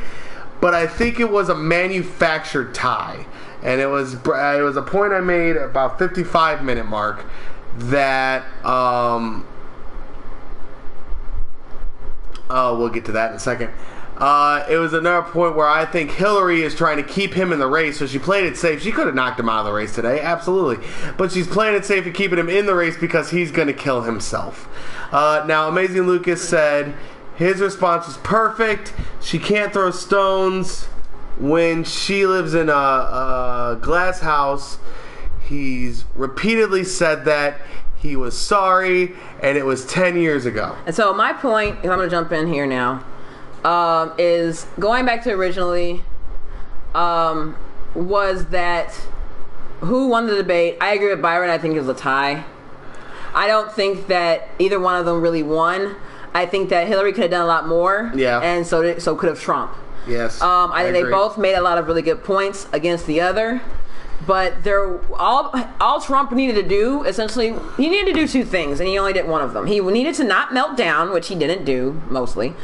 S1: but I think it was a manufactured tie. And it was a point I made about 55-minute mark that we'll get to that in a second. It was another point where I think Hillary is trying to keep him in the race, so she played it safe. She could have knocked him out of the race today, absolutely. But she's playing it safe and keeping him in the race because he's going to kill himself. Now, Amazing Lucas said his response was perfect. She can't throw stones when she lives in a glass house. He's repeatedly said that. He was sorry, and it was 10 years ago.
S2: And so my point, if I'm going to jump in here now, is going back to originally, was that who won the debate? I agree with Byron. I think it was a tie. I don't think that either one of them really won. I think that Hillary could have done a lot more.
S1: Yeah.
S2: And so could have Trump.
S1: Yes.
S2: I think they both made a lot of really good points against the other. But they're all Trump needed to do, essentially, he needed to do two things, and he only did one of them. He needed to not melt down, which he didn't do, mostly.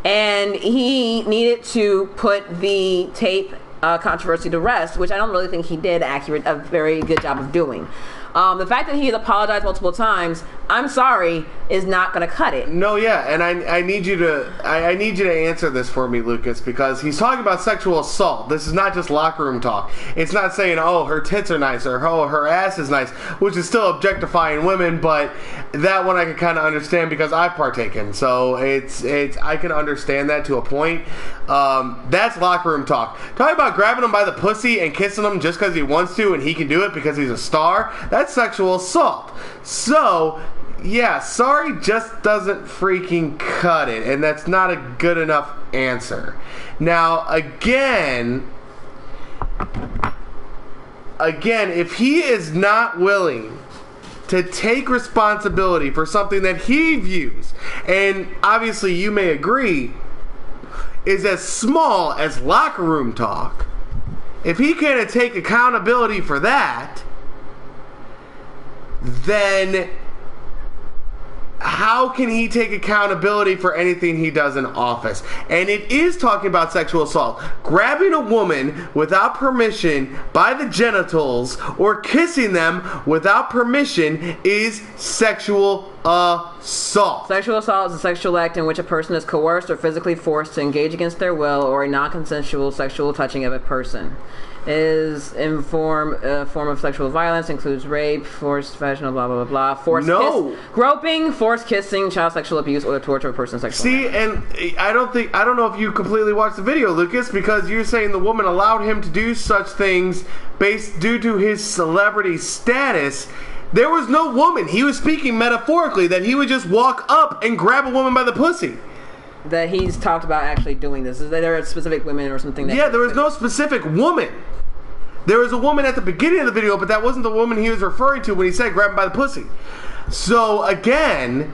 S2: And he needed to put the tape controversy to rest, which I don't really think he did a very good job of doing. The fact that he has apologized multiple times, I'm sorry, is not going to cut it.
S1: No, yeah, and I need you to answer this for me, Lucas, because he's talking about sexual assault. This is not just locker room talk. It's not saying, oh, her tits are nice or oh, her ass is nice, which is still objectifying women, but that one I can kind of understand because I've partaken. So it's I can understand that to a point. That's locker room talk. Talking about grabbing him by the pussy and kissing him just because he wants to and he can do it because he's a star, that's sexual assault. So, yeah, sorry just doesn't freaking cut it, and that's not a good enough answer. Now, again, if he is not willing to take responsibility for something that he views, and obviously you may agree, is as small as locker room talk, if he can't take accountability for that, then how can he take accountability for anything he does in office? And it is talking about sexual assault. Grabbing a woman without permission by the genitals or kissing them without permission is sexual assault.
S2: Sexual assault is a sexual act in which a person is coerced or physically forced to engage against their will or a non-consensual sexual touching of a person. It is in form of sexual violence, includes rape, forced vaginal, blah, blah, blah, blah. Groping, forced kissing, child sexual abuse, or the torture of a person sexually.
S1: See, and I don't know if you completely watched the video, Lucas, because you're saying the woman allowed him to do such things due to his celebrity status. There was no woman. He was speaking metaphorically that he would just walk up and grab a woman by the pussy.
S2: That he's talked about actually doing this. Is that there are specific women or something?
S1: Yeah, there was no specific woman. There was a woman at the beginning of the video, but that wasn't the woman he was referring to when he said grab him by the pussy. So, again,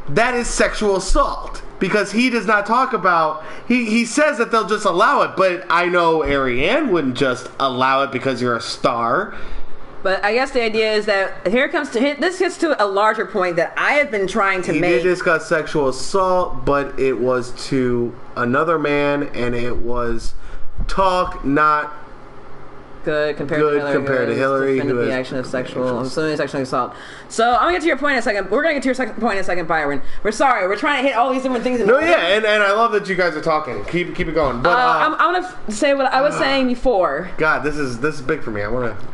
S1: that is sexual assault. Because he does not talk about... He says that they'll just allow it, but I know Ariane wouldn't just allow it because you're a star.
S2: But I guess the idea is that this gets to a larger point that I have been trying to make.
S1: He did discuss sexual assault, but it was to another man, and it was talk, not
S2: good compared to Hillary, who
S1: defended
S2: the action of sexual assault. So I'm gonna get to your point in a second. We're gonna get to your second point in a second, Byron. We're sorry. We're trying to hit all these different things.
S1: And I love that you guys are talking. Keep it going. But
S2: I'm gonna say what I was saying before.
S1: God, this is big for me. I want to.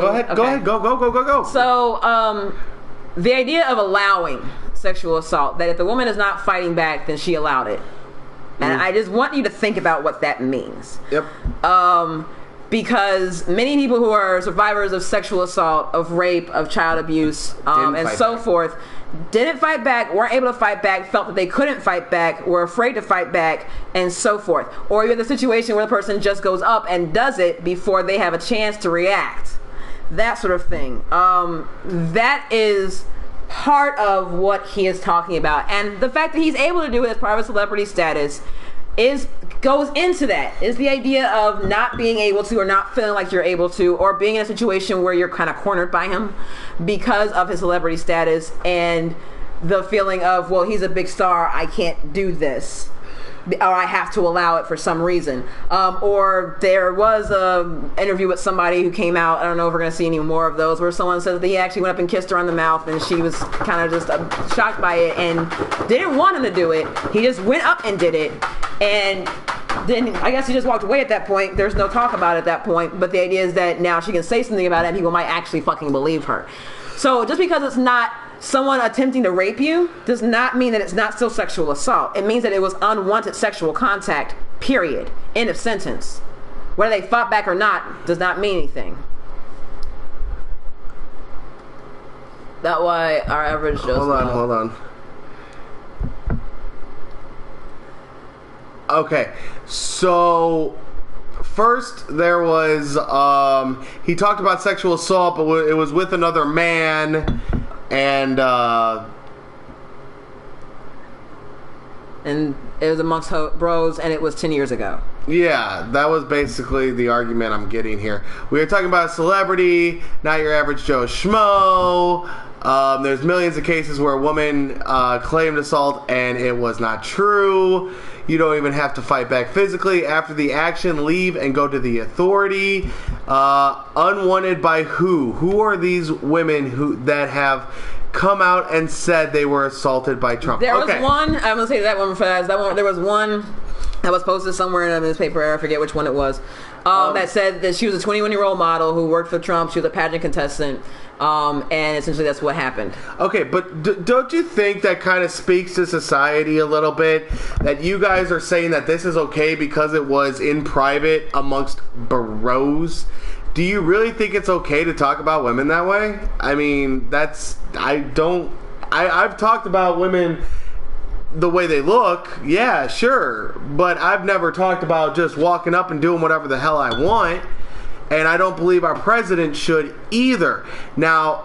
S1: Go ahead.
S2: Okay.
S1: Go.
S2: So the idea of allowing sexual assault, that if the woman is not fighting back, then she allowed it. And I just want you to think about what that means.
S1: Yep.
S2: Because many people who are survivors of sexual assault, of rape, of child abuse, and so forth, didn't fight back, weren't able to fight back, felt that they couldn't fight back, were afraid to fight back, and so forth. Or you have the situation where the person just goes up and does it before they have a chance to react. That sort of thing. That is part of what he is talking about, and the fact that he's able to do it as part of his celebrity status is goes into that. Is the idea of not being able to, or not feeling like you're able to, or being in a situation where you're kind of cornered by him because of his celebrity status, and the feeling of, well, he's a big star, I can't do this, or I have to allow it for some reason. Or there was a interview with somebody who came out, I don't know if we're going to see any more of those, where someone said that he actually went up and kissed her on the mouth, and she was kind of just shocked by it and didn't want him to do it. He just went up and did it, and then I guess he just walked away at that point. There's no talk about it at that point, but the idea is that now she can say something about it and people might actually fucking believe her. So just because it's not someone attempting to rape you does not mean that it's not still sexual assault. It means that it was unwanted sexual contact, period. End of sentence. Whether they fought back or not does not mean anything. That's why our average Joe's
S1: Hold on. Okay, so first there was he talked about sexual assault, but it was with another man, and
S2: it was amongst bros, and it was 10 years ago.
S1: Yeah, that was basically the argument I'm getting here. We were talking about a celebrity, not your average Joe Schmo. There's millions of cases where a woman claimed assault and it was not true. You don't even have to fight back physically. After the action, leave and go to the authority. Unwanted by who? Who are these women that have come out and said they were assaulted by Trump?
S2: There was one, I'm going to say that one fast. There was one that was posted somewhere in a newspaper, I forget which one it was, that said that she was a 21-year-old model who worked for Trump. She was a pageant contestant, and essentially that's what happened. Okay,
S1: but don't you think that kind of speaks to society a little bit? That you guys are saying that this is okay because it was in private amongst bros? Do you really think it's okay to talk about women that way? I mean, I've talked about women the way they look, yeah, sure, but I've never talked about just walking up and doing whatever the hell I want, and I don't believe our president should either. Now,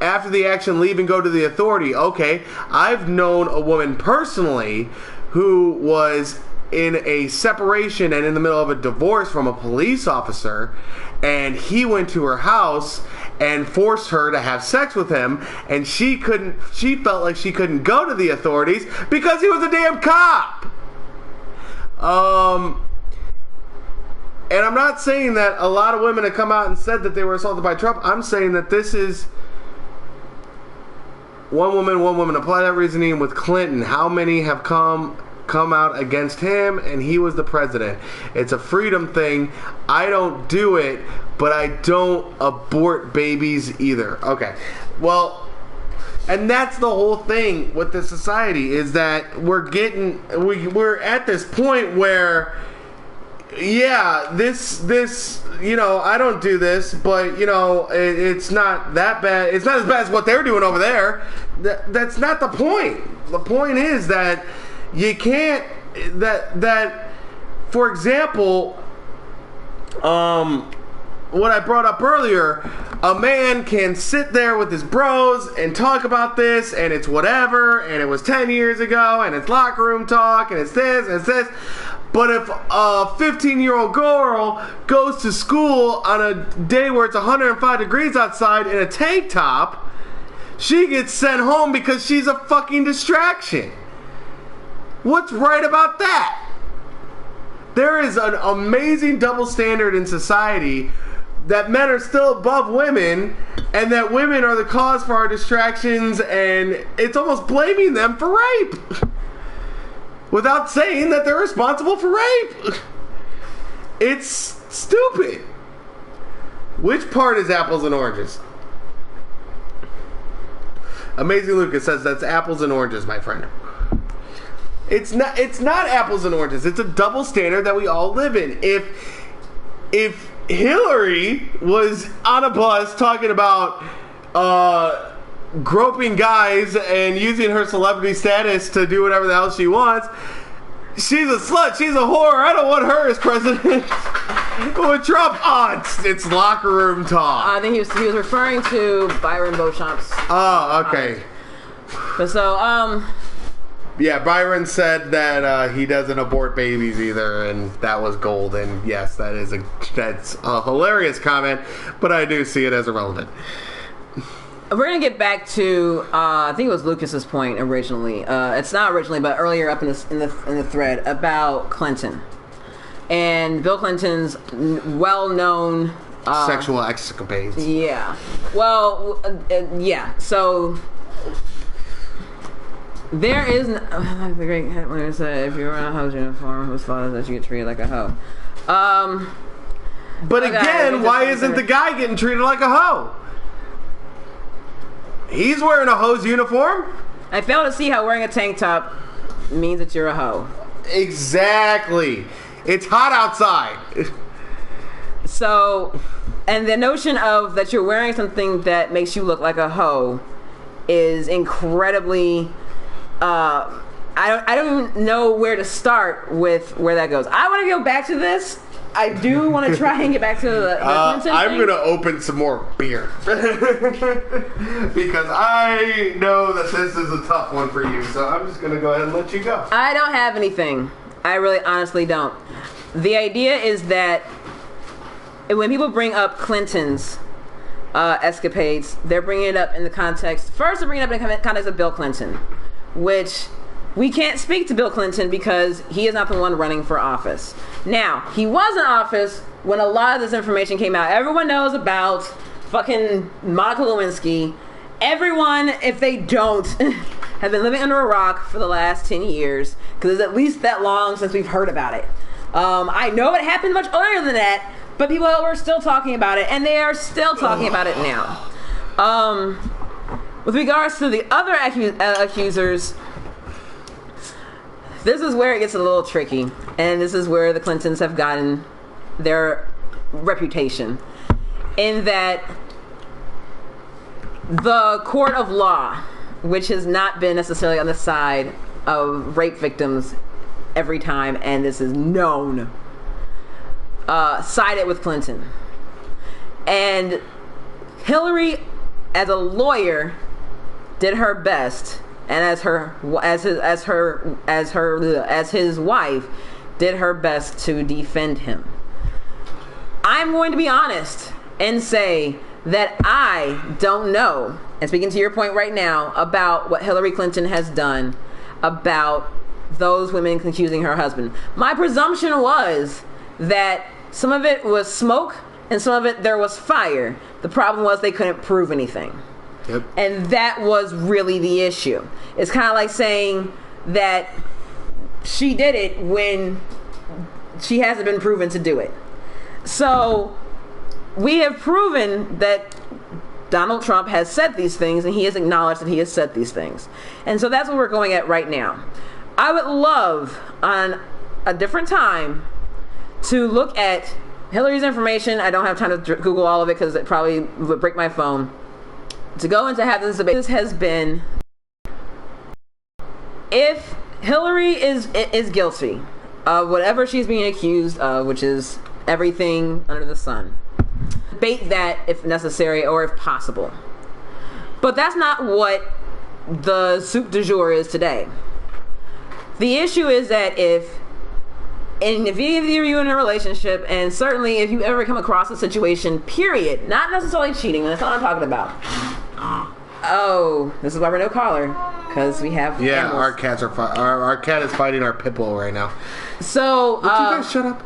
S1: after the action, leave and go to the authority. Okay, I've known a woman personally who was in a separation and in the middle of a divorce from a police officer, and he went to her house and forced her to have sex with him, and she felt like she couldn't go to the authorities because he was a damn cop. And I'm not saying that a lot of women have come out and said that they were assaulted by Trump. I'm saying that this is one woman. Apply that reasoning with Clinton. How many have come out against him, and he was the president? It's a freedom thing. I don't do it, but I don't abort babies either. Okay, well, and that's the whole thing with the society, is that we're at this point where, yeah, this I don't do this, but it's not that bad. It's not as bad as what they're doing over there. That's not the point. The point is that you can't, that for example, what I brought up earlier, a man can sit there with his bros and talk about this, and it's whatever, and it was 10 years ago, and it's locker room talk, and it's this, and it's this. But if a 15-year-old girl goes to school on a day where it's 105 degrees outside in a tank top, she gets sent home because she's a fucking distraction. What's right about that? There is an amazing double standard in society that men are still above women, and that women are the cause for our distractions, and it's almost blaming them for rape without saying that they're responsible for rape. It's stupid. Which part is apples and oranges? Amazing Lucas says that's apples and oranges, my friend. It's not apples and oranges. It's a double standard that we all live in. If Hillary was on a bus talking about groping guys and using her celebrity status to do whatever the hell she wants, she's a slut, she's a whore, I don't want her as president. With Trump, it's locker room talk.
S2: I think he was referring to Byron Beauchamp's.
S1: Oh, okay.
S2: But so,
S1: Yeah, Byron said that he doesn't abort babies either, and that was gold. And yes, that's a hilarious comment, but I do see it as irrelevant.
S2: We're gonna get back to I think it was Lucas's point originally. It's not originally, but earlier up in the thread about Clinton and Bill Clinton's well-known
S1: sexual escapades.
S2: Yeah. Well, yeah. So there is the great headliner said, if you're in a hoe's uniform, whose fault is that you get treated like a hoe?
S1: But again, why isn't the guy getting treated like a hoe? He's wearing a hoe's uniform.
S2: I fail to see how wearing a tank top means that you're a hoe.
S1: Exactly. It's hot outside.
S2: So, and the notion of that you're wearing something that makes you look like a hoe is incredibly. I don't even know where to start with where that goes. I want to go back to this. I do want to try and get back to the Clinton
S1: I'm
S2: thing.
S1: going to open some more beer. Because I know that this is a tough one for you. So I'm just going to go ahead and let you go.
S2: I don't have anything. I really honestly don't. The idea is that when people bring up Clinton's escapades, they're bringing it up in the context. First, they're bringing it up in the context of Bill Clinton, which we can't speak to Bill Clinton because he is not the one running for office. Now, he was in office when a lot of this information came out. Everyone knows about fucking Monica Lewinsky. Everyone, if they don't, have been living under a rock for the last 10 years because it's at least that long since we've heard about it. I know it happened much earlier than that, but people were still talking about it, and they are still talking about it now. With regards to the other accusers, this is where it gets a little tricky, and this is where the Clintons have gotten their reputation, in that the court of law, which has not been necessarily on the side of rape victims every time, and this is known, sided with Clinton. And Hillary, as a lawyer, did her best, and as his wife, did her best to defend him. I'm going to be honest and say that I don't know, and speaking to your point right now, about what Hillary Clinton has done about those women accusing her husband. My presumption was that some of it was smoke and some of it there was fire. The problem was they couldn't prove anything.
S1: Yep.
S2: And that was really the issue. It's kind of like saying that she did it when she hasn't been proven to do it. So we have proven that Donald Trump has said these things, and he has acknowledged that he has said these things. And so that's what we're going at right now. I would love, on a different time, to look at Hillary's information. I don't have time to Google all of it because it probably would break my phone. To go into have this debate. This has been, if Hillary is guilty of whatever she's being accused of, which is everything under the sun, debate that if necessary or if possible. But that's not what the soup du jour is today. The issue is that if any of you in a relationship, and certainly if you ever come across a situation, period, not necessarily cheating, that's not what I'm talking about. Oh, this is why we're no caller, because we have animals.
S1: Our cats are our cat is fighting our pit bull right now.
S2: So
S1: would you guys shut up?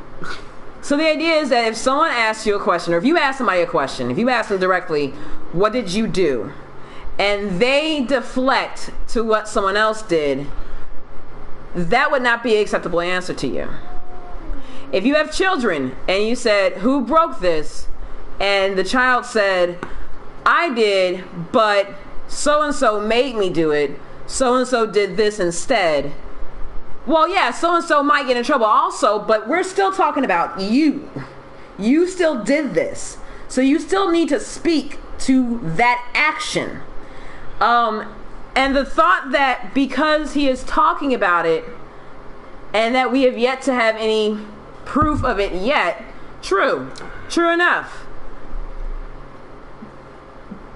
S2: So the idea is that if someone asks you a question, or if you ask somebody a question, if you ask them directly, what did you do? And they deflect to what someone else did, that would not be an acceptable answer to you. If you have children and you said, who broke this? And the child said, I did, but so-and-so made me do it. So-and-so did this instead. Well, yeah, so-and-so might get in trouble also, but we're still talking about you. You still did this. So you still need to speak to that action. And the thought that because he is talking about it and that we have yet to have any proof of it yet, true enough.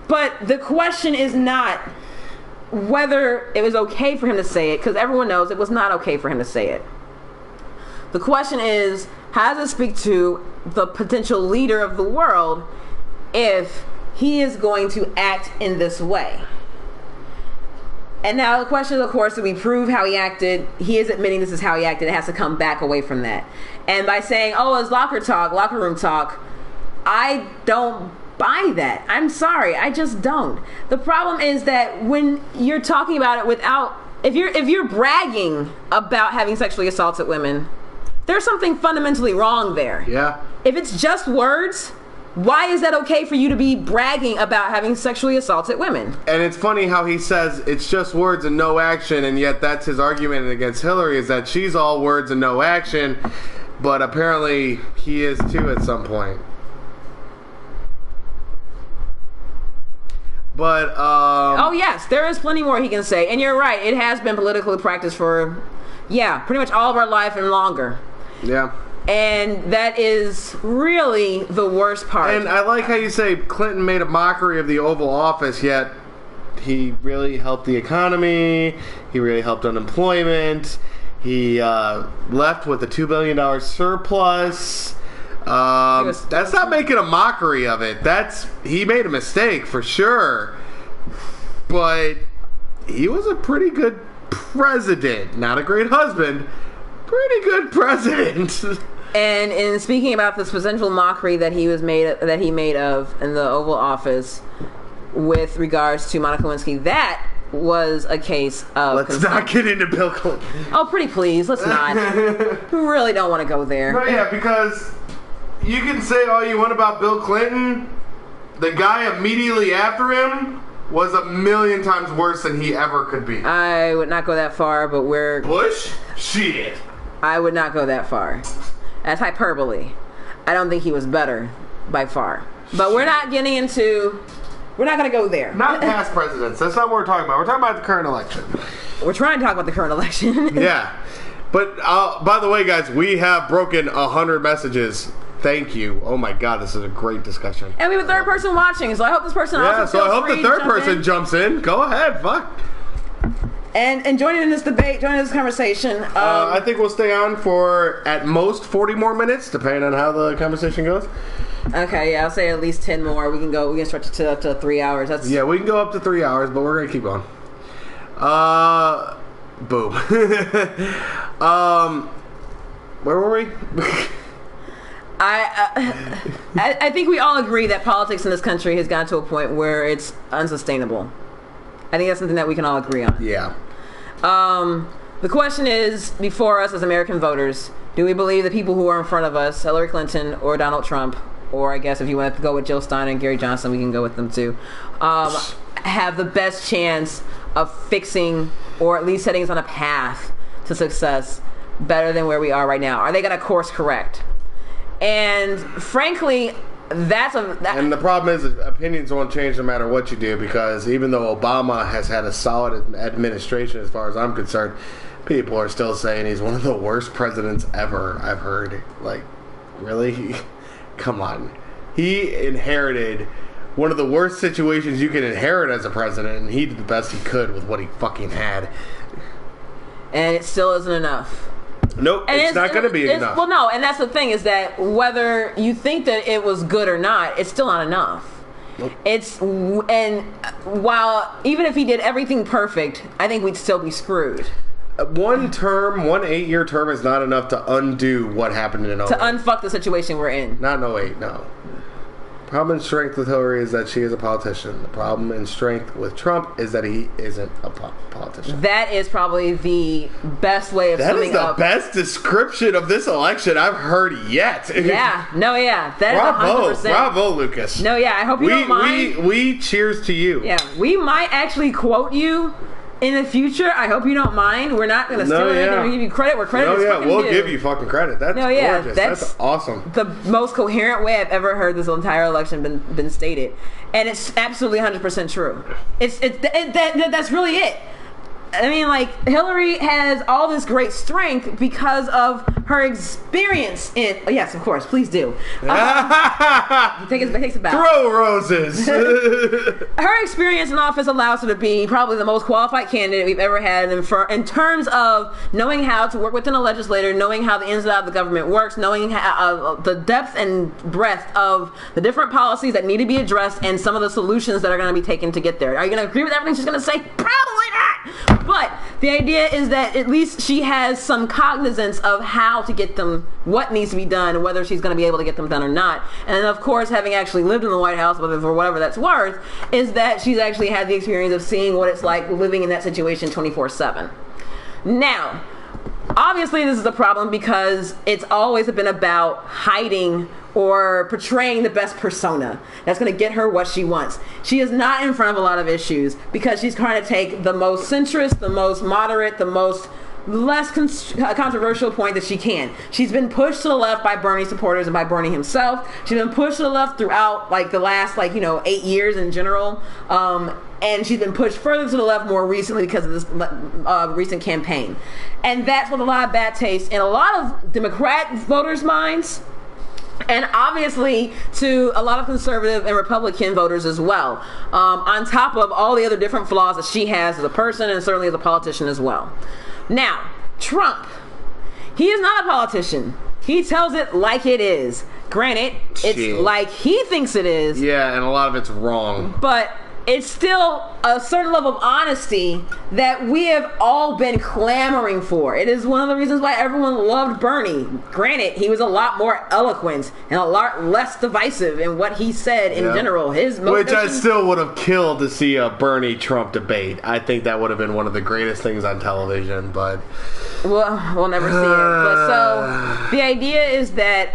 S2: But the question is not, whether it was okay for him to say it, because everyone knows it was not okay for him to say it. The question is, how does it speak to the potential leader of the world if he is going to act in this way? And now the question is, of course, do we prove how he acted? He is admitting this is how he acted. It has to come back away from that. And by saying, oh, it's locker room talk, I don't buy that. I'm sorry, I just don't. The problem is that when you're talking about it without, if you're bragging about having sexually assaulted women, there's something fundamentally wrong there.
S1: Yeah.
S2: If it's just words, why is that okay for you to be bragging about having sexually assaulted women?
S1: And it's funny how he says it's just words and no action, and yet that's his argument against Hillary, is that she's all words and no action, but apparently he is too at some point. But,
S2: oh yes, there is plenty more he can say. And you're right, it has been politically practiced for, pretty much all of our life and longer.
S1: Yeah.
S2: And that is really the worst part.
S1: And I like how you say Clinton made a mockery of the Oval Office, yet he really helped the economy, he really helped unemployment, he left with a $2 billion surplus. That's not making a mockery of it. He made a mistake for sure, but he was a pretty good president. Not a great husband, pretty good president.
S2: And in speaking about this potential mockery that he made of in the Oval Office with regards to Monica Lewinsky, that was a case of...
S1: Let's not get into Bill Clinton.
S2: Oh, pretty please, let's not. We really don't want to go there.
S1: No, yeah, because you can say all you want about Bill Clinton. The guy immediately after him was 1,000,000 times worse than he ever could be.
S2: I would not go that far, but
S1: Bush? Shit.
S2: I would not go that far. That's hyperbole. I don't think he was better by far. But we're not getting into... We're not going to go there.
S1: Not past presidents. That's not what we're talking about. We're talking about the current election.
S2: We're trying to talk about the current election.
S1: Yeah. But, by the way, guys, we have broken 100 messages. Thank you. Oh, my God. This is a great discussion.
S2: And we have a third person watching, so I hope this person also feels
S1: so I hope
S2: free
S1: the third
S2: to jump
S1: person
S2: in.
S1: jumps in. Go ahead. Fuck.
S2: And joining in this debate, joining this conversation.
S1: I think we'll stay on for at most 40 more minutes, depending on how the conversation goes.
S2: Okay, yeah, I'll say at least 10 more. We can stretch it to up to 3 hours.
S1: Yeah, we can go up to 3 hours, but we're gonna keep going. Boom. Where were we?
S2: I think we all agree that politics in this country has gotten to a point where it's unsustainable. I think that's something that we can all agree on.
S1: Yeah.
S2: The question is, before us as American voters, do we believe the people who are in front of us, Hillary Clinton or Donald Trump, or I guess if you want to go with Jill Stein and Gary Johnson, we can go with them too, have the best chance of fixing or at least setting us on a path to success better than where we are right now? Are they going to course correct? And frankly, and
S1: the problem is opinions won't change no matter what you do, because even though Obama has had a solid administration as far as I'm concerned, people are still saying he's one of the worst presidents ever I've heard. Like, really? Come on. He inherited one of the worst situations you can inherit as a president, and he did the best he could with what he fucking had.
S2: And it still isn't enough.
S1: Nope, it's not going to be enough.
S2: Well, no, and that's the thing, is that whether you think that it was good or not, it's still not enough. Nope. And while, even if he did everything perfect, I think we'd still be screwed.
S1: One 8-year term is not enough to undo what happened in 08.
S2: To unfuck the situation we're in.
S1: Not in 08, no. Problem and strength with Hillary is that she is a politician. The problem and strength with Trump is that he isn't a politician.
S2: That is probably the best way of summing up.
S1: That is the best description of this election I've heard yet.
S2: Yeah. No, yeah. That is 100%.
S1: Bravo, Lucas.
S2: No, yeah. I hope you don't mind.
S1: We cheers to you.
S2: Yeah. We might actually quote you in the future. I hope you don't mind. We're not going to steal anything. We're going to give you credit where credit is fucking due.
S1: We'll give you fucking credit. That's gorgeous. That's awesome.
S2: The most coherent way I've ever heard this entire election been stated, and it's absolutely 100% true. That's really it. I mean, like, Hillary has all this great strength because of her experience in. Oh, yes, of course, please do. Takes it back.
S1: Throw roses.
S2: Her experience in office allows her to be probably the most qualified candidate we've ever had in terms of knowing how to work within a legislator, knowing how the ins and outs of the government works, knowing how, the depth and breadth of the different policies that need to be addressed and some of the solutions that are going to be taken to get there. Are you going to agree with everything she's going to say? Probably not. But the idea is that at least she has some cognizance of how to get them, what needs to be done, and whether she's going to be able to get them done or not. And of course, having actually lived in the White House, for whatever that's worth, is that she's actually had the experience of seeing what it's like living in that situation 24/7. Now, obviously this is a problem because it's always been about hiding or portraying the best persona that's going to get her what she wants. She is not in front of a lot of issues because she's trying to take the most centrist, the most moderate, the most less controversial point that she can. She's been pushed to the left by Bernie supporters and by Bernie himself. She's been pushed to the left throughout like the last 8 years in general. And she's been pushed further to the left more recently because of this recent campaign. And that's with a lot of bad taste in a lot of Democrat voters' minds. And obviously to a lot of conservative and Republican voters as well, on top of all the other different flaws that she has as a person and certainly as a politician as well. Now, Trump, he is not a politician. He tells it like it is. Granted, it's like he thinks it is.
S1: Yeah, and a lot of it's wrong.
S2: But it's still a certain level of honesty that we have all been clamoring for. It is one of the reasons why everyone loved Bernie. Granted, he was a lot more eloquent and a lot less divisive in what he said in general.
S1: Which I still would have killed to see a Bernie-Trump debate. I think that would have been one of the greatest things on television, but...
S2: Well, we'll never see it. But so, the idea is that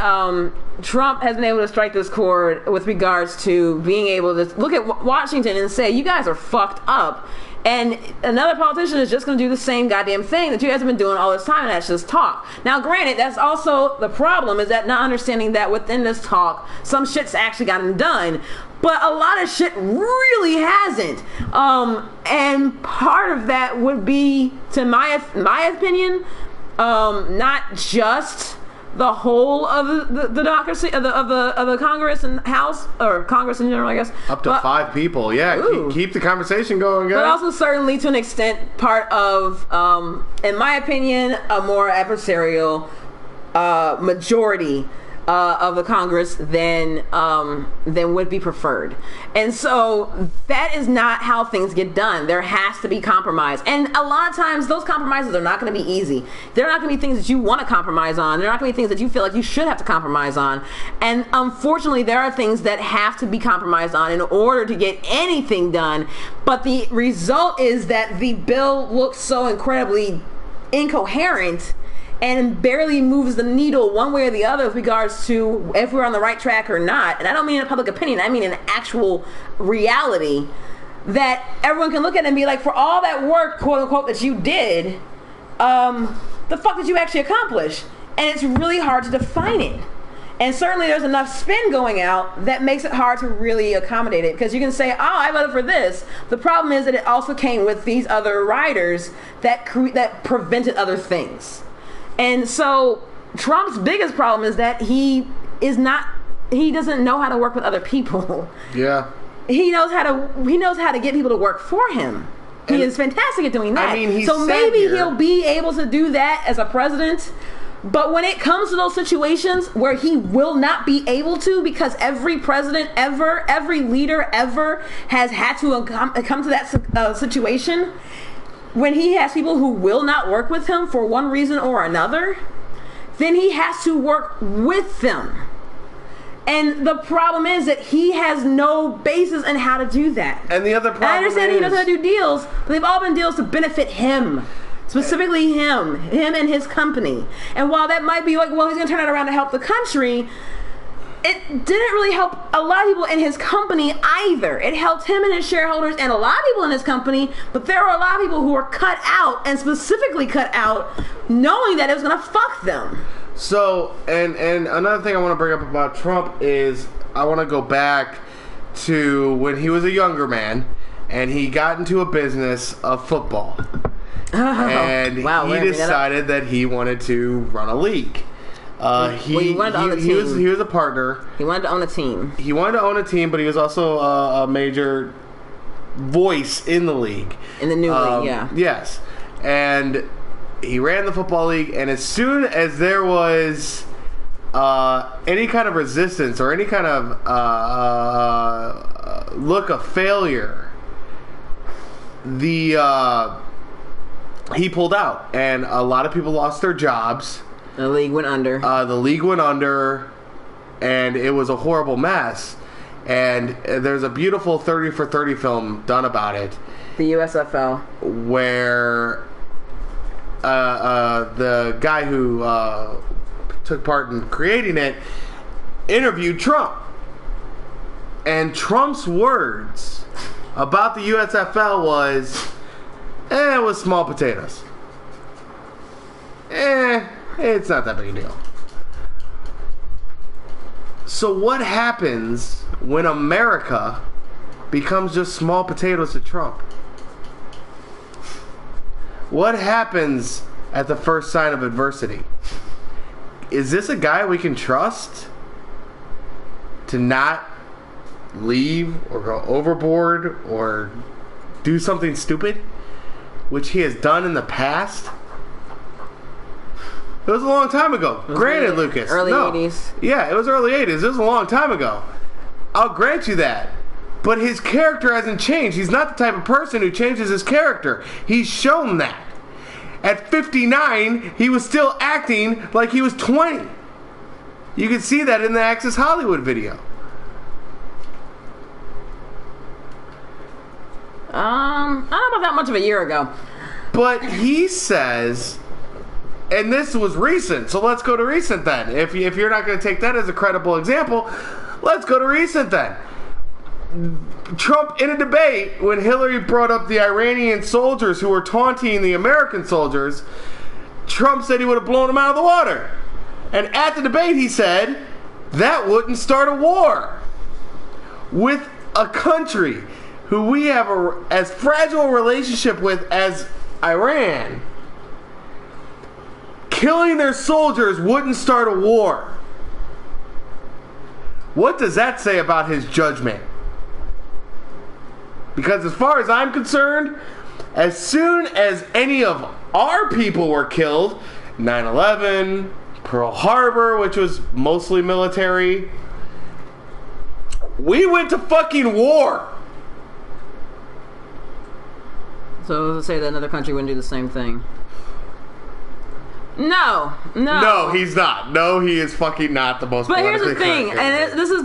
S2: Trump has been able to strike this chord with regards to being able to look at Washington and say, you guys are fucked up. And another politician is just going to do the same goddamn thing that you guys have been doing all this time, and that's just talk. Now, granted, that's also the problem, is that not understanding that within this talk, some shit's actually gotten done, but a lot of shit really hasn't. And part of that would be, to my opinion, not just the whole of the democracy of the Congress and House, or Congress in general, I guess.
S1: Up to 5 people, yeah. Keep the conversation going, guys.
S2: But also certainly to an extent part of, in my opinion, a more adversarial majority of the Congress than would be preferred. And so that is not how things get done. There has to be compromise. And a lot of times those compromises are not going to be easy. They're not going to be things that you want to compromise on. They're not going to be things that you feel like you should have to compromise on. And unfortunately, there are things that have to be compromised on in order to get anything done. But the result is that the bill looks so incredibly incoherent and barely moves the needle one way or the other with regards to if we're on the right track or not. And I don't mean in public opinion, I mean in actual reality, that everyone can look at it and be like, for all that work, quote unquote, that you did, the fuck did you actually accomplish? And it's really hard to define it. And certainly there's enough spin going out that makes it hard to really accommodate it, because you can say, oh, I voted for this. The problem is that it also came with these other riders that prevented other things. And so Trump's biggest problem is that he doesn't know how to work with other people.
S1: Yeah.
S2: He knows how to get people to work for him. He is fantastic at doing that.
S1: I mean,
S2: so maybe he'll be able to do that as a president. But when it comes to those situations where he will not be able to, because every president ever, every leader ever has had to come to that situation, when he has people who will not work with him for one reason or another, then he has to work with them. And the problem is that he has no basis in how to do that.
S1: And the other problem
S2: I understand he knows how to do deals, but they've all been deals to benefit him. Specifically him and his company. And while that might be like, well, he's going to turn it around to help the country, it didn't really help a lot of people in his company either. It helped him and his shareholders and a lot of people in his company, but there were a lot of people who were cut out, and specifically cut out knowing that it was going to fuck them.
S1: So, and another thing I want to bring up about Trump is I want to go back to when he was a younger man and he got into a business of football. and
S2: wow,
S1: he decided that he wanted to run a league.
S2: He wanted to own a team.
S1: He was a partner.
S2: He wanted to own a team.
S1: He wanted to own a team, but he was also a major voice in the league.
S2: In the new league, yeah.
S1: Yes. And he ran the football league, and as soon as there was any kind of resistance or any kind of look of failure, he pulled out, and a lot of people lost their jobs.
S2: The league went under.
S1: And it was a horrible mess. And there's a beautiful 30 for 30 film done about it.
S2: The USFL.
S1: Where the guy who took part in creating it interviewed Trump. And Trump's words about the USFL was, it was small potatoes. It's not that big a deal. So what happens when America becomes just small potatoes to Trump? What happens at the first sign of adversity? Is this a guy we can trust to not leave or go overboard or do something stupid, which he has done in the past? It was a long time ago. Granted, Lucas.
S2: Early 80s.
S1: Yeah, it was early 80s. It was a long time ago. I'll grant you that. But his character hasn't changed. He's not the type of person who changes his character. He's shown that. At 59, he was still acting like he was 20. You can see that in the Access Hollywood video.
S2: I don't know about that much of a year ago.
S1: But he says, and this was recent, so let's go to recent then. If you're not going to take that as a credible example, let's go to recent then. Trump, in a debate, when Hillary brought up the Iranian soldiers who were taunting the American soldiers, Trump said he would have blown them out of the water. And at the debate, he said, that wouldn't start a war. With a country who we have as fragile a relationship with as Iran, killing their soldiers wouldn't start a war. What does that say about his judgment? Because as far as I'm concerned, as soon as any of our people were killed, 9/11, Pearl Harbor, which was mostly military, we went to fucking war.
S2: So say that another country wouldn't do the same thing. No.
S1: No, he's not. No, he is fucking not the most.
S2: But here's the thing, and this is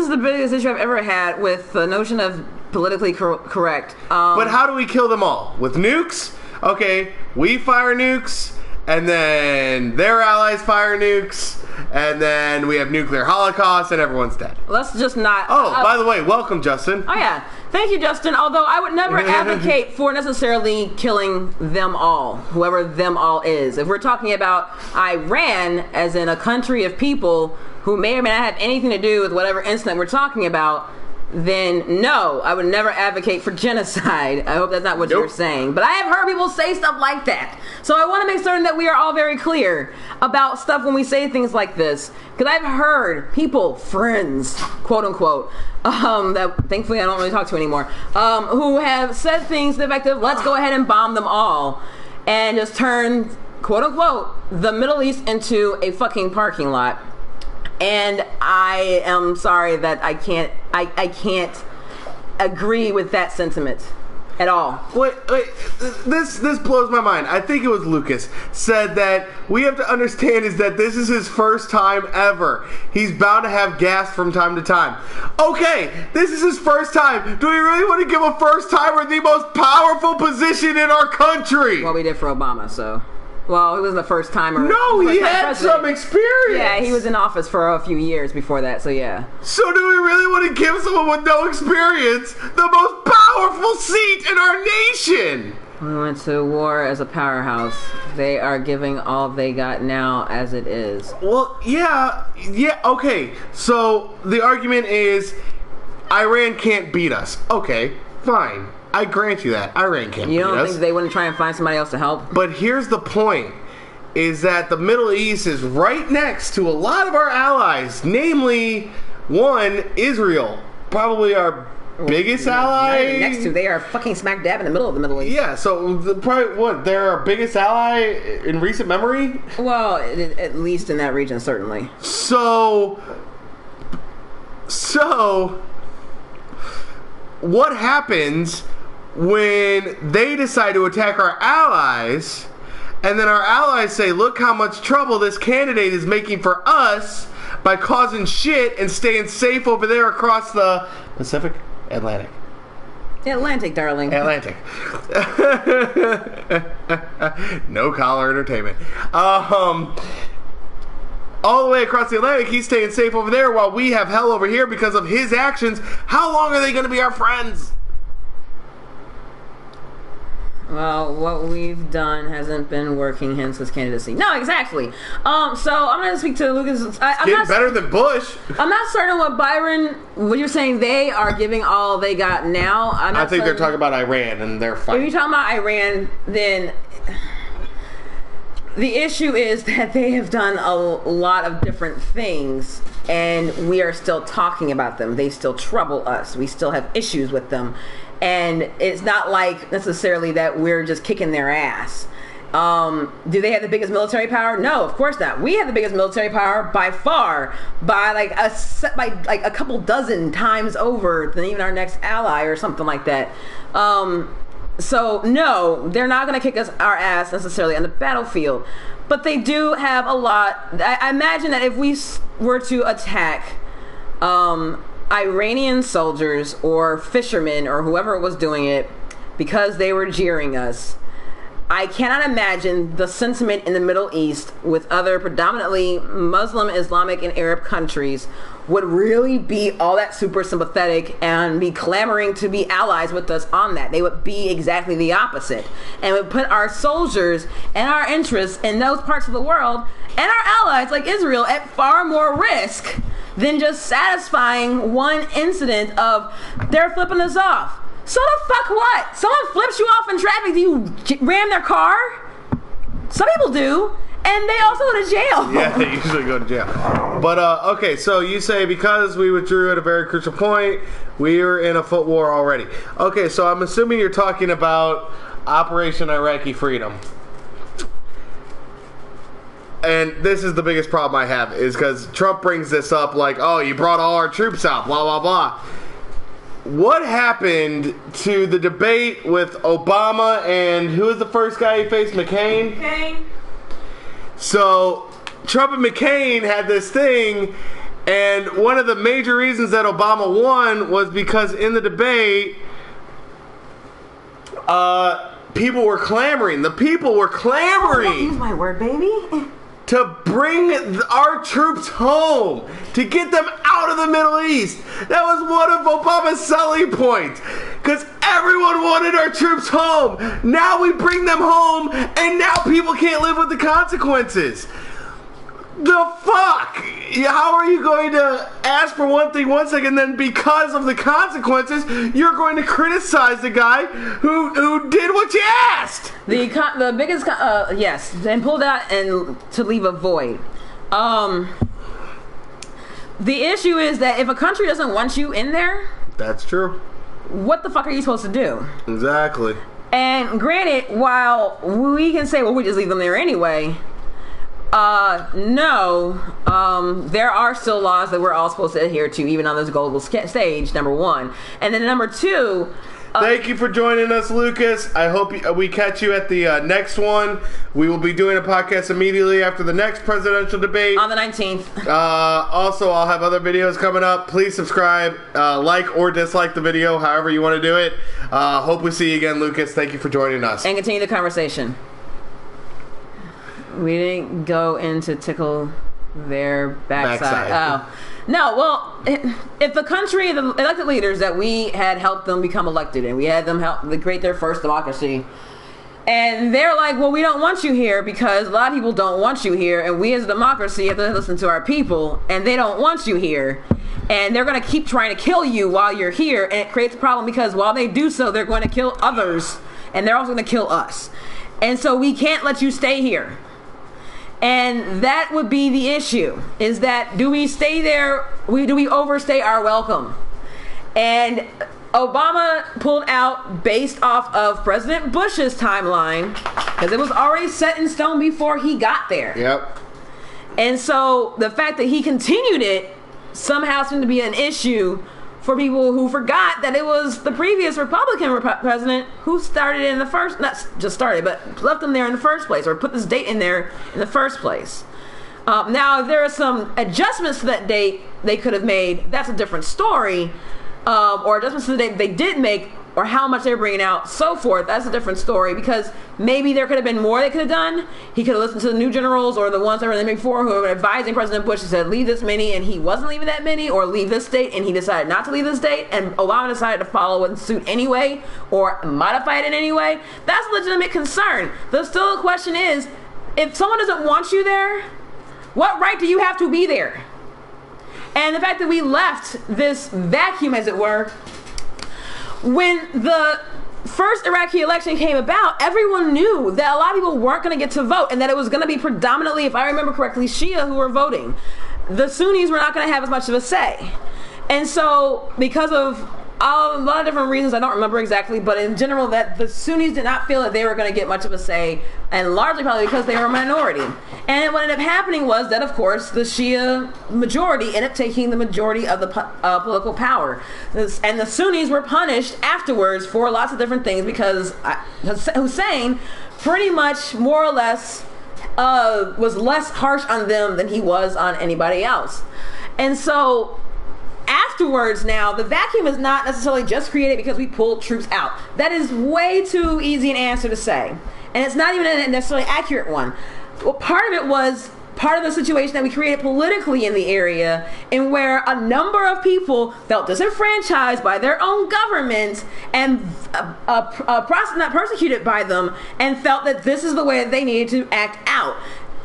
S2: the biggest issue I've ever had with the notion of politically correct.
S1: But how do we kill them all? With nukes? Okay, we fire nukes, and then their allies fire nukes, and then we have nuclear holocaust, and everyone's dead.
S2: Let's just not.
S1: Oh, by the way, welcome, Justin.
S2: Oh yeah, thank you, Justin. Although I would never advocate for necessarily killing them all, whoever them all is. If we're talking about Iran as in a country of people who may or may not have anything to do with whatever incident we're talking about, then no, I would never advocate for genocide. I hope that's not what you're saying. But I have heard people say stuff like that. So I want to make certain that we are all very clear about stuff when we say things like this. Because I've heard people, friends, quote unquote, that thankfully I don't really talk to anymore, who have said things to the effect of, let's go ahead and bomb them all. And just turn, quote unquote, the Middle East into a fucking parking lot. And I am sorry that I can't agree with that sentiment at all.
S1: Wait, this blows my mind. I think it was Lucas said that we have to understand is that this is his first time ever. He's bound to have gas from time to time. Okay, this is his first time. Do we really want to give a first timer the most powerful position in our country?
S2: Well, we did for Obama, so. Well, he wasn't the first timer.
S1: No, he had some experience.
S2: Yeah, he was in office for a few years before that, so yeah.
S1: So do we really want to give someone with no experience the most powerful seat in our nation?
S2: We went to war as a powerhouse. They are giving all they got now as it is.
S1: Well, yeah, okay. So the argument is Iran can't beat us. Okay, fine. I grant you that. Iran can't
S2: You
S1: beat
S2: don't
S1: us.
S2: think they wouldn't try and find somebody else to help?
S1: But here's the point, is that the Middle East is right next to a lot of our allies, namely, one, Israel, probably our biggest ally.
S2: Not even next to, they are fucking smack dab in the middle of the Middle East.
S1: Yeah, so they're our biggest ally in recent memory?
S2: Well, at least in that region, certainly.
S1: So, what happens when they decide to attack our allies, and then our allies say, look how much trouble this candidate is making for us by causing shit and staying safe over there across the Pacific? Atlantic,
S2: darling.
S1: Atlantic. No collar entertainment. All the way across the Atlantic, he's staying safe over there while we have hell over here because of his actions. How long are they going to be our friends?
S2: Well, what we've done hasn't been working, hence his candidacy. No, exactly. So I'm going to speak to Lucas. I'm
S1: Getting
S2: not
S1: better than Bush.
S2: I'm not certain what you're saying. They are giving all they got now.
S1: I think they're talking about Iran and they're
S2: If
S1: fighting.
S2: you're talking about Iran, then the issue is that they have done a lot of different things, and we are still talking about them. They still trouble us. We still have issues with them. And it's not like necessarily that we're just kicking their ass. Do they have the biggest military power? No, of course not. We have the biggest military power by far, by like a couple dozen times over than even our next ally or something like that. So no, they're not going to kick our ass necessarily on the battlefield, but they do have a lot. I imagine that if we were to attack Iranian soldiers or fishermen or whoever was doing it because they were jeering us, I cannot imagine the sentiment in the Middle East with other predominantly Muslim, Islamic, and Arab countries would really be all that super sympathetic and be clamoring to be allies with us on that. They would be exactly the opposite and would put our soldiers and our interests in those parts of the world and our allies like Israel at far more risk than just satisfying one incident of they're flipping us off. So the fuck what? Someone flips you off in traffic, do you ram their car? Some people do, and they also go to jail.
S1: Yeah, they usually go to jail. But, okay, so you say because we withdrew at a very crucial point, we were in a foot war already. Okay, so I'm assuming you're talking about Operation Iraqi Freedom. And this is the biggest problem I have, is because Trump brings this up like, oh, you brought all our troops out, blah, blah, blah. What happened to the debate with Obama and who was the first guy he faced? McCain?
S2: McCain.
S1: So, Trump and McCain had this thing, and one of the major reasons that Obama won was because in the debate, people were clamoring. The people were clamoring.
S2: Don't use my word, baby.
S1: To bring our troops home, to get them out of the Middle East. That was one of Obama's selling points, because everyone wanted our troops home. Now we bring them home, and now people can't live with the consequences. The fuck? How are you going to ask for one thing 1 second, then because of the consequences, you're going to criticize the guy who did what you asked?
S2: The biggest, yes, and pulled out and to leave a void. The issue is that if a country doesn't want you in there,
S1: That's true.
S2: what the fuck are you supposed to do?
S1: Exactly.
S2: And granted, while we can say, well, we just leave them there anyway, no, there are still laws that we're all supposed to adhere to, even on this global stage, number one. And then number two...
S1: Thank you for joining us, Lucas. I hope we catch you at the next one. We will be doing a podcast immediately after the next presidential debate.
S2: On the 19th.
S1: Also, I'll have other videos coming up. Please subscribe, like or dislike the video, however you want to do it. Hope we see you again, Lucas. Thank you for joining us.
S2: And continue the conversation. We didn't go into tickle their backside. Oh. No, well, if the country, the elected leaders that we had helped them become elected and we had them help create their first democracy, and they're like, well, we don't want you here because a lot of people don't want you here, and we as a democracy have to listen to our people, and they don't want you here, and they're going to keep trying to kill you while you're here, and it creates a problem because while they do so, they're going to kill others, and they're also going to kill us. And so we can't let you stay here. And that would be the issue, is that do we stay there, do we overstay our welcome? And Obama pulled out based off of President Bush's timeline, because it was already set in stone before he got there.
S1: Yep.
S2: And so the fact that he continued it somehow seemed to be an issue for people who forgot that it was the previous Republican president who started in the first, not just started, but left them there in the first place, or put this date in there in the first place. Now, if there are some adjustments to that date they could have made, that's a different story. Or adjustments to the date they did make, or how much they were bringing out, so forth, that's a different story, because maybe there could have been more they could have done. He could have listened to the new generals or the ones that were in there before who were advising President Bush and said, leave this many, and he wasn't leaving that many, or leave this date, and he decided not to leave this date, and Obama decided to follow in suit anyway, or modify it in any way. That's a legitimate concern. Still the question is, if someone doesn't want you there, what right do you have to be there? And the fact that we left this vacuum, as it were, when the first Iraqi election came about, everyone knew that a lot of people weren't going to get to vote, and that it was going to be predominantly, if I remember correctly, Shia who were voting. The Sunnis were not going to have as much of a say. And so, because of a lot of different reasons, I don't remember exactly, but in general, that the Sunnis did not feel that they were going to get much of a say, and largely probably because they were a minority. And what ended up happening was that, of course, the Shia majority ended up taking the majority of the political power. And the Sunnis were punished afterwards for lots of different things, because Hussein pretty much, more or less, was less harsh on them than he was on anybody else. And so afterwards, now, the vacuum is not necessarily just created because we pulled troops out. That is way too easy an answer to say. And it's not even a necessarily accurate one. Well, part of it was part of the situation that we created politically in the area, in where a number of people felt disenfranchised by their own government and not persecuted by them, and felt that this is the way that they needed to act out.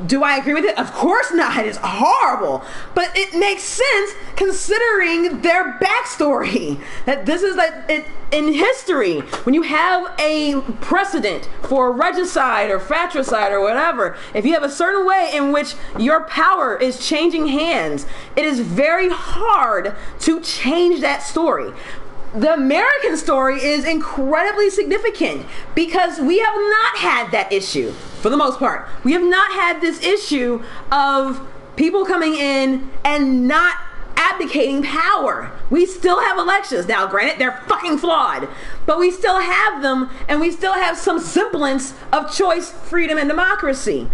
S2: Do I agree with it? Of course not. It's horrible. But it makes sense considering their backstory. That this is in history, when you have a precedent for regicide or fratricide or whatever, if you have a certain way in which your power is changing hands, it is very hard to change that story. The American story is incredibly significant because we have not had that issue for the most part. We have not had this issue of people coming in and not abdicating power. We still have elections. Now, granted, they're fucking flawed, but we still have them, and we still have some semblance of choice, freedom, and democracy.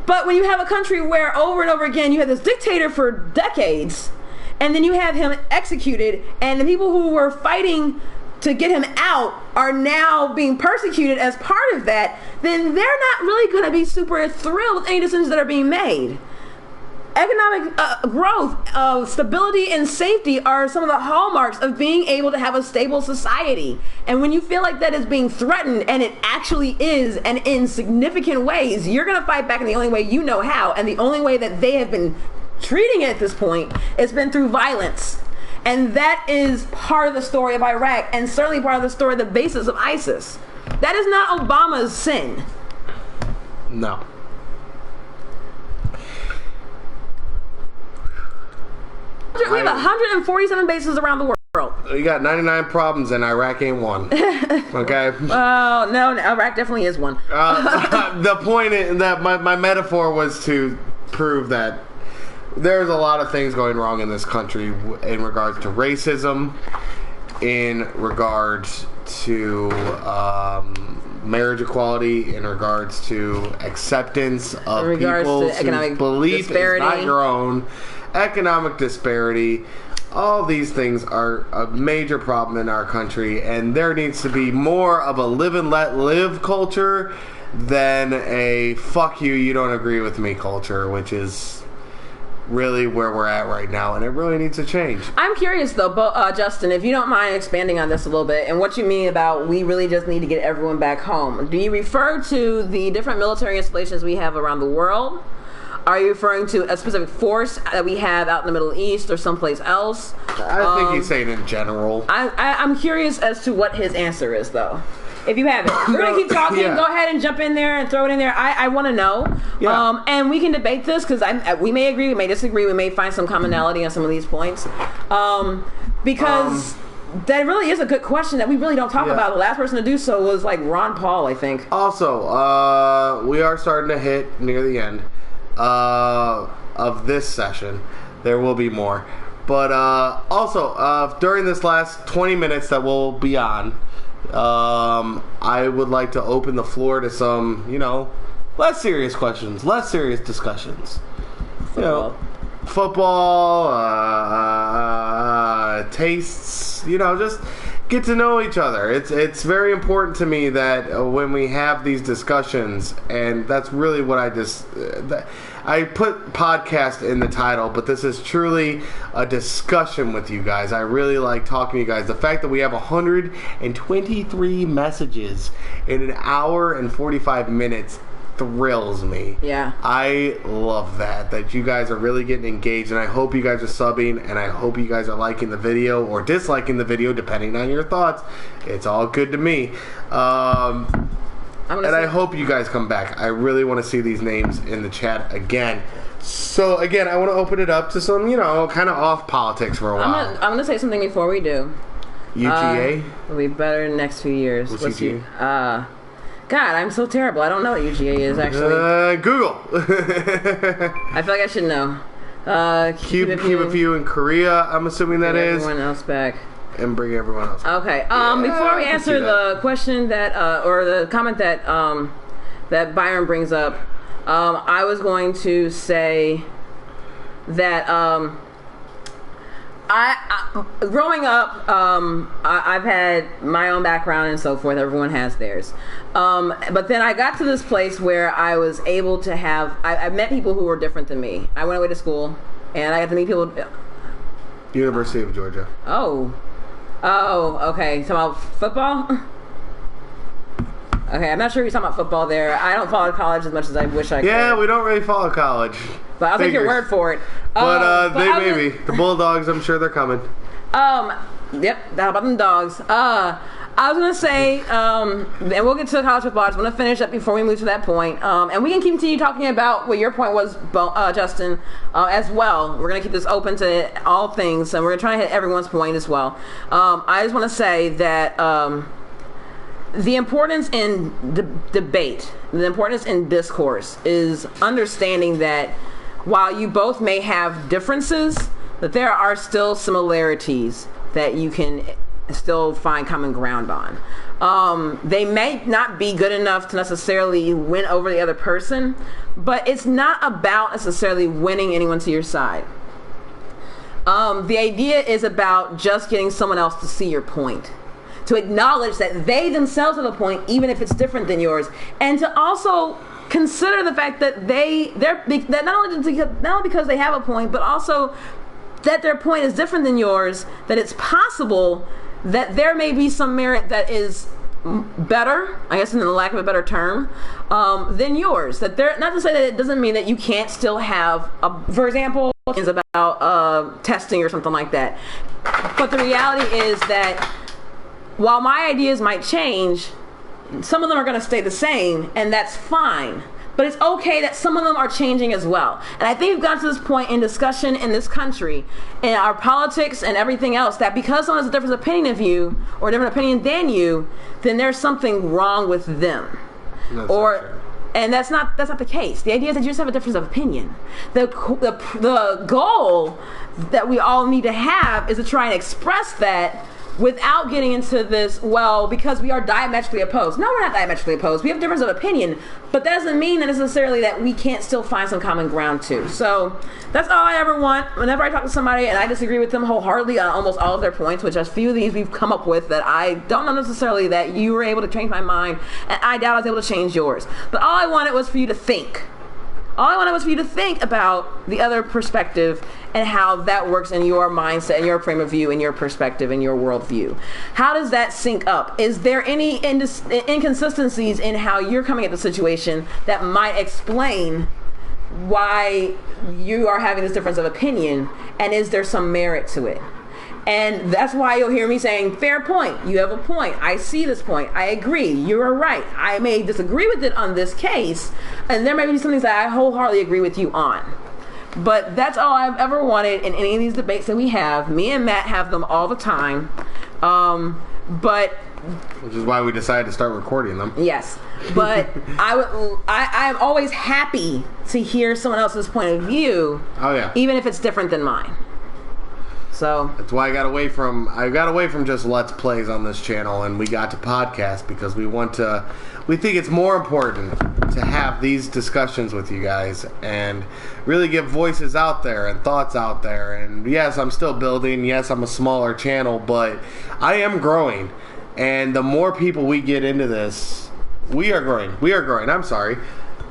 S2: But when you have a country where over and over again you have this dictator for decades, and then you have him executed, and the people who were fighting to get him out are now being persecuted as part of that, then they're not really going to be super thrilled with any decisions that are being made. Economic growth, stability, and safety are some of the hallmarks of being able to have a stable society. And when you feel like that is being threatened, and it actually is, and in significant ways, you're going to fight back in the only way you know how, and the only way that they have been treating it at this point has been through violence. And that is part of the story of Iraq, and certainly part of the story, the basis of ISIS. That is not Obama's sin.
S1: No.
S2: We have 147 bases around the world.
S1: You got 99 problems, and Iraq ain't one. Okay?
S2: Oh, no, Iraq definitely is one.
S1: The point is that my metaphor was to prove that there's a lot of things going wrong in this country in regards to racism, in regards to marriage equality, in regards to acceptance of people's belief is not your own, economic disparity. All these things are a major problem in our country, and there needs to be more of a live and let live culture than a fuck you, you don't agree with me culture, which is really where we're at right now, and it really needs to change.
S2: I'm curious though, Justin, if you don't mind expanding on this a little bit, and what you mean about we really just need to get everyone back home. Do you refer to the different military installations we have around the world, Are you referring to a specific force that we have out in the Middle East or someplace else?
S1: I think he's saying in general.
S2: I'm curious as to what his answer is, though. If you have it, we're gonna keep talking.
S1: Yeah.
S2: Go ahead and jump in there and throw it in there. I want to know.
S1: Yeah.
S2: And we can debate this because we may agree, we may disagree, we may find some commonality on some of these points. Because that really is a good question that we really don't talk about. The last person to do so was like Ron Paul, I think.
S1: Also, we are starting to hit near the end of this session. There will be more. But also, during this last 20 minutes that we'll be on, I would like to open the floor to some, less serious questions, less serious discussions. Football, tastes, just get to know each other. It's very important to me that when we have these discussions, and that's really what I put podcast in the title, but this is truly a discussion with you guys. I really like talking to you guys. The fact that we have 123 messages in an hour and 45 minutes thrills me.
S2: Yeah.
S1: I love that you guys are really getting engaged, and I hope you guys are subbing, and I hope you guys are liking the video or disliking the video, depending on your thoughts. It's all good to me. I hope you guys come back. I really want to see these names in the chat again. So, again, I want to open it up to some, kind of off politics for a while.
S2: I'm going to say something before we do.
S1: UGA?
S2: It'll be better in the next few years.
S1: What's UGA?
S2: God, I'm so terrible. I don't know what UGA is, actually.
S1: Google.
S2: I feel like I should know.
S1: Keep a few in Korea, I'm assuming that is.
S2: Everyone else back.
S1: And bring everyone else back.
S2: Okay. Before we answer the question that, or the comment that that Byron brings up, I was going to say that growing up, I've had my own background and so forth. Everyone has theirs. But then I got to this place where I was able to have, I met people who were different than me. I went away to school and I got to meet people.
S1: University of Georgia.
S2: Oh, okay. Talking about football? Okay, I'm not sure you're talking about football there. I don't follow college as much as I wish I could.
S1: Yeah, we don't really follow college.
S2: But I'll take your word for it.
S1: But they maybe. The Bulldogs, I'm sure they're coming.
S2: Yep, how about them dogs? I was going to say, and we'll get to the college football. I just want to finish up before we move to that point. And we can continue talking about what your point was, Justin, as well. We're going to keep this open to all things, and we're going to try to hit everyone's point as well. I just want to say that the importance in debate, the importance in discourse is understanding that while you both may have differences, that there are still similarities that you can still find common ground on. They may not be good enough to necessarily win over the other person, but it's not about necessarily winning anyone to your side. The idea is about just getting someone else to see your point, to acknowledge that they themselves have a point, even if it's different than yours, and to also consider the fact that that not only because they have a point, but also that their point is different than yours, that it's possible that there may be some merit that is better, I guess in the lack of a better term, than yours. That there, not to say that it doesn't mean that you can't still have, for example, is about testing or something like that. But the reality is that while my ideas might change, some of them are going to stay the same, and that's fine. But it's okay that some of them are changing as well. And I think we've gotten to this point in discussion in this country, in our politics and everything else, that because someone has a different opinion of you, or a different opinion than you, then there's something wrong with them. And that's not the case. The idea is that you just have a difference of opinion. The goal that we all need to have is to try and express that without getting into this, well, because we are diametrically opposed. No, we're not diametrically opposed. We have a difference of opinion, but that doesn't mean that necessarily that we can't still find some common ground too. So that's all I ever want. Whenever I talk to somebody and I disagree with them wholeheartedly on almost all of their points, which a few of these we've come up with that I don't know necessarily that you were able to change my mind, and I doubt I was able to change yours. But all I wanted was for you to think. All I wanted was for you to think about the other perspective and how that works in your mindset and your frame of view and your perspective and your worldview. How does that sync up? Is there any inconsistencies in how you're coming at the situation that might explain why you are having this difference of opinion, and is there some merit to it? And that's why you'll hear me saying, fair point. You have a point. I see this point. I agree. You're right. I may disagree with it on this case, and there may be some things that I wholeheartedly agree with you on. But that's all I've ever wanted in any of these debates that we have. Me and Matt have them all the time.
S1: Which is why we decided to start recording them.
S2: Yes. But I'm always happy to hear someone else's point of view.
S1: Oh, yeah.
S2: Even if it's different than mine. So
S1: that's why I got away from just Let's Plays on this channel, and we got to podcast because we think it's more important to have these discussions with you guys and really get voices out there and thoughts out there. And yes, I'm still building. Yes, I'm a smaller channel, but I am growing. And the more people we get into this, we are growing. I'm sorry.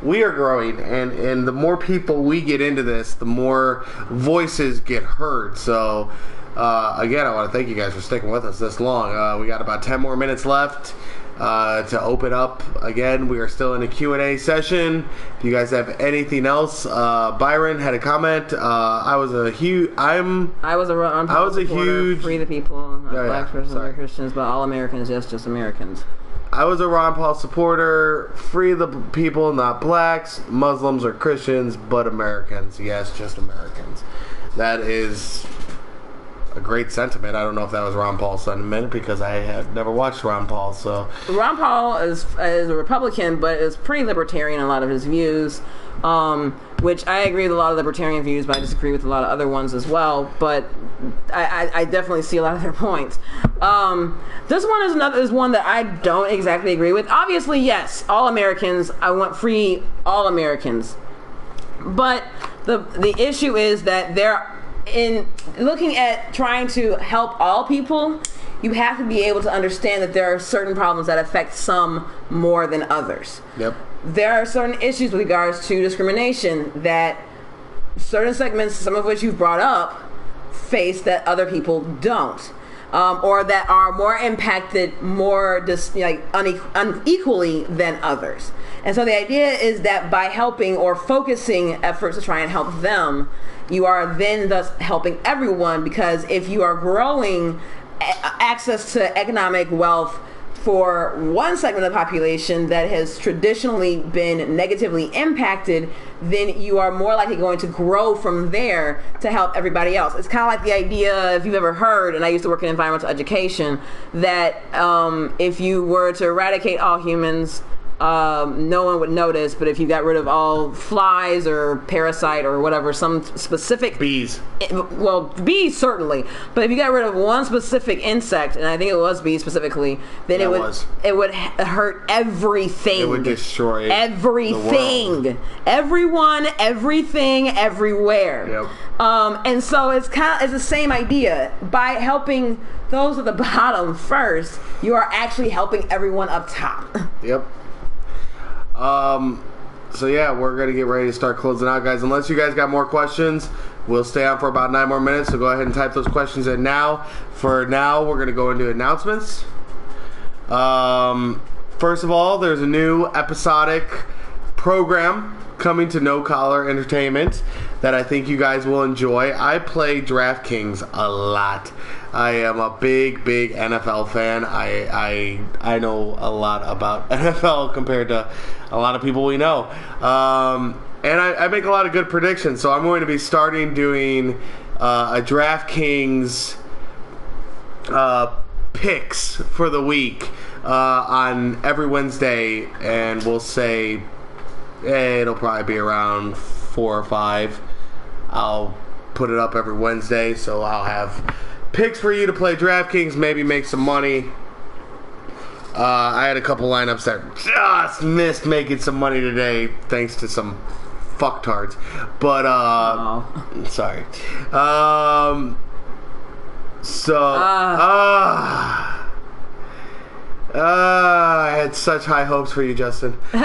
S1: We are growing, and the more people we get into this, the more voices get heard. So, again, I want to thank you guys for sticking with us this long. We got about 10 more minutes left to open up. Again, we are still in a Q&A session. If you guys have anything else, Byron had a comment. I was a huge
S2: free the people, black Christians, Christians, but all Americans, yes, just Americans.
S1: I was a Ron Paul supporter. Free the people, not blacks, Muslims, or Christians, but Americans. Yes, just Americans. That is a great sentiment. I don't know if that was Ron Paul's sentiment because I have never watched Ron Paul. So
S2: Ron Paul is a Republican, but is pretty libertarian in a lot of his views, which I agree with a lot of libertarian views, but I disagree with a lot of other ones as well. But I definitely see a lot of their points. This one is one that I don't exactly agree with. Obviously, yes, all Americans. I want free all Americans, but the issue is that in looking at trying to help all people, you have to be able to understand that there are certain problems that affect some more than others.
S1: Yep.
S2: There are certain issues with regards to discrimination that certain segments, some of which you've brought up, face that other people don't. Or that are more impacted unequally than others. And so the idea is that by helping or focusing efforts to try and help them, you are then thus helping everyone, because if you are growing access to economic wealth for one segment of the population that has traditionally been negatively impacted, then you are more likely going to grow from there to help everybody else. It's kind of like the idea, if you've ever heard, and I used to work in environmental education, that if you were to eradicate all humans, no one would notice, but if you got rid of all flies or parasite or whatever, some specific
S1: bees,
S2: well, bees certainly, but if you got rid of one specific insect, and I think it was bees specifically, then it would hurt everything.
S1: It would destroy
S2: everything, everyone, everything, everywhere.
S1: Yep.
S2: And so it's the same idea. By helping those at the bottom first, you are actually helping everyone up top.
S1: Yep. So yeah, we're gonna get ready to start closing out, guys. Unless you guys got more questions, we'll stay on for about 9 more minutes. So go ahead and type those questions in now. For now, we're gonna go into announcements. First of all, there's a new episodic program coming to No Collar Entertainment that I think you guys will enjoy. I play DraftKings a lot. I am a big NFL fan. I know a lot about NFL compared to a lot of people we know. And I make a lot of good predictions. So I'm going to be starting doing a DraftKings picks for the week on every Wednesday. And we'll say it'll probably be around 4 or 5. I'll put it up every Wednesday. So I'll have picks for you to play DraftKings, maybe make some money. I had a couple lineups that just missed making some money today, thanks to some fucktards. But sorry. I had such high hopes for you, Justin. No,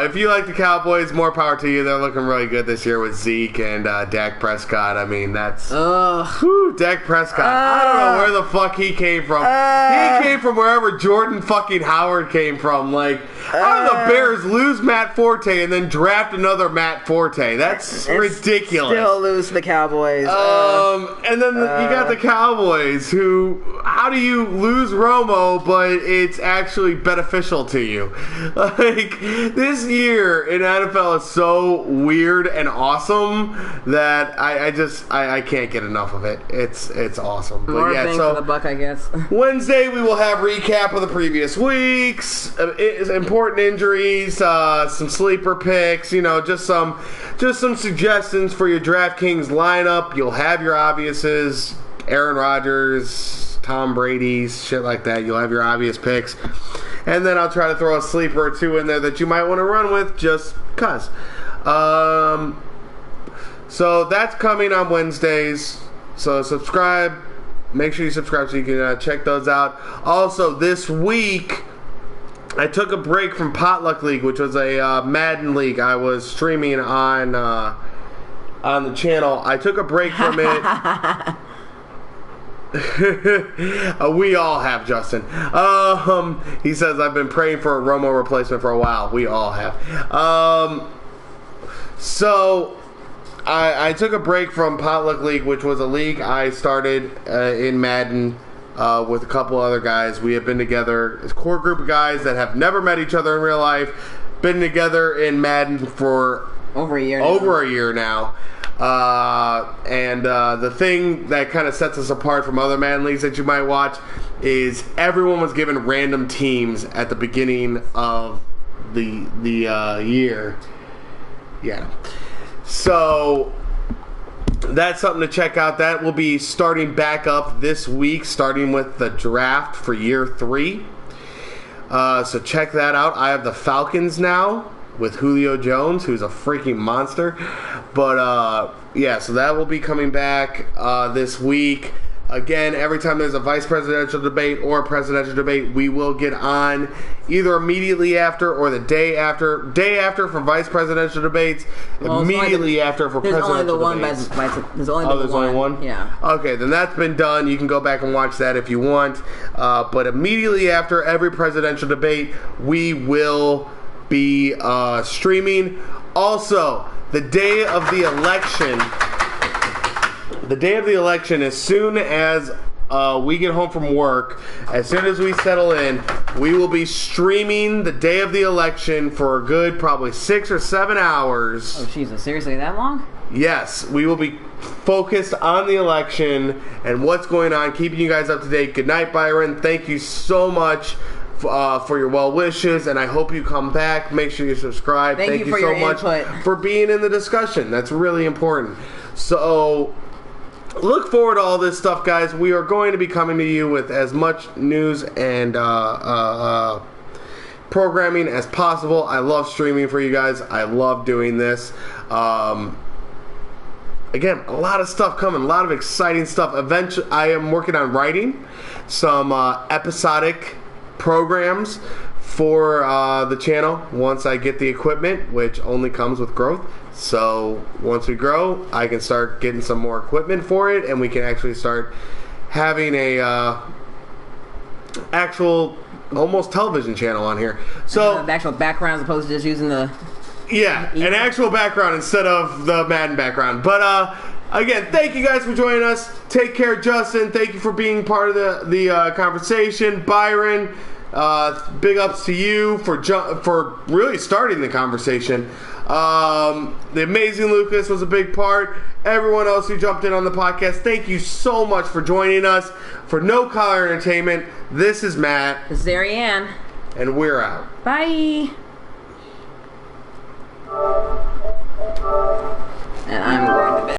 S1: if you like the Cowboys, more power to you. They're looking really good this year with Zeke and Dak Prescott. I mean, that's... Dak Prescott. I don't know where the fuck he came from. He came from wherever Jordan fucking Howard came from. Like, how do the Bears lose Matt Forte and then draft another Matt Forte? That's ridiculous.
S2: Still lose to the Cowboys.
S1: And then you got the Cowboys, who... How do you lose Romo, but it's actually beneficial to you? Like, this year in NFL is so weird and awesome that I can't get enough of it. It's awesome. But
S2: More
S1: yeah,
S2: bang
S1: so
S2: for the buck, I guess.
S1: Wednesday we will have recap of the previous weeks, important injuries, some sleeper picks, just some suggestions for your DraftKings lineup. You'll have your obviouses, Aaron Rodgers, Tom Brady's, shit like that. You'll have your obvious picks. And then I'll try to throw a sleeper or two in there that you might want to run with just because. So that's coming on Wednesdays. So subscribe. Make sure you subscribe so you can check those out. Also, this week, I took a break from Potluck League, which was a Madden league I was streaming on the channel. I took a break from it. We all have, Justin. He says, I've been praying for a Romo replacement for a while. We all have. So I took a break from Potluck League, which was a league I started in Madden with a couple other guys. We have been together as a core group of guys that have never met each other in real life. Been together in Madden for
S2: over a year
S1: now. And the thing that kind of sets us apart from other Madden leagues that you might watch is everyone was given random teams at the beginning of the year. Yeah. So that's something to check out. That will be starting back up this week, starting with the draft for year 3. So check that out. I have the Falcons now with Julio Jones, who's a freaking monster. But yeah, so that will be coming back this week. Again, every time there's a vice presidential debate or a presidential debate, we will get on either immediately after or the day after. Day after for vice presidential debates, immediately after for presidential debates.
S2: There's only one? Yeah.
S1: Okay, then that's been done. You can go back and watch that if you want. But immediately after every presidential debate, we will be streaming. Also, the day of the election, as soon as we get home from work, as soon as we settle in, we will be streaming the day of the election for a good probably 6 or 7 hours.
S2: Oh, Jesus, seriously, that long?
S1: Yes, we will be focused on the election and what's going on, keeping you guys up to date. Good night, Byron. Thank you so much for your well wishes, and I hope you come back. Make sure you subscribe.
S2: Thank you so much
S1: for being in the discussion. That's really important. So look forward to all this stuff, guys. We are going to be coming to you with as much news and programming as possible. I love streaming for you guys. I love doing this. Again, a lot of stuff coming, a lot of exciting stuff. Eventually, I am working on writing some episodic programs for the channel once I get the equipment, which only comes with growth. So once we grow, I can start getting some more equipment for it, and we can actually start having a actual almost television channel on here. So
S2: the actual background as opposed to just using the
S1: an actual background instead of the Madden background. But again, thank you guys for joining us. Take care, Justin. Thank you for being part of the conversation. Byron, big ups to you for really starting the conversation. The amazing Lucas was a big part. Everyone else who jumped in on the podcast, thank you so much for joining us. For No Collar Entertainment, this is Matt.
S2: This is Ariane.
S1: And we're out.
S2: Bye. And I'm going to bed.